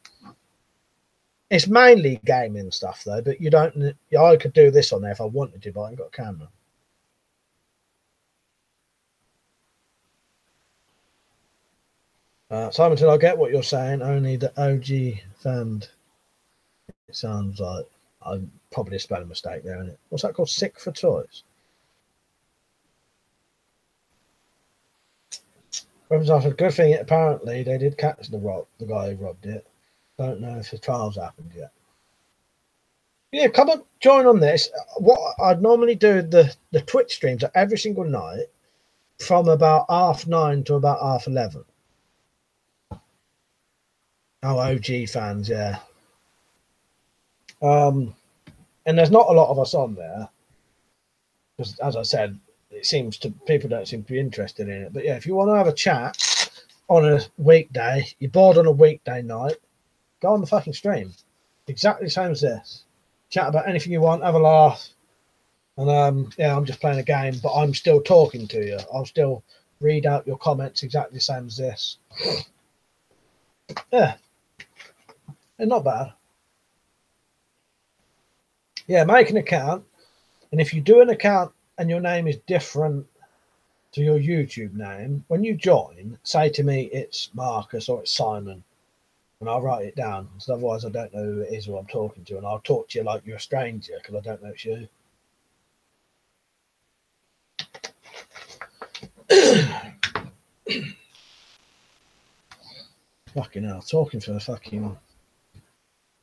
It's mainly gaming stuff though, but you don't. I could do this on there if I wanted to, but I ain't got a camera. Simon said, I get what you're saying. Only the OG fan. It sounds like I'm probably a spelling mistake there, isn't it? What's that called? Sick for toys. Weapons after good thing. Apparently, they did catch the guy who robbed it. Don't know if the trials happened yet. Yeah, come on, join on this. What I'd normally do the Twitch streams are every single night from about 9:30 to about 11:30. Oh, OG fans, yeah. And there's not a lot of us on there because, as I said, people don't seem to be interested in it. But yeah, if you want to have a chat on a weekday, you're bored on a weekday night, go on the fucking stream. Exactly the same as this. Chat about anything you want, have a laugh. And yeah, I'm just playing a game, but I'm still talking to you. I'll still read out your comments exactly the same as this. Yeah. And not bad. Yeah, make an account. And if you do an account and your name is different to your YouTube name, when you join, say to me it's Marcus or it's Simon, and I'll write it down. Because otherwise I don't know who it is who I'm talking to, and I'll talk to you like you're a stranger because I don't know it's you. Fucking hell, talking for fucking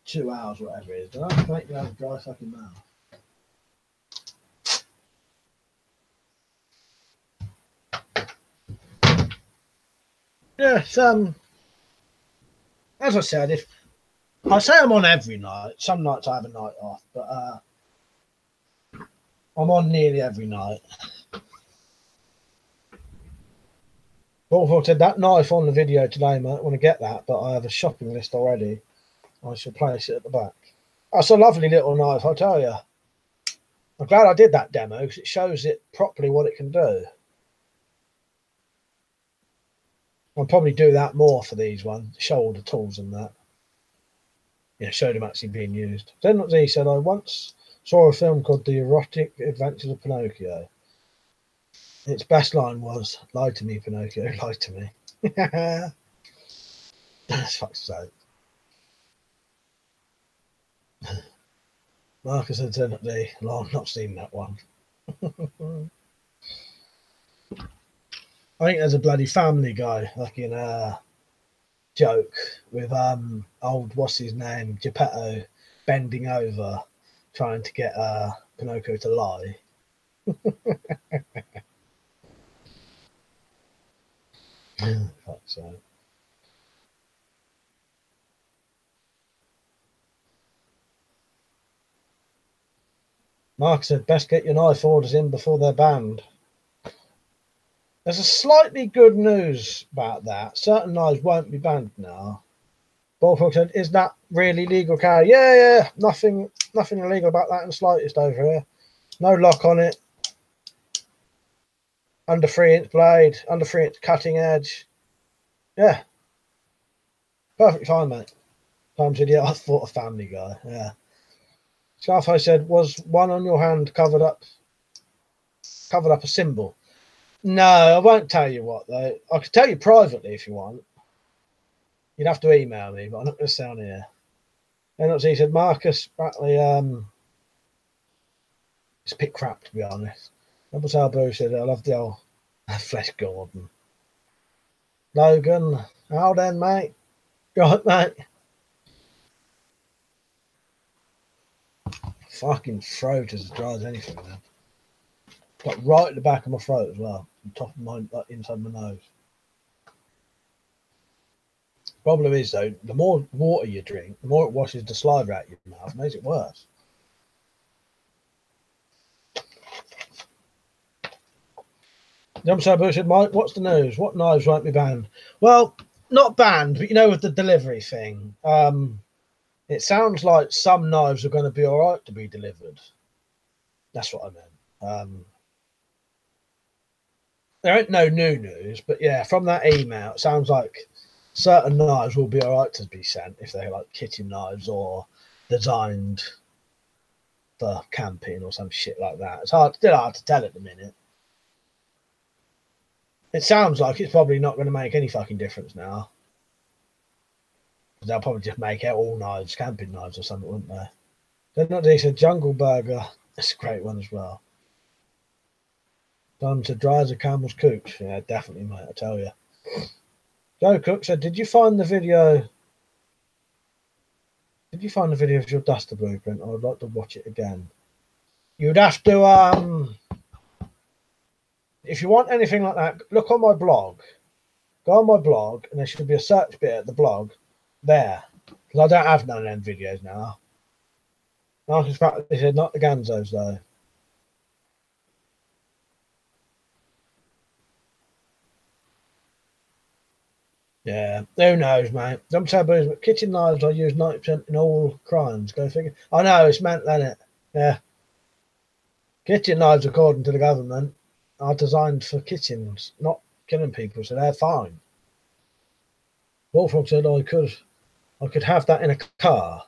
2 hours, whatever it is. Do I have to make you have a dry fucking mouth? Yeah, as I said, if I say I'm on every night. Some nights I have a night off, but I'm on nearly every night. Wolfhawk said that knife on the video today, mate. I want to get that, but I have a shopping list already. I shall place it at the back. That's a lovely little knife, I'll tell you. I'm glad I did that demo because it shows it properly what it can do. I'll probably do that more for these ones, show all the tools and that. Yeah, show them actually being used. Then he said, I once saw a film called The Erotic Adventures of Pinocchio. Its best line was, lie to me, Pinocchio, lie to me. That's fuck's sake. Marcus had turned up the I've not seen that one. I think there's a bloody Family Guy fucking joke with old what's his name, Geppetto, bending over trying to get Pinocchio to lie. Fuck's sake. Mark said, best get your knife orders in before they're banned. There's a slightly good news about that. Certain knives won't be banned now. Bullfrog said, is that really legal carry? Yeah. Nothing illegal about that in the slightest over here. No lock on it. Under 3-inch blade. Under 3-inch cutting edge. Yeah. Perfect fine, mate. Tom said, yeah, I thought a Family Guy. Yeah. Scarface said, was one on your hand covered up a symbol? No, I won't tell you what, though. I could tell you privately if you want. You'd have to email me, but I'm not going to say on here. And he said, Marcus Bratley, it's a bit crap, to be honest. Double Salbo said, I love the old Flesh Gordon. Logan, how then, mate? Right, mate. Fucking throat as dry as anything, man. Like right at the back of my throat as well. On top of my, like inside my nose. Problem is though, the more water you drink, the more it washes the saliva out your mouth, makes it worse. Jump said, Mike, what's the news? What knives won't be banned? Well, not banned, but you know, with the delivery thing, it sounds like some knives are going to be all right to be delivered. That's what I meant. There ain't no new news, but yeah, from that email, it sounds like certain knives will be all right to be sent if they're like kitchen knives or designed for camping or some shit like that. It's still hard to tell at the minute. It sounds like it's probably not going to make any fucking difference now. They'll probably just make out all knives, camping knives or something, wouldn't they? Then not they said Jungle Burger. That's a great one as well. Done to dry as a camel's cooch. Yeah, definitely, mate, I tell you. Joe Cook said, did you find the video? Did you find the video of your duster blueprint? I would like to watch it again. You'd have to, if you want anything like that, look on my blog. Go on my blog, and there should be a search bit at the blog there. Because I don't have none of them videos now. Marcus Pratt, they said, not the Ganzos, though. Yeah, who knows, mate. Some taboos, but kitchen knives I use 90% in all crimes. Go figure. I know, it's mental, isn't it? Yeah. Kitchen knives, according to the government, are designed for kitchens, not killing people, so they're fine. Wolfrog said I could have that in a car.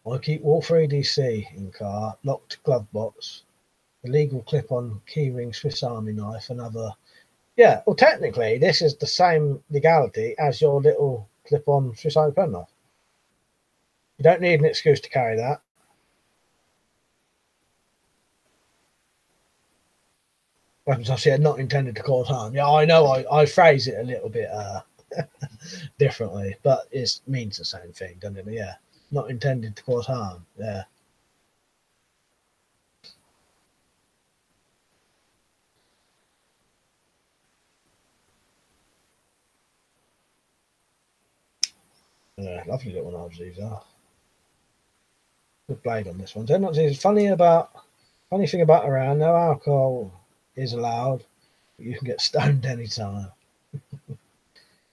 I keep Wolf 3DC in car, locked glove box, illegal clip-on keyring Swiss Army knife, and other. Yeah, well, technically, this is the same legality as your little clip-on Swiss Army pen knife. You don't need an excuse to carry that. Weapons I said not intended to cause harm. Yeah, I know. I phrase it a little bit differently, but it means the same thing, doesn't it? Yeah, not intended to cause harm. Yeah. Yeah, lovely little knives these are. Good blade on this one. Then it's funny thing about around, no alcohol is allowed, but you can get stoned anytime.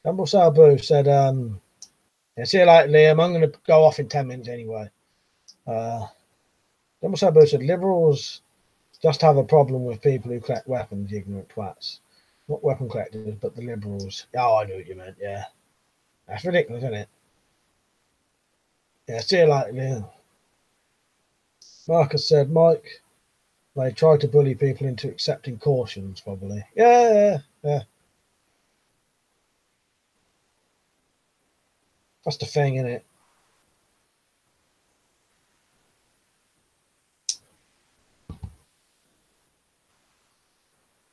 Dumble Sabu said, yeah, see you later, Liam. I'm going to go off in 10 minutes anyway. Dumble Sabu said, liberals just have a problem with people who collect weapons, ignorant twats. Not weapon collectors, but the liberals. Oh, I knew what you meant, yeah. That's ridiculous, isn't it? Yeah, see you later, Liam. Marcus said, Mike, they try to bully people into accepting cautions, probably. Yeah. That's the thing, isn't it?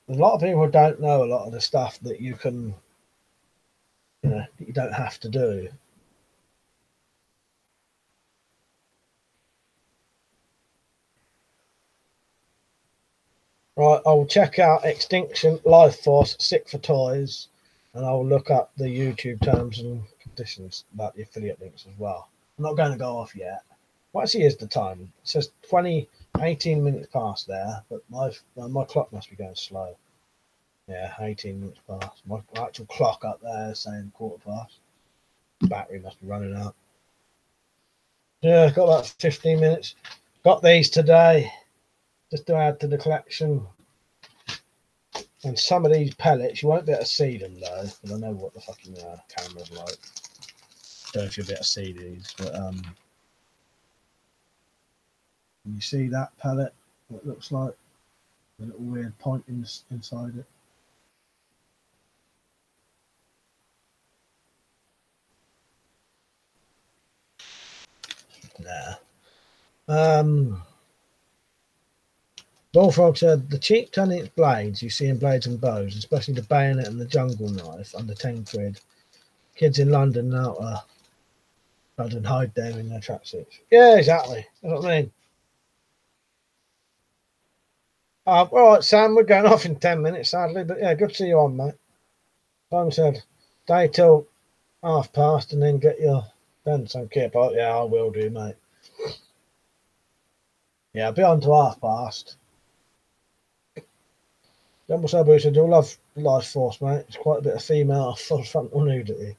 A lot of people don't know a lot of the stuff that you can, you don't have to do. Right, I'll check out Extinction, Life Force, Sick for Toys, and I'll look up the YouTube terms and conditions about the affiliate links as well. I'm not going to go off yet. What actually is the time? It says 18 minutes past there, but my clock must be going slow. Yeah, 18 minutes past. My actual clock up there is saying 15:15. Battery must be running out. Yeah, got about 15 minutes. Got these today, just to add to the collection. And some of these pellets, you won't be able to see them though, because I know what the fucking camera's like. Don't know if you'll be able to see these, but can you see that pellet? What it looks like? A little weird point inside it. Nah. Bullfrog said the cheap 10-inch blades you see in Blades and Bows, especially the bayonet and the jungle knife, under 10 quid. Kids in London now London hide them in their tracksuits. Yeah, exactly. That's what I mean. All right, Sam, we're going off in 10 minutes, sadly, but yeah, good to see you on, mate. Simon said, stay till past and then get your fence on kip. Oh, yeah, I will do, mate. Yeah, I'll be on to past. Dumble Sabu said, you'll love Life Force, mate. It's quite a bit of female full frontal nudity.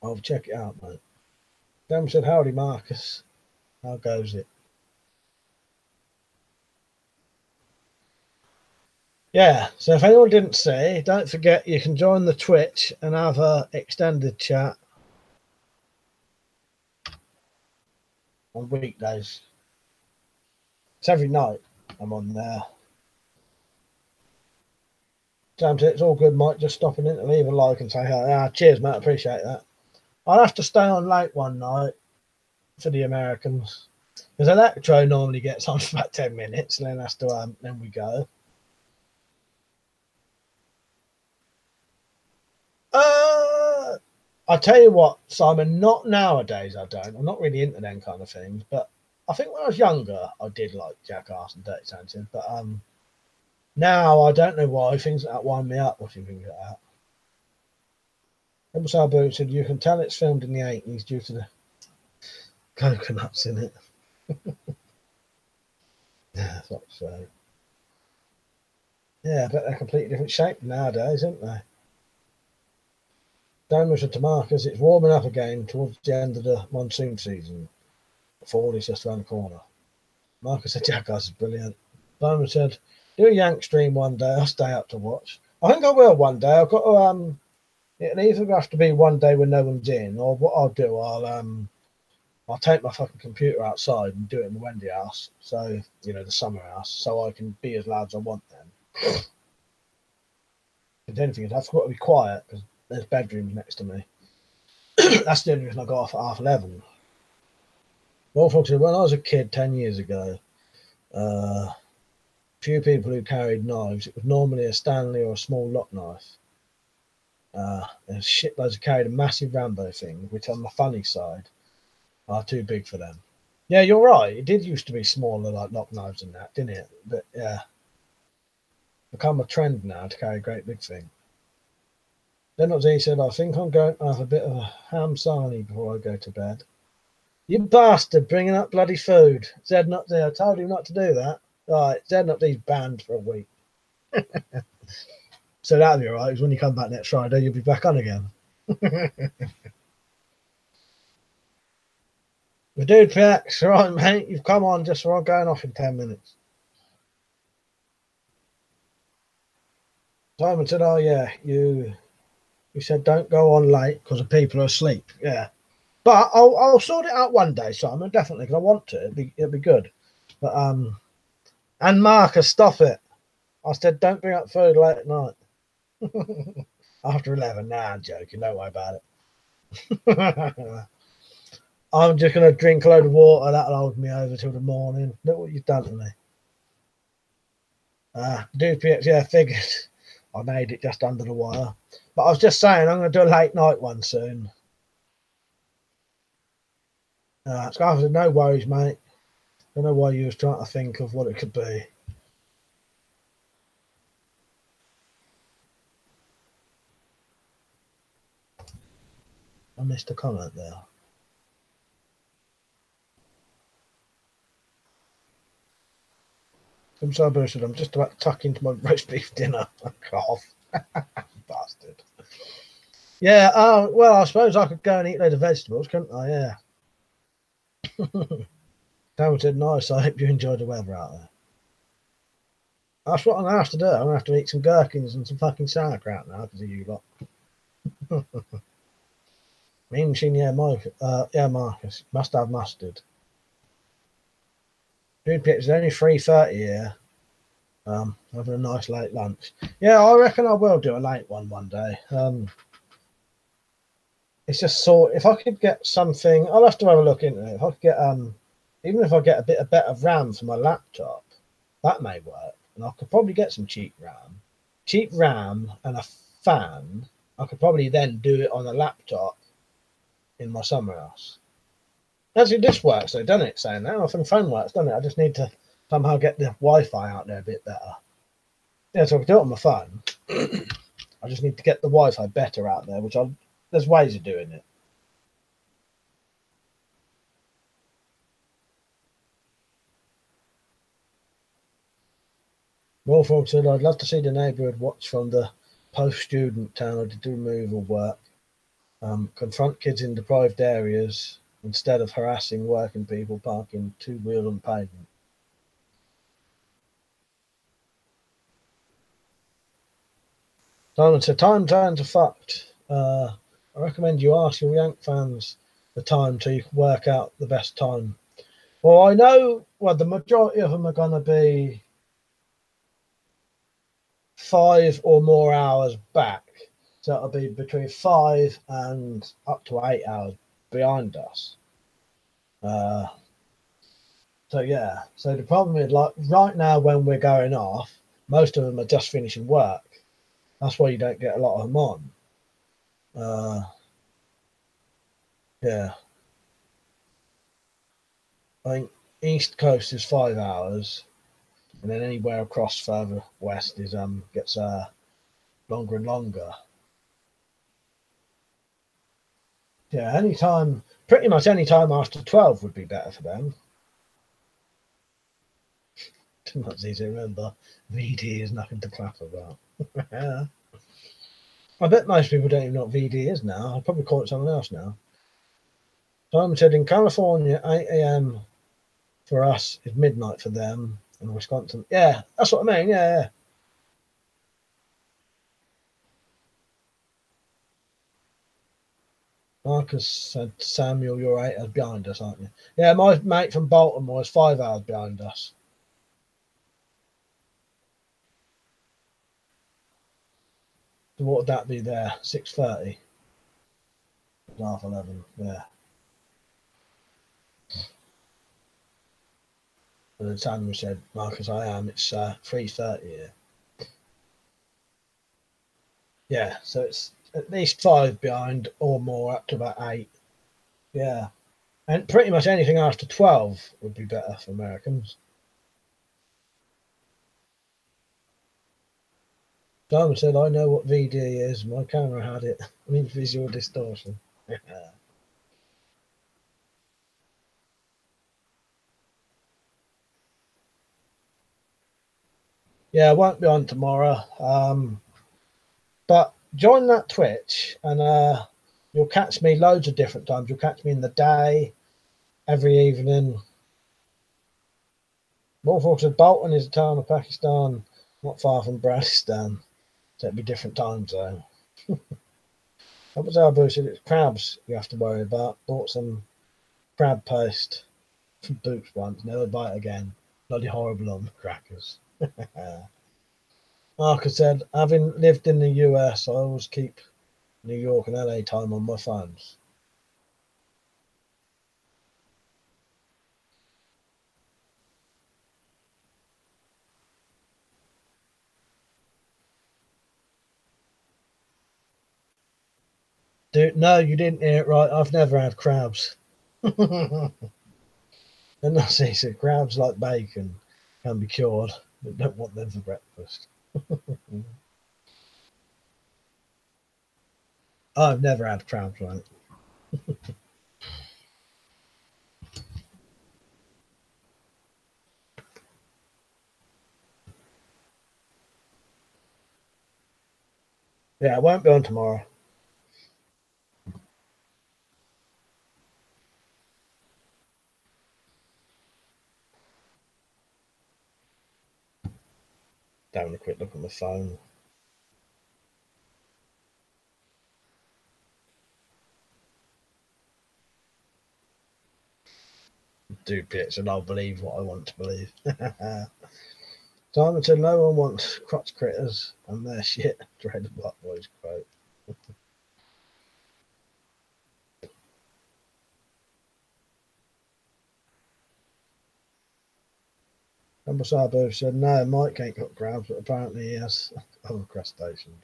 I'll check it out, mate. Dumble said, howdy, Marcus. How goes it? Yeah, so if anyone didn't see, don't forget you can join the Twitch and have a extended chat on weekdays. It's every night I'm on there. Sam said, it's all good, Mike. Just stopping in to leave a like and say hi. Cheers, mate. Appreciate that. I'll have to stay on late one night for the Americans. Because Electro normally gets on for about 10 minutes and then has to, then we go. I tell you what, Simon, not nowadays I don't. I'm not really into them kind of things. But I think when I was younger, I did like Jackass and Dirty Sanchez. But now I don't know why things like that wind me up watching things like that. Emma Boot said you can tell it's filmed in the 80s due to the coconuts in it. Yeah, I thought so. Yeah, I bet they're completely different shape nowadays, aren't they? Damage to Marcus, it's warming up again towards the end of the monsoon season. Fall is just around the corner. Marcus said Jackass is brilliant. Simon said, do a Yank stream one day, I'll stay up to watch. I think I will one day. I've got to it'll either have to be one day when no one's in, or what I'll do, I'll take my fucking computer outside and do it in the Wendy house, so the summer house, so I can be as loud as I want then. If anything, I've got to be quiet because there's bedrooms next to me. That's the only reason I got off at 11:30. Well, when I was a kid 10 years ago, few people who carried knives, it was normally a Stanley or a small lock knife. There's shitloads who carried a massive Rambo thing, which on the funny side are too big for them. Yeah, you're right. It did used to be smaller, like lock knives and that, didn't it? But yeah, become a trend now to carry a great big thing. Then he said, I think I'm going to have a bit of a ham sarnie before I go to bed. You bastard, bringing up bloody food. Zed not there. I told him not to do that. Right, Zed not these banned for a week. So that'll be alright, because when you come back next Friday, you'll be back on again. The dude PX, right, mate, you've come on just for going off in 10 minutes. Simon said, oh yeah, you said don't go on late because the people are asleep. Yeah. But I'll sort it out one day, Simon, definitely, because I want to. It'll be good. But and Marcus, stop it. I said don't bring up food late at night. After 11. Nah, I'm joking, don't worry about it. I'm just gonna drink a load of water, that'll hold me over till the morning. Look what you've done to me. Dude PX, yeah, figured. I made it just under the wire. But I was just saying, I'm going to do a late night one soon. Scarf said, no worries, mate. Don't know why you was trying to think of what it could be. I missed a comment there. Some suburb said, I'm just about to tuck into my roast beef dinner. Cough. Bastard. Yeah, well, I suppose I could go and eat a load of vegetables, couldn't I? Yeah. Cameron said, nice. I hope you enjoyed the weather out there. That's what I'm going to have to do. I'm going to have to eat some gherkins and some fucking sauerkraut now because of you lot. Mean machine, yeah, yeah, Marcus. Must have mustard. Dude, it's only 3:30 here. Having a nice late lunch. Yeah, I reckon I will do a late one day. It's just so if I could get something, I'll have to have a look into it. If I could get even if I get a bit of better RAM for my laptop, that may work. And I could probably get some cheap RAM and a fan. I could probably then do it on a laptop in my summer house. Actually, this works though, doesn't it? Saying that, I think the phone works, doesn't it? I just need to somehow get the Wi-Fi out there a bit better. Yeah, so I can do it on my phone. I just need to get the Wi-Fi better out there, there's ways of doing it. Wolford said, I'd love to see the neighbourhood watch from the post-student town to do removal work. Confront kids in deprived areas instead of harassing working people parking two-wheel on pavement. Simon said, time zones are fucked. I recommend you ask your Yank fans the time so you can work out the best time. Well, I know, the majority of them are going to be 5 or more hours back. So it'll be between 5 and up to 8 hours behind us. So yeah, so the problem is, like right now when we're going off, most of them are just finishing work. That's why you don't get a lot of them on. Yeah, I think East Coast is 5 hours, and then anywhere across further west is gets longer and longer. Yeah, pretty much any time after 12 would be better for them. Too much easy to remember. VD is nothing to clap about. Yeah. I bet most people don't even know what VD is now. I'll probably call it something else now. Simon said in California, 8 a.m. for us is midnight for them, and Wisconsin. Yeah, that's what I mean. Yeah. Marcus said, Samuel, you're 8 hours behind us, aren't you? Yeah, my mate from Baltimore is 5 hours behind us. So what would that be there? 6:30? 11:30, yeah. And then Samuel said, Marcus, I am. It's 3:30 here. Yeah, so it's at least 5 behind or more, up to about 8. Yeah. And pretty much anything after 12 would be better for Americans. Simon said, I know what VD is. My camera had it. I mean, visual distortion. Yeah, I won't be on tomorrow. But join that Twitch and you'll catch me loads of different times. You'll catch me in the day, every evening. Bullfrog said Bolton is a town of Pakistan, not far from Bradistan. So it'd be different times though. That was our boots. It's crabs you have to worry about. Bought some crab paste from Boots once. Never buy it again. Bloody horrible on the crackers. Marcus said, having lived in the US, I always keep New York and LA time on my phones. Dude, no, you didn't hear it right. I've never had crabs. And that's easy. Crabs like bacon can be cured, but don't want them for breakfast. I've never had crabs, right? Yeah, I won't be on tomorrow. Having a quick look at my phone. Dude, Pitts, and I'll believe what I want to believe. Simon said no one wants crotch critters and their shit. Dread Black Boys quote. Number Sabu said no, Mike ain't got crabs, but apparently he has other crustaceans.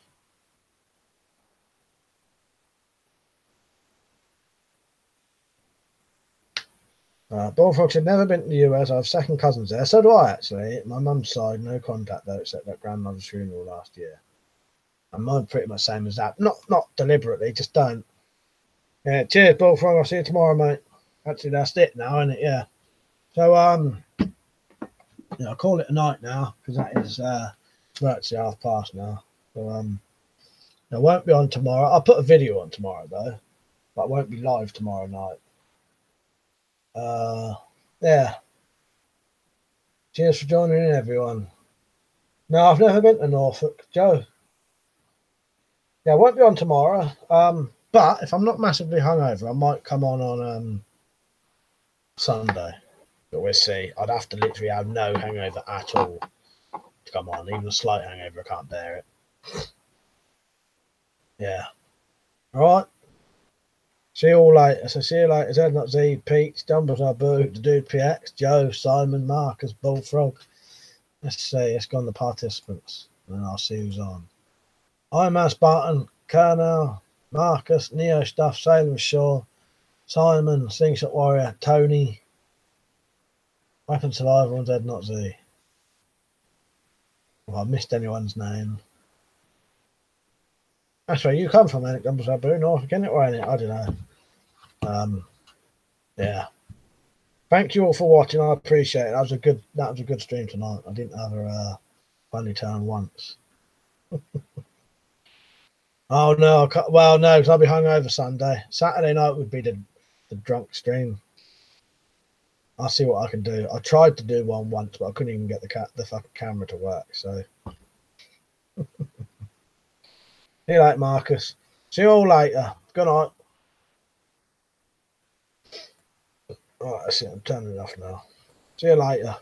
Bullfrog said never been to the US. I have second cousins there. So do I actually. My mum's side, no contact though, except that grandmother's funeral last year. And mine pretty much same as that. Not deliberately, just don't. Yeah, cheers, Bullfrog. I'll see you tomorrow, mate. Actually, that's it now, isn't it? Yeah. So yeah, I'll call it a night now because that is virtually past now. So I won't be on tomorrow. I'll put a video on tomorrow though, but I won't be live tomorrow night. Yeah. Cheers for joining in, everyone. No, I've never been to Norfolk, Joe. Yeah, I won't be on tomorrow. But if I'm not massively hungover, I might come on Sunday. But we'll see. I'd have to literally have no hangover at all to come on. Even a slight hangover, I can't bear it. Yeah. All right. See you all later. So see you later. Zed Not Z, Pete, Dumbledore, Boo, the Dude PX, Joe, Simon, Marcus, Bullfrog. Let's see. Let's go on the participants, and I'll see who's on. I'm Ass Barton, Colonel, Marcus, Neo Stuff, Sailor Shaw, Simon, Slingshot Warrior, Tony, Weapon Survivor, and Zed Not Z. Well, I missed anyone's name. That's where you come from, Eric Dumbledore, Norfolk, isn't it? Or ain't it? I don't know. Yeah. Thank you all for watching. I appreciate it. That was a good stream tonight. I didn't have a funny turn once. Oh no! Well, no, because I'll be hungover Sunday. Saturday night would be the drunk stream. I'll see what I can do. I tried to do one once, but I couldn't even get the fucking camera to work. So, see you later, Marcus. See you all later. Good night. All right, that's it. I'm turning it off now. See you later.